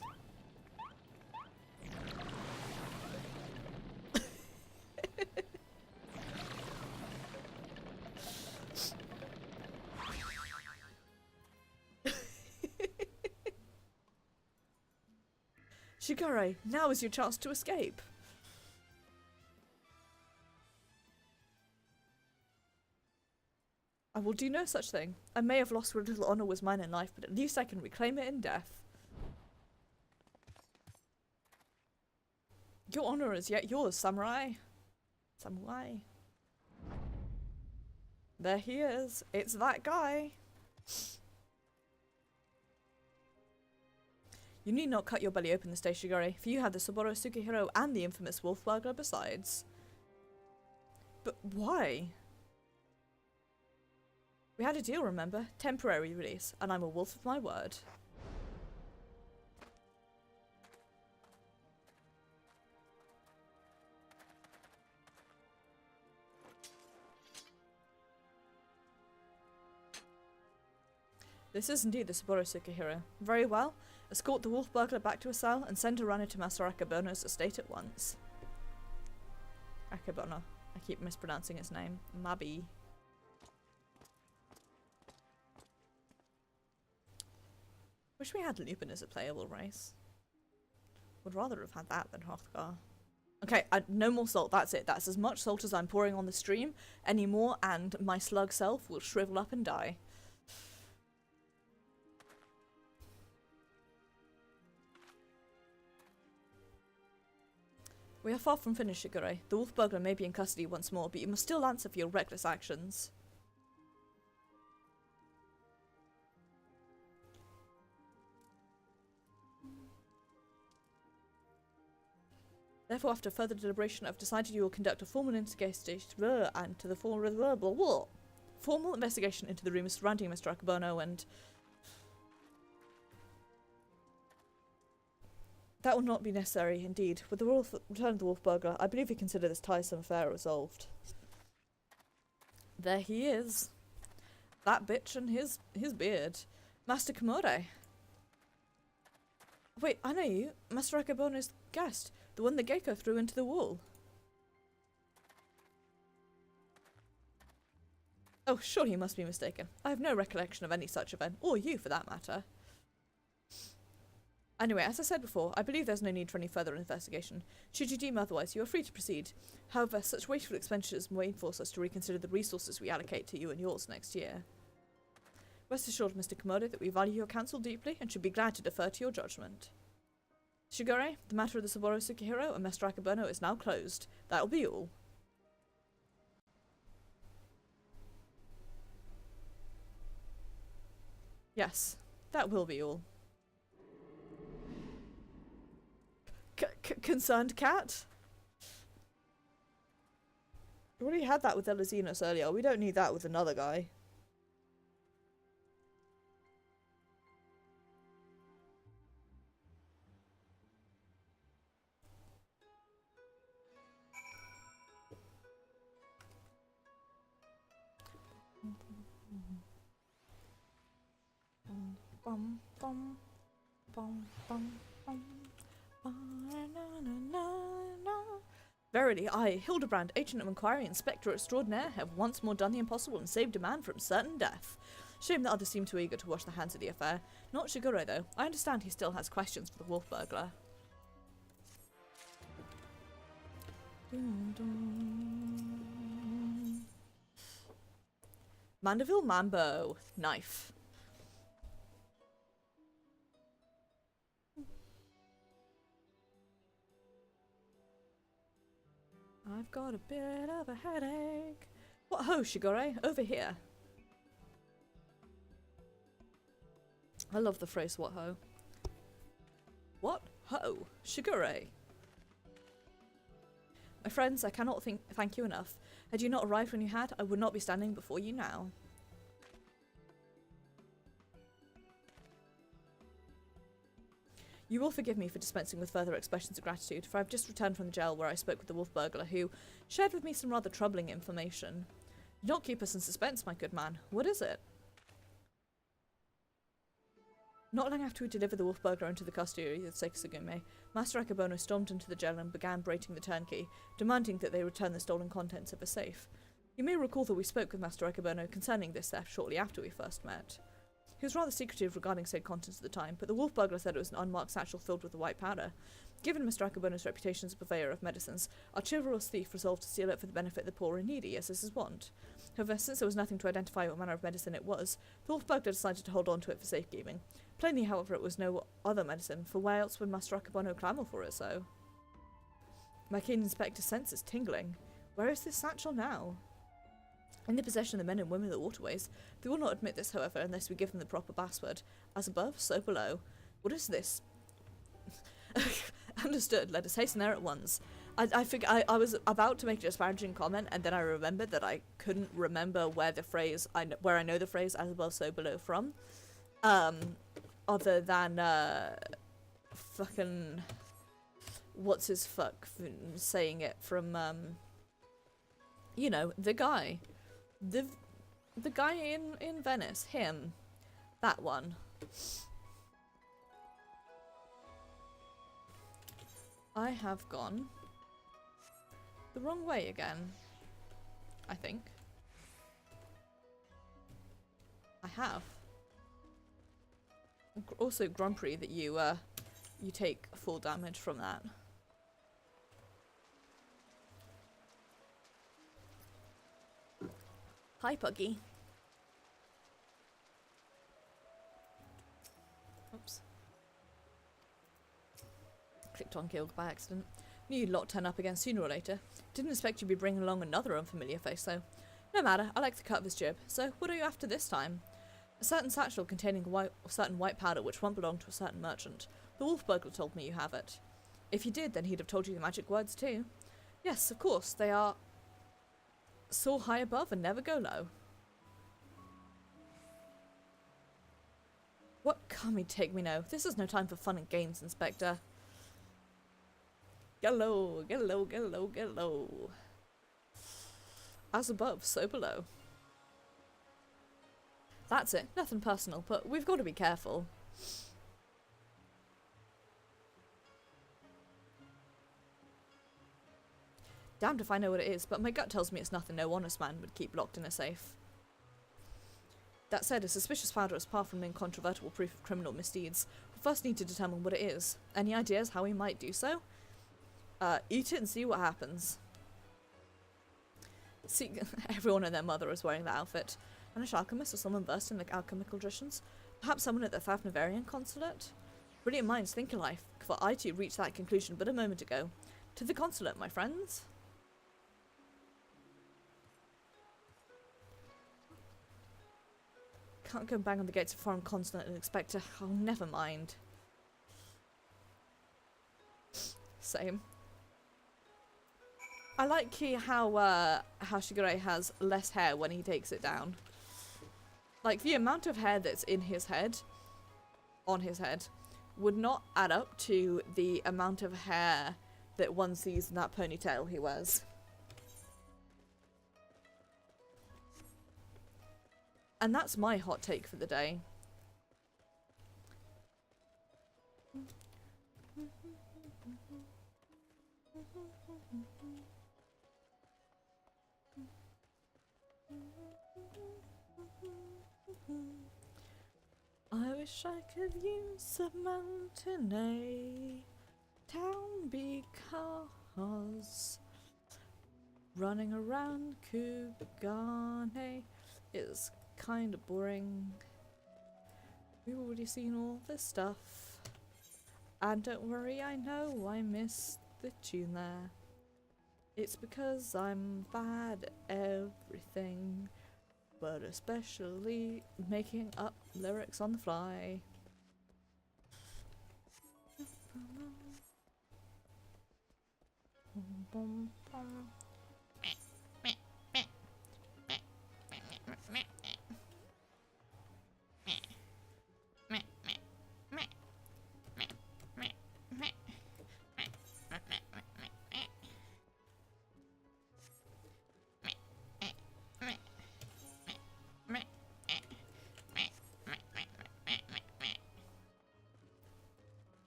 Shigure, now is your chance to escape. I will do no such thing. I may have lost what little honour was mine in life, but at least I can reclaim it in death. Your honour is yet yours, samurai. Samurai. There he is. It's that guy. You need not cut your belly open this day, Shigure, for you have the Saburo Tsukihiro and the infamous wolf burglar besides. But why? We had a deal, remember? Temporary release, and I'm a wolf of my word. This is indeed the Saburo Tsukihiro. Very well. Escort the wolf burglar back to a cell and send a runner to Master Akabono's estate at once. Akabono. I keep mispronouncing his name. Mabi. Wish we had Lupin as a playable race. Would rather have had that than Hrothgar. Okay, no more salt, that's it. That's as much salt as I'm pouring on the stream anymore, and my slug self will shrivel up and die. We are far from finished, Shigure. The wolf burglar may be in custody once more, but you must still answer for your reckless actions. Therefore, after further deliberation, I've decided you will conduct a formal investigation formal investigation into the rumours surrounding Mr. Akabono, and that will not be necessary, indeed. With the return of the wolf burglar, I believe we consider this tiresome affair resolved. There he is. That bitch and his beard. Master Komore. Wait, I know you. Master Akabono's guest. The one the gecko threw into the wall. Oh, surely you must be mistaken. I have no recollection of any such event, or you for that matter. Anyway, as I said before, I believe there's no need for any further investigation. Should you deem otherwise, you are free to proceed. However, such wasteful expenditures may force us to reconsider the resources we allocate to you and yours next year. Rest assured, Mr. Komodo, that we value your counsel deeply and should be glad to defer to your judgment. Shigure, the matter of the Saburo Sukihiro and Master Akebono is now closed. That'll be all. Yes, that will be all. Concerned cat? We already had that with Elazinos earlier. We don't need that with another guy. Bum, bum, bum, bum, bum. Verily, I, Hildibrand, Agent of Inquiry, Inspector Extraordinaire, have once more done the impossible and saved a man from certain death. Shame that others seem too eager to wash their hands of the affair. Not Shiguro, though. I understand he still has questions for the wolf burglar. Dun, dun. Mandeville Mambo. Knife. I've got a bit of a headache. What ho, Shigure? Over here. I love the phrase what ho. What ho, Shigure? My friends, I cannot thank you enough. Had you not arrived when you had, I would not be standing before you now. You will forgive me for dispensing with further expressions of gratitude, for I have just returned from the jail where I spoke with the wolf burglar who shared with me some rather troubling information. Do not keep us in suspense, my good man. What is it? Not long after we delivered the wolf burglar into the custody of Sekisagume, Master Akebono stormed into the jail and began berating the turnkey, demanding that they return the stolen contents of a safe. You may recall that we spoke with Master Akebono concerning this theft shortly after we first met. He was rather secretive regarding said contents at the time, but the wolf burglar said it was an unmarked satchel filled with the white powder. Given Mr. Akebono's reputation as a purveyor of medicines, our chivalrous thief resolved to steal it for the benefit of the poor and needy, as is his wont. However, since there was nothing to identify what manner of medicine it was, the wolf burglar decided to hold on to it for safekeeping. Plainly, however, it was no other medicine, for why else would Master Akebono clamour for it so? My keen inspector's senses tingling. Where is this satchel now? In the possession of the men and women of the waterways. They will not admit this, however, unless we give them the proper password. As above, so below. What is this? Understood. Let us hasten there at once. I was about to make a disparaging comment, and then I remembered that I couldn't remember where the phrase where I know the phrase "as above, so below" from. Other than fucking what's his fuck saying it from you know, the guy. The guy in Venice, him. That one. I have gone the wrong way again. I think. I have. Also, Grand Prix that you take full damage from that. Hi, Puggy. Oops. Clicked on kill by accident. Knew you'd lot turn up again sooner or later. Didn't expect you'd be bringing along another unfamiliar face, though. No matter, I like the cut of his jib. So, what are you after this time? A certain satchel containing certain white powder which once belonged to a certain merchant. The wolf burglar told me you have it. If you did, then he'd have told you the magic words too. Yes, of course, they are soar high above and never go low. What? Come me, take me now. This is no time for fun and games, Inspector. Get low, get low, get low, get low. As above, so below. That's it. Nothing personal, but we've got to be careful. Damned if I know what it is, but my gut tells me it's nothing no honest man would keep locked in a safe. That said, a suspicious powder is far from incontrovertible proof of criminal misdeeds. We first need to determine what it is. Any ideas how we might do so? Eat it and see what happens. See, everyone and their mother is wearing that outfit. An alchemist or someone versed in the alchemical traditions? Perhaps someone at the Thavnavarian consulate? Brilliant minds think alike, for I too reached that conclusion but a moment ago. To the consulate, my friends. Can't go and bang on the gates of a foreign consulate and expect to... Oh, never mind. Same. I like how Shigure has less hair when he takes it down. Like, the amount of hair that's in his head, on his head, would not add up to the amount of hair that one sees in that ponytail he wears. And that's my hot take for the day. I wish I could use a mountain town because running around Kugane is kind of boring. We've already seen all this stuff. And don't worry, I know I missed the tune there. It's because I'm bad at everything, but especially making up lyrics on the fly.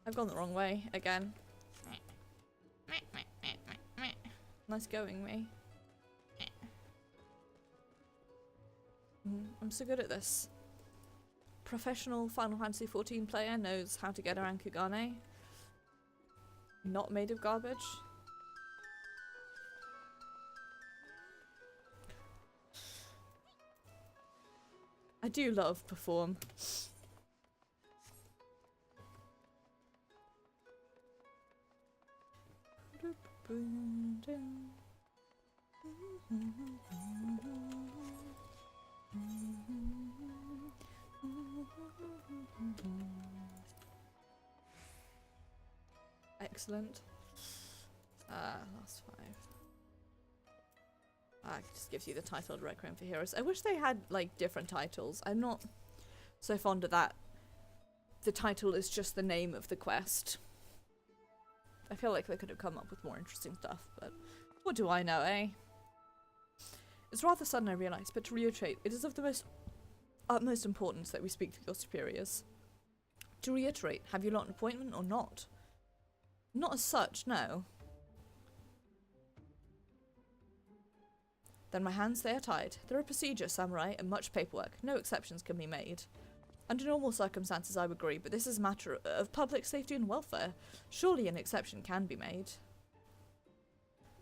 I've gone the wrong way again. Nice going, me. I'm so good at this. Professional Final Fantasy XIV player knows how to get around Kugane. Not made of garbage. I do love Perform. Excellent. Last 5. It just gives you the title Requiem for Heroes. I wish they had like different titles. I'm not so fond of that. The title is just the name of the quest. I feel like they could have come up with more interesting stuff, but what do I know, eh? It's rather sudden, I realise, but to reiterate, it is of the utmost importance that we speak to your superiors. To reiterate, have you got an appointment or not? Not as such, no. Then my hands, they are tied. There are procedures, samurai, and much paperwork. No exceptions can be made. Under normal circumstances, I would agree, but this is a matter of public safety and welfare. Surely an exception can be made.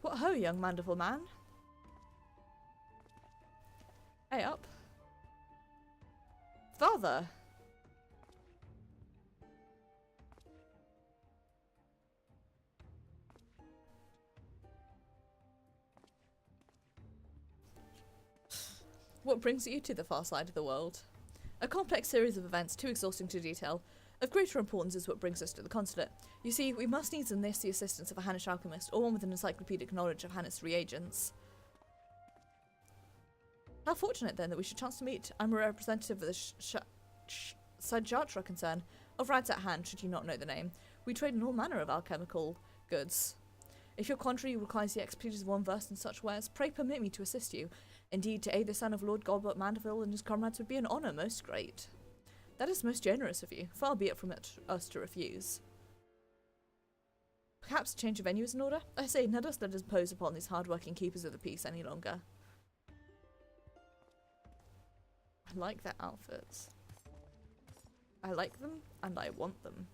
What ho, young mandible man? Hey, up. Father! What brings you to the far side of the world? A complex series of events, too exhausting to detail. Of greater importance is what brings us to the consulate. You see, we must needs enlist the assistance of a Hannish alchemist, or one with an encyclopedic knowledge of Hannish reagents. How fortunate, then, that we should chance to meet. I'm a representative of the Sajatra concern, of Rads at Hand, should you not know the name. We trade in all manner of alchemical goods. If your quandary requires the expertise of one versed in such wares, pray permit me to assist you. Indeed, to aid the son of Lord Godbert Mandeville and his comrades would be an honour most great. That is most generous of you. Far be it from us to refuse. Perhaps a change of venue is in order? I say, let us impose upon these hard-working keepers of the peace any longer. I like their outfits. I like them and I want them.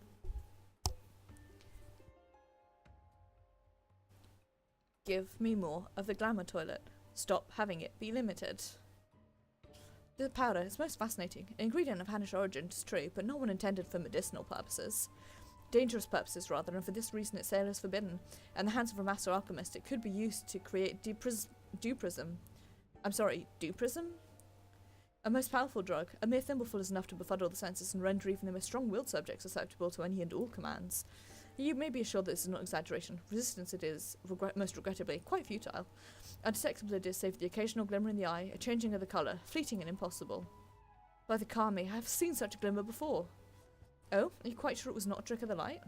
Give me more of the glamour toilet. Stop having it be limited. The powder is most fascinating. An ingredient of Hannish origin is true, but not one intended for medicinal purposes. Dangerous purposes, rather, and for this reason its sale is forbidden. In the hands of a master alchemist, it could be used to create duprism. A most powerful drug. A mere thimbleful is enough to befuddle the senses and render even the most strong-willed subject susceptible to any and all commands. You may be assured that this is not exaggeration. Resistance it is, most regrettably, quite futile. Undetectable it is, save for the occasional glimmer in the eye, a changing of the colour, fleeting and impossible. By the Kami, I have seen such a glimmer before. Oh, are you quite sure it was not a trick of the light?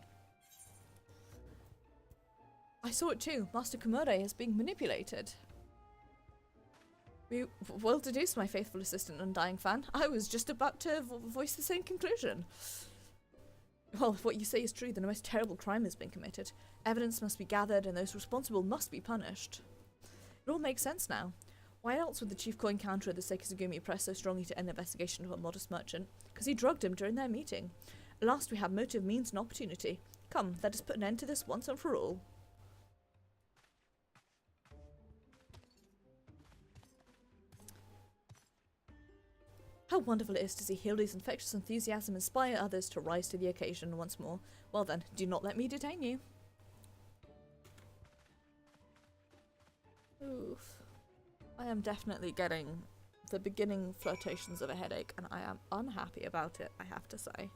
I saw it too. Master Komode is being manipulated. Well deduced, my faithful assistant, undying fan. I was just about to voice the same conclusion. Well, if what you say is true, then a most terrible crime has been committed. Evidence must be gathered, and those responsible must be punished. It all makes sense now. Why else would the chief coin counter of the Sekizugumi press so strongly to end the investigation of a modest merchant? Because he drugged him during their meeting. At last we have motive, means, and opportunity. Come, let us put an end to this once and for all. How wonderful it is to see Hildy's infectious enthusiasm inspire others to rise to the occasion once more. Well then, do not let me detain you. Oof. I am definitely getting the beginning flirtations of a headache, and I am unhappy about it, I have to say.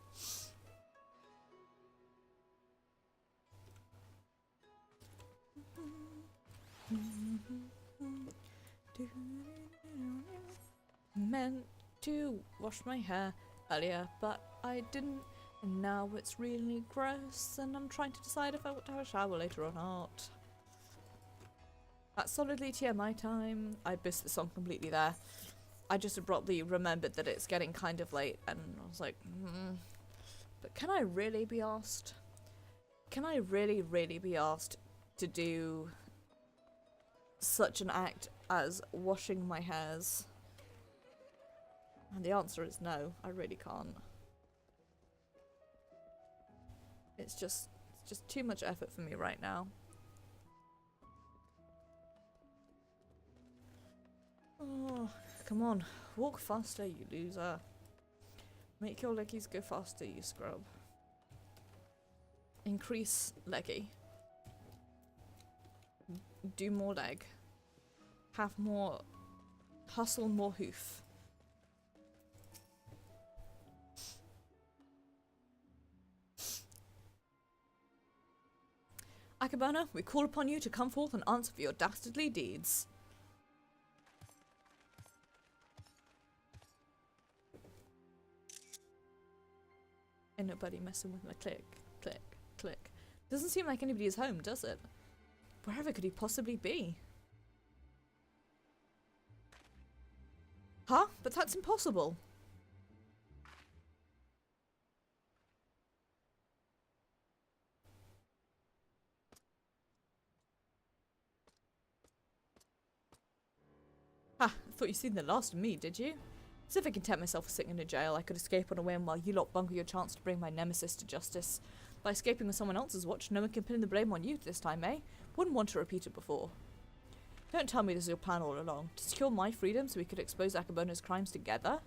Meant to wash my hair earlier, but I didn't, and now it's really gross, and I'm trying to decide if I want to have a shower later or not. That's solidly TMI time. I missed the song completely there. I just abruptly remembered that it's getting kind of late, and I was like, But can I really be asked? Can I really be asked to do such an act as washing my hairs? And the answer is no, I really can't. It's just too much effort for me right now. Oh, come on. Walk faster, you loser. Make your leggies go faster, you scrub. Increase leggy. Do more leg. Have more hustle, more hoof. Akabana, we call upon you to come forth and answer for your dastardly deeds. Ain't nobody messing with my click, click, click. Doesn't seem like anybody is home, does it? Wherever could he possibly be? Huh? But that's impossible. Ha! Thought you'd seen the last of me, did you? As if I can tempt myself with sitting in a jail, I could escape on a whim while you lot bungle your chance to bring my nemesis to justice. By escaping with someone else's watch, no one can pin the blame on you this time, eh? Wouldn't want to repeat it before. Don't tell me this is your plan all along. To secure my freedom so we could expose Akabono's crimes together?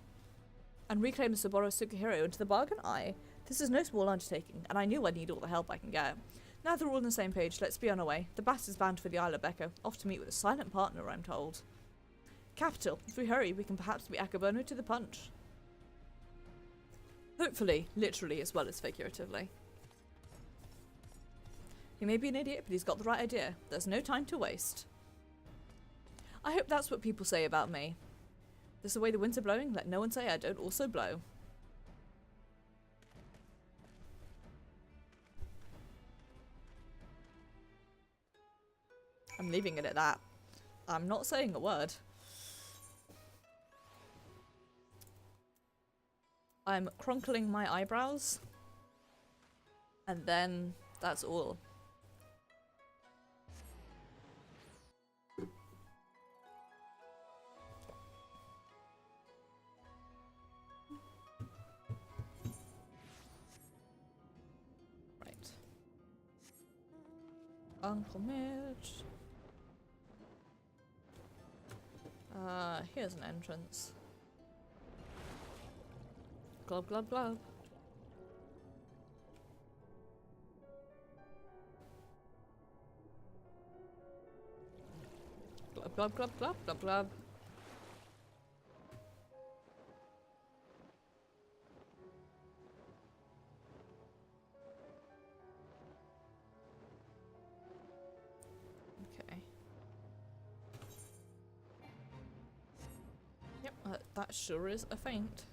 And reclaim the Saburo Sukahiro into the bargain? Aye. This is no small undertaking, and I knew I'd need all the help I can get. Now they're all on the same page, let's be on our way. The bastard's bound for the Isle of Becco, off to meet with a silent partner, I'm told. Capital. If we hurry, we can perhaps beat Akabono to the punch. Hopefully, literally as well as figuratively. He may be an idiot, but he's got the right idea. There's no time to waste. I hope that's what people say about me. This is the way the winds are blowing, let no one say I don't also blow. I'm leaving it at that. I'm not saying a word. I'm crunkling my eyebrows. And then that's all. Uncle Mitch. Here's an entrance. Glub glub glub. Glub glub glub glub glub glub. Okay. Yep, that sure is a feint.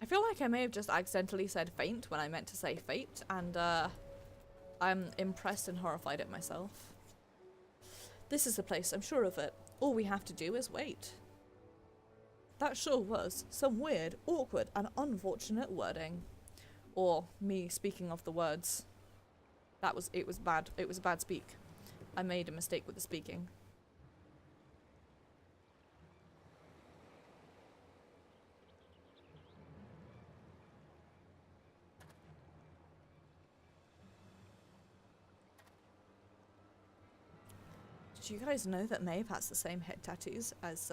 I feel like I may have just accidentally said feint when I meant to say fate, and I'm impressed and horrified at myself. This is the place, I'm sure of it. All we have to do is wait. That sure was some weird, awkward, and unfortunate wording. Or me speaking of the words. It was bad. It was a bad speak. I made a mistake with the speaking. Did you guys know that Maeve has the same head tattoos as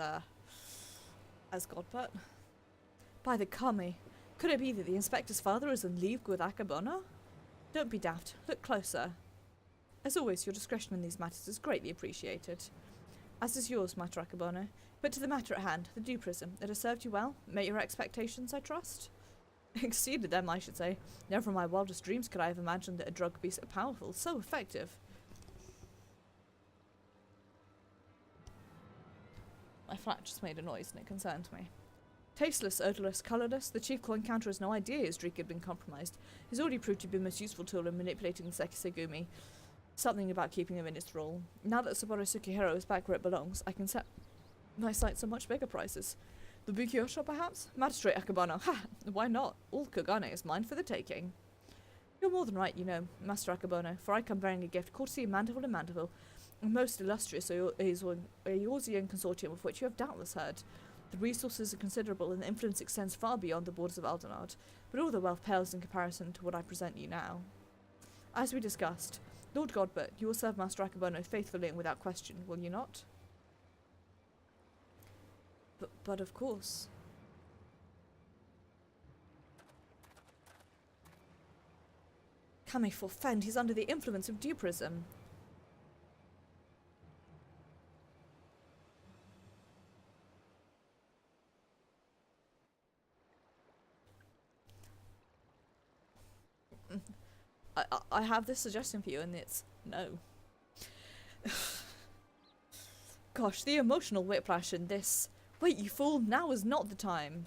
Godbert? By the Kami, could it be that the Inspector's father is in league with Akabona? Don't be daft, look closer. As always, your discretion in these matters is greatly appreciated. As is yours, Master Akabona. But to the matter at hand, the dew prism, it has served you well? Met your expectations, I trust? Exceeded them, I should say. Never in my wildest dreams could I have imagined that a drug could be so powerful, so effective. My flat just made a noise and it concerned me. Tasteless, odorless, colourless, the chief encounter has no idea his streak had been compromised. He's already proved to be a most useful tool in manipulating the Sekisegumi. Something about keeping him in his thrall. Now that Saburo Sukihiro is back where it belongs, I can set my sights on much bigger prizes. The Bukyosha, perhaps? Magistrate Akabano. Ha! Why not? All Kogane is mine for the taking. You're more than right, you know, Master Akabono, for I come bearing a gift courtesy of Mandeville and Mandeville, a most illustrious Eorzean consortium of which you have doubtless heard. The resources are considerable and the influence extends far beyond the borders of Aldenard, but all the wealth pales in comparison to what I present you now. As we discussed, Lord Godbert, you will serve Master Akabono faithfully and without question, will you not? But of course. Kami forfend, he's under the influence of dew prism. I have this suggestion for you, and it's no. Gosh, the emotional whiplash in this. Wait, you fool, now is not the time.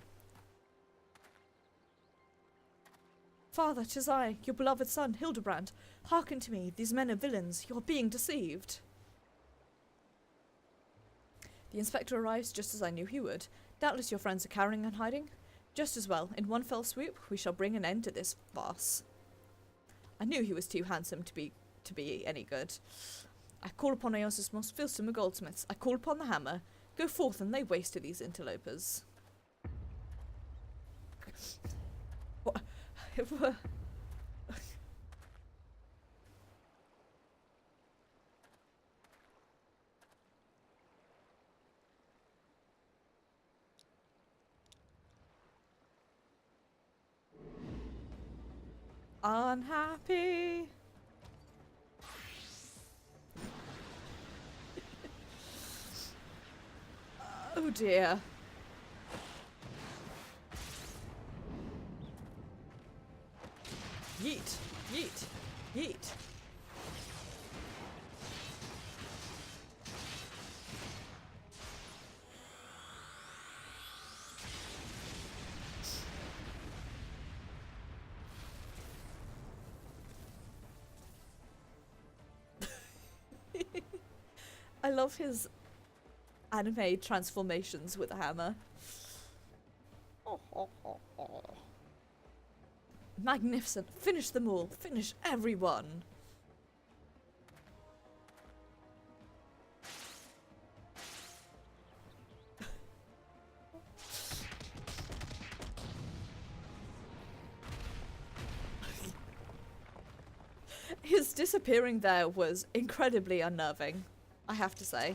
Father, 'tis I, your beloved son, Hildibrand. Hearken to me, these men are villains. You are being deceived. The inspector arrives just as I knew he would. Doubtless your friends are cowering and hiding. Just as well, in one fell swoop, we shall bring an end to this farce. I knew he was too handsome to be any good. I call upon Eos's most fearsome of goldsmiths. I call upon the hammer. Go forth and lay waste to these interlopers. What? Unhappy. Oh dear. Yeet, yeet, yeet. I love his anime transformations with a hammer. Magnificent. Finish them all. Finish everyone. His disappearing there was incredibly unnerving, I have to say.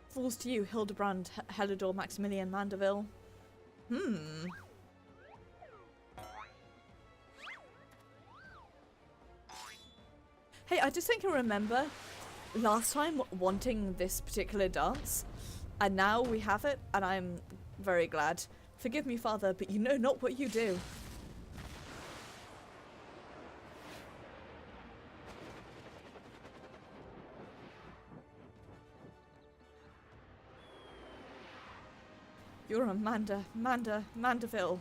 Falls to you, Hildibrand, Helidor, Maximilian, Mandeville. Hey, I just think I remember last time wanting this particular dance, and now we have it, and I'm very glad. Forgive me, Father, but you know not what you do. You're Mandeville.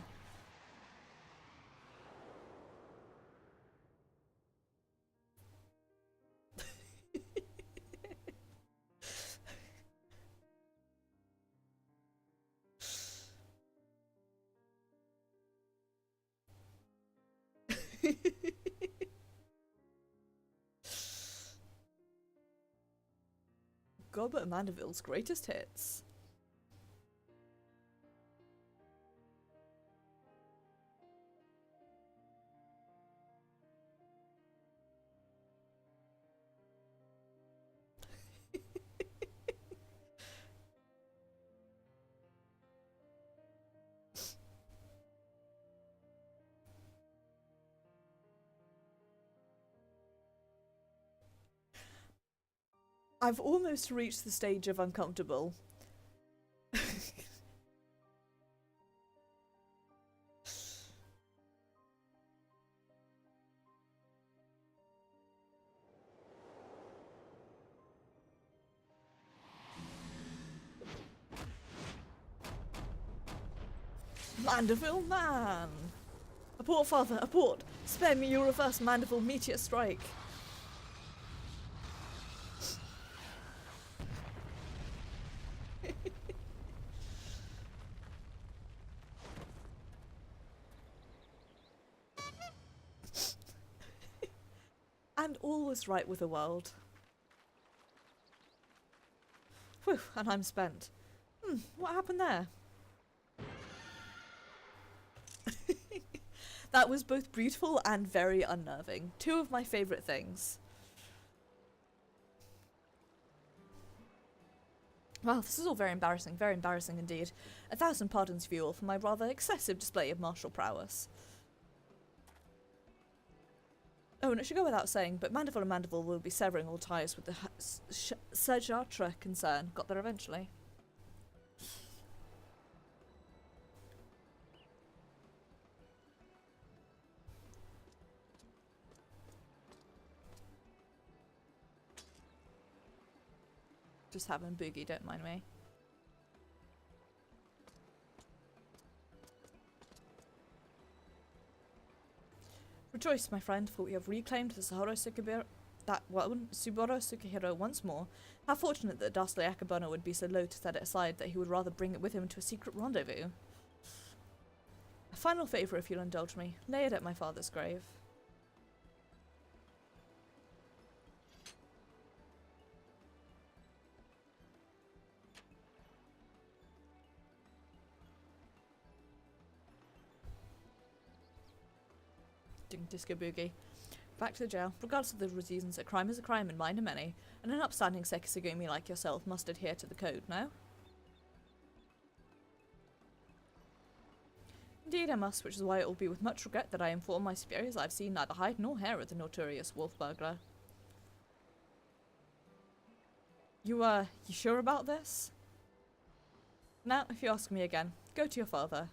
Gobert Mandeville's greatest hits. I've almost reached the stage of uncomfortable. Mandeville man! Abort, Father, abort! Spare me your reverse Mandeville meteor strike! And all was right with the world. Whew, and I'm spent. What happened there? That was both beautiful and very unnerving. Two of my favourite things. Wow, this is all very embarrassing indeed. 1,000 pardons for you all for my rather excessive display of martial prowess. Oh, and it should go without saying, but Mandeville and Mandeville will be severing all ties with the Sajatra concern. Got there eventually. Just having boogie, don't mind me. Rejoice, my friend, for we have reclaimed the Suboro Sukehiro once more. How fortunate that dastardly Akabona would be so low to set it aside that he would rather bring it with him to a secret rendezvous. A final favour, if you'll indulge me. Lay it at my father's grave. Disco Boogie. Back to the jail. Regardless of the reasons, a crime is a crime and mine are many, and an upstanding Sekisugumi like yourself must adhere to the code, no? Indeed I must, which is why it will be with much regret that I inform my superiors I've seen neither hide nor hair of the notorious wolf burglar. You sure about this? Now, if you ask me again, go to your father.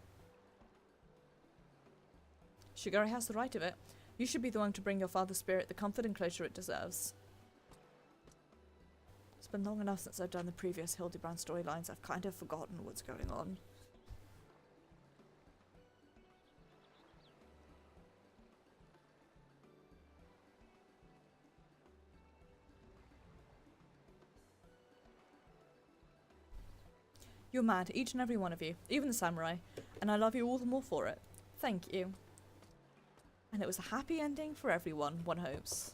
Shigure has the right of it. You should be the one to bring your father's spirit the comfort and closure it deserves. It's been long enough since I've done the previous Hildibrand storylines, I've kind of forgotten what's going on. You're mad, each and every one of you, even the samurai, and I love you all the more for it. Thank you. And it was a happy ending for everyone, one hopes.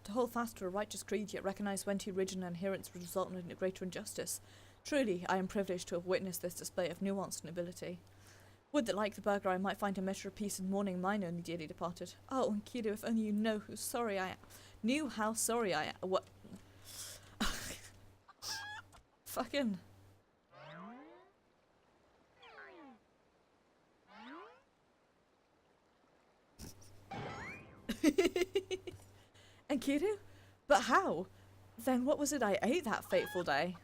To hold fast to a righteous creed, yet recognise when too rigid an adherence would result in a greater injustice. Truly, I am privileged to have witnessed this display of nuance and ability. Would that, like the burglar, I might find a measure of peace in mourning mine only dearly departed. Oh, and Kido, if only you know how sorry I am. Knew how sorry I am. What? Fucking. And Kido? But how? Then what was it I ate that fateful day?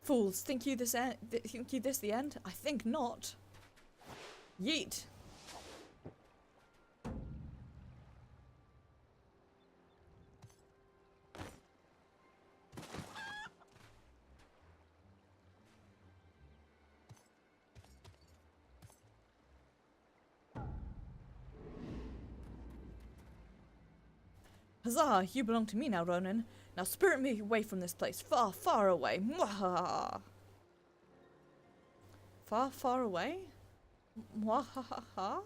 Fools, think you this the end? I think not. Yeet. Huzzah! You belong to me now, Ronan. Now spirit me away from this place. Far, far away. Mwahaha. Far, far away? Mwahaha.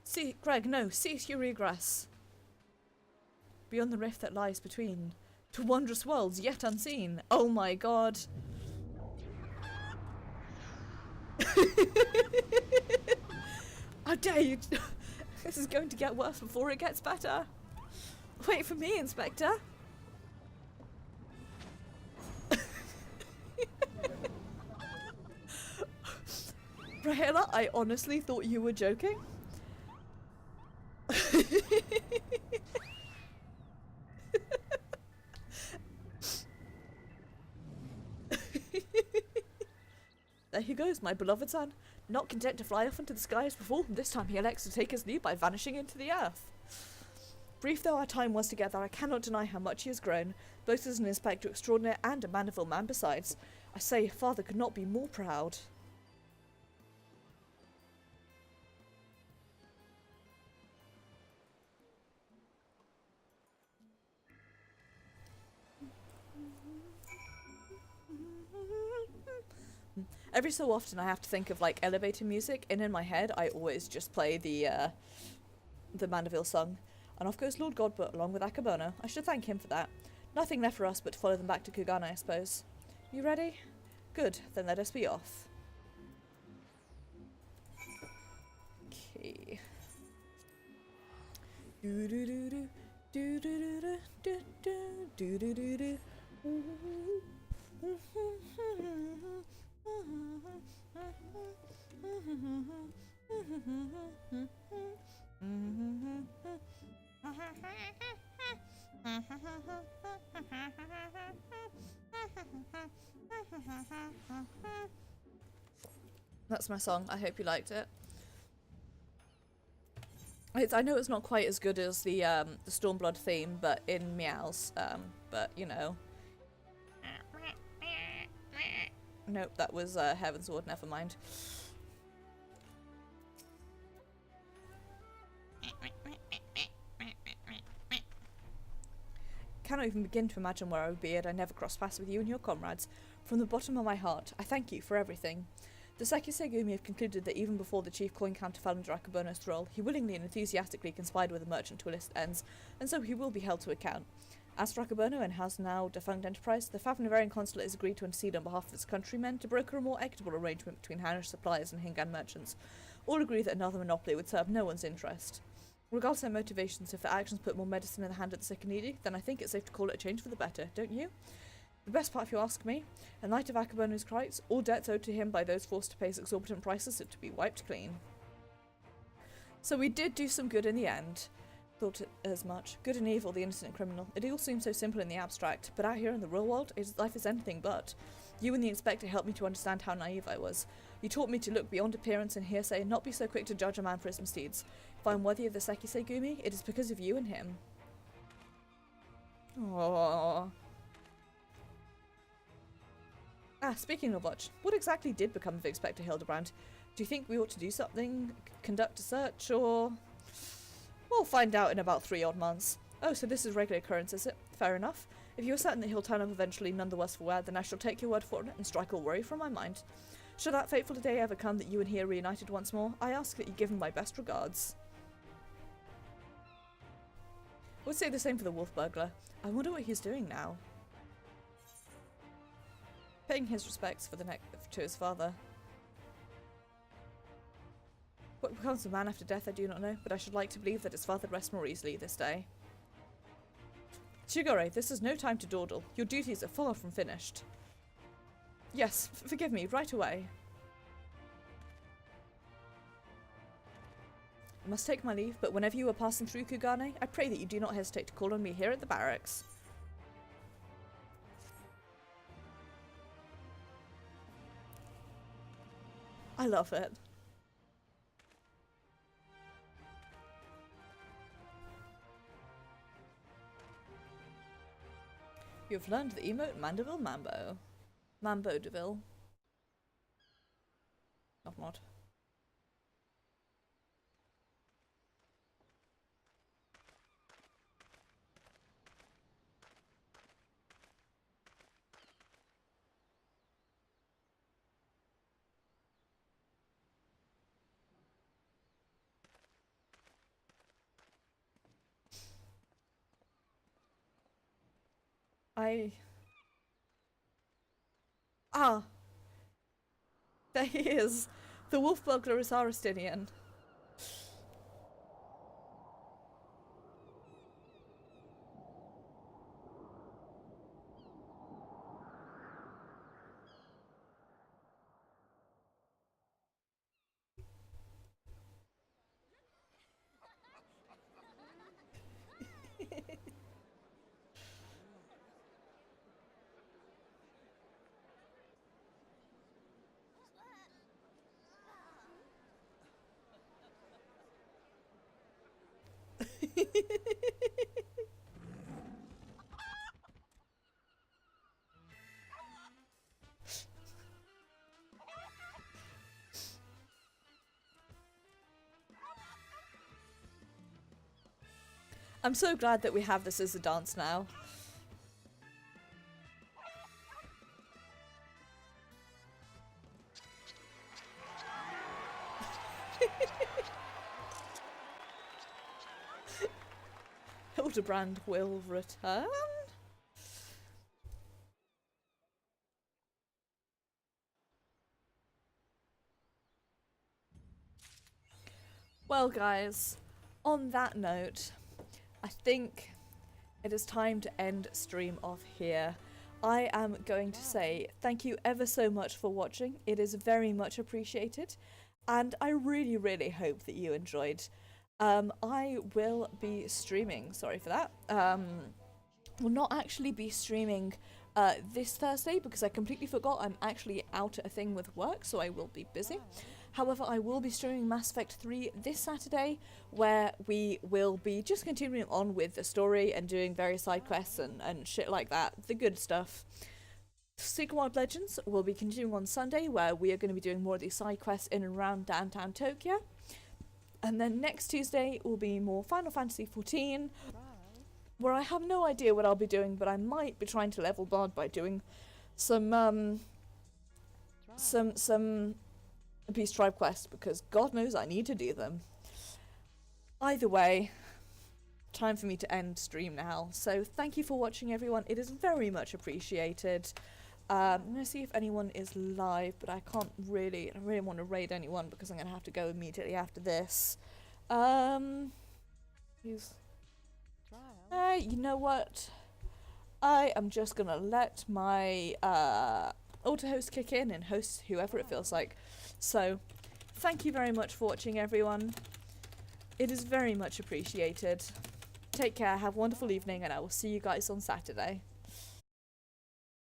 See, Greg, no, cease your regress. Beyond the rift that lies between. To wondrous worlds yet unseen. Oh my god. I dare you. This is going to get worse before it gets better. Wait for me, Inspector. Rahela, I honestly thought you were joking. There he goes, my beloved son. Not content to fly off into the sky as before, this time he elects to take his leave by vanishing into the earth. Brief though our time was together, I cannot deny how much he has grown, both as an inspector extraordinary and a Mandeville man besides. I say, father could not be more proud. Every so often I have to think of like elevator music, and in my head I always just play the Mandeville song. And off goes Lord Godbert along with Akabono. I should thank him for that. Nothing left for us but to follow them back to Kugana, I suppose. You ready? Good, then let us be off. Okay. Do do do do do do do do do do do do. That's my song. I hope you liked it. I know it's not quite as good as the Stormblood theme, but in Meows. But you know. Nope, that was Heaven's Ward. Never mind. Cannot even begin to imagine where I would be had I never crossed paths with you and your comrades. From the bottom of my heart, I thank you for everything. The Sekisegumi have concluded that even before the chief coin counter fell under Akabono's thrall, he willingly and enthusiastically conspired with the merchant to illicit ends, and so he will be held to account. As for Akabono and his now defunct enterprise, the Favnavarian consulate has agreed to intercede on behalf of its countrymen to broker a more equitable arrangement between Hanish suppliers and Hingan merchants. All agree that another monopoly would serve no one's interest. Regardless of their motivations, if their actions put more medicine in the hand of the sick and needy, then I think it's safe to call it a change for the better, don't you? The best part, if you ask me, in light of Akabono's rights, all debts owed to him by those forced to pay exorbitant prices are to be wiped clean. So we did do some good in the end. Thought it as much. Good and evil, the innocent and criminal. It all seems so simple in the abstract, but out here in the real world, life is anything but. You and the inspector helped me to understand how naive I was. You taught me to look beyond appearance and hearsay and not be so quick to judge a man for his misdeeds. If I am worthy of the Sekisegumi, it is because of you and him. Aww. Ah, speaking of which, what exactly did become of Inspector Hildibrand? Do you think we ought to do something? Conduct a search, or...? We'll find out in about 3 odd months. Oh, so this is regular occurrence, is it? Fair enough. If you're certain that he'll turn up eventually, none the worse for wear, then I shall take your word for it and strike all worry from my mind. Should that fateful day ever come that you and he are reunited once more, I ask that you give him my best regards. would say the same for the wolf burglar. I wonder what he's doing now. Paying his respects for to his father. What becomes of man after death I do not know, but I should like to believe that his father rests more easily this day. Shigore, this is no time to dawdle. Your duties are far from finished. Yes, forgive me, right away. I must take my leave, but whenever you are passing through Kugane, I pray that you do not hesitate to call on me here at the barracks. I love it. You've learned the emote Mandeville Mambo. Mambo Deville. Not. There he is. The wolf burglar is Aristinian. I'm so glad that we have this as a dance now. Hildibrand will return? Well guys, on that note, I think it is time to end stream off here. I am going to say thank you ever so much for watching. It is very much appreciated, and I really, really hope that you enjoyed. I will be streaming, sorry for that, will not actually be streaming this Thursday because I completely forgot I'm actually out at a thing with work, so I will be busy. However, I will be streaming Mass Effect 3 this Saturday, where we will be just continuing on with the story and doing various side quests and shit like that, the good stuff. Secret World Legends will be continuing on Sunday, where we are going to be doing more of these side quests in and around downtown Tokyo. And then next Tuesday will be more Final Fantasy XIV, where I have no idea what I'll be doing, but I might be trying to level Bard by doing some Beast Tribe quests, because God knows I need to do them. Either way, time for me to end stream now. So thank you for watching, everyone. It is very much appreciated. I'm going to see if anyone is live, but I don't really want to raid anyone because I'm going to have to go immediately after this. You know what? I am just going to let my auto-host kick in and host whoever it feels like. So, thank you very much for watching, everyone. It is very much appreciated. Take care, have a wonderful evening, and I will see you guys on Saturday.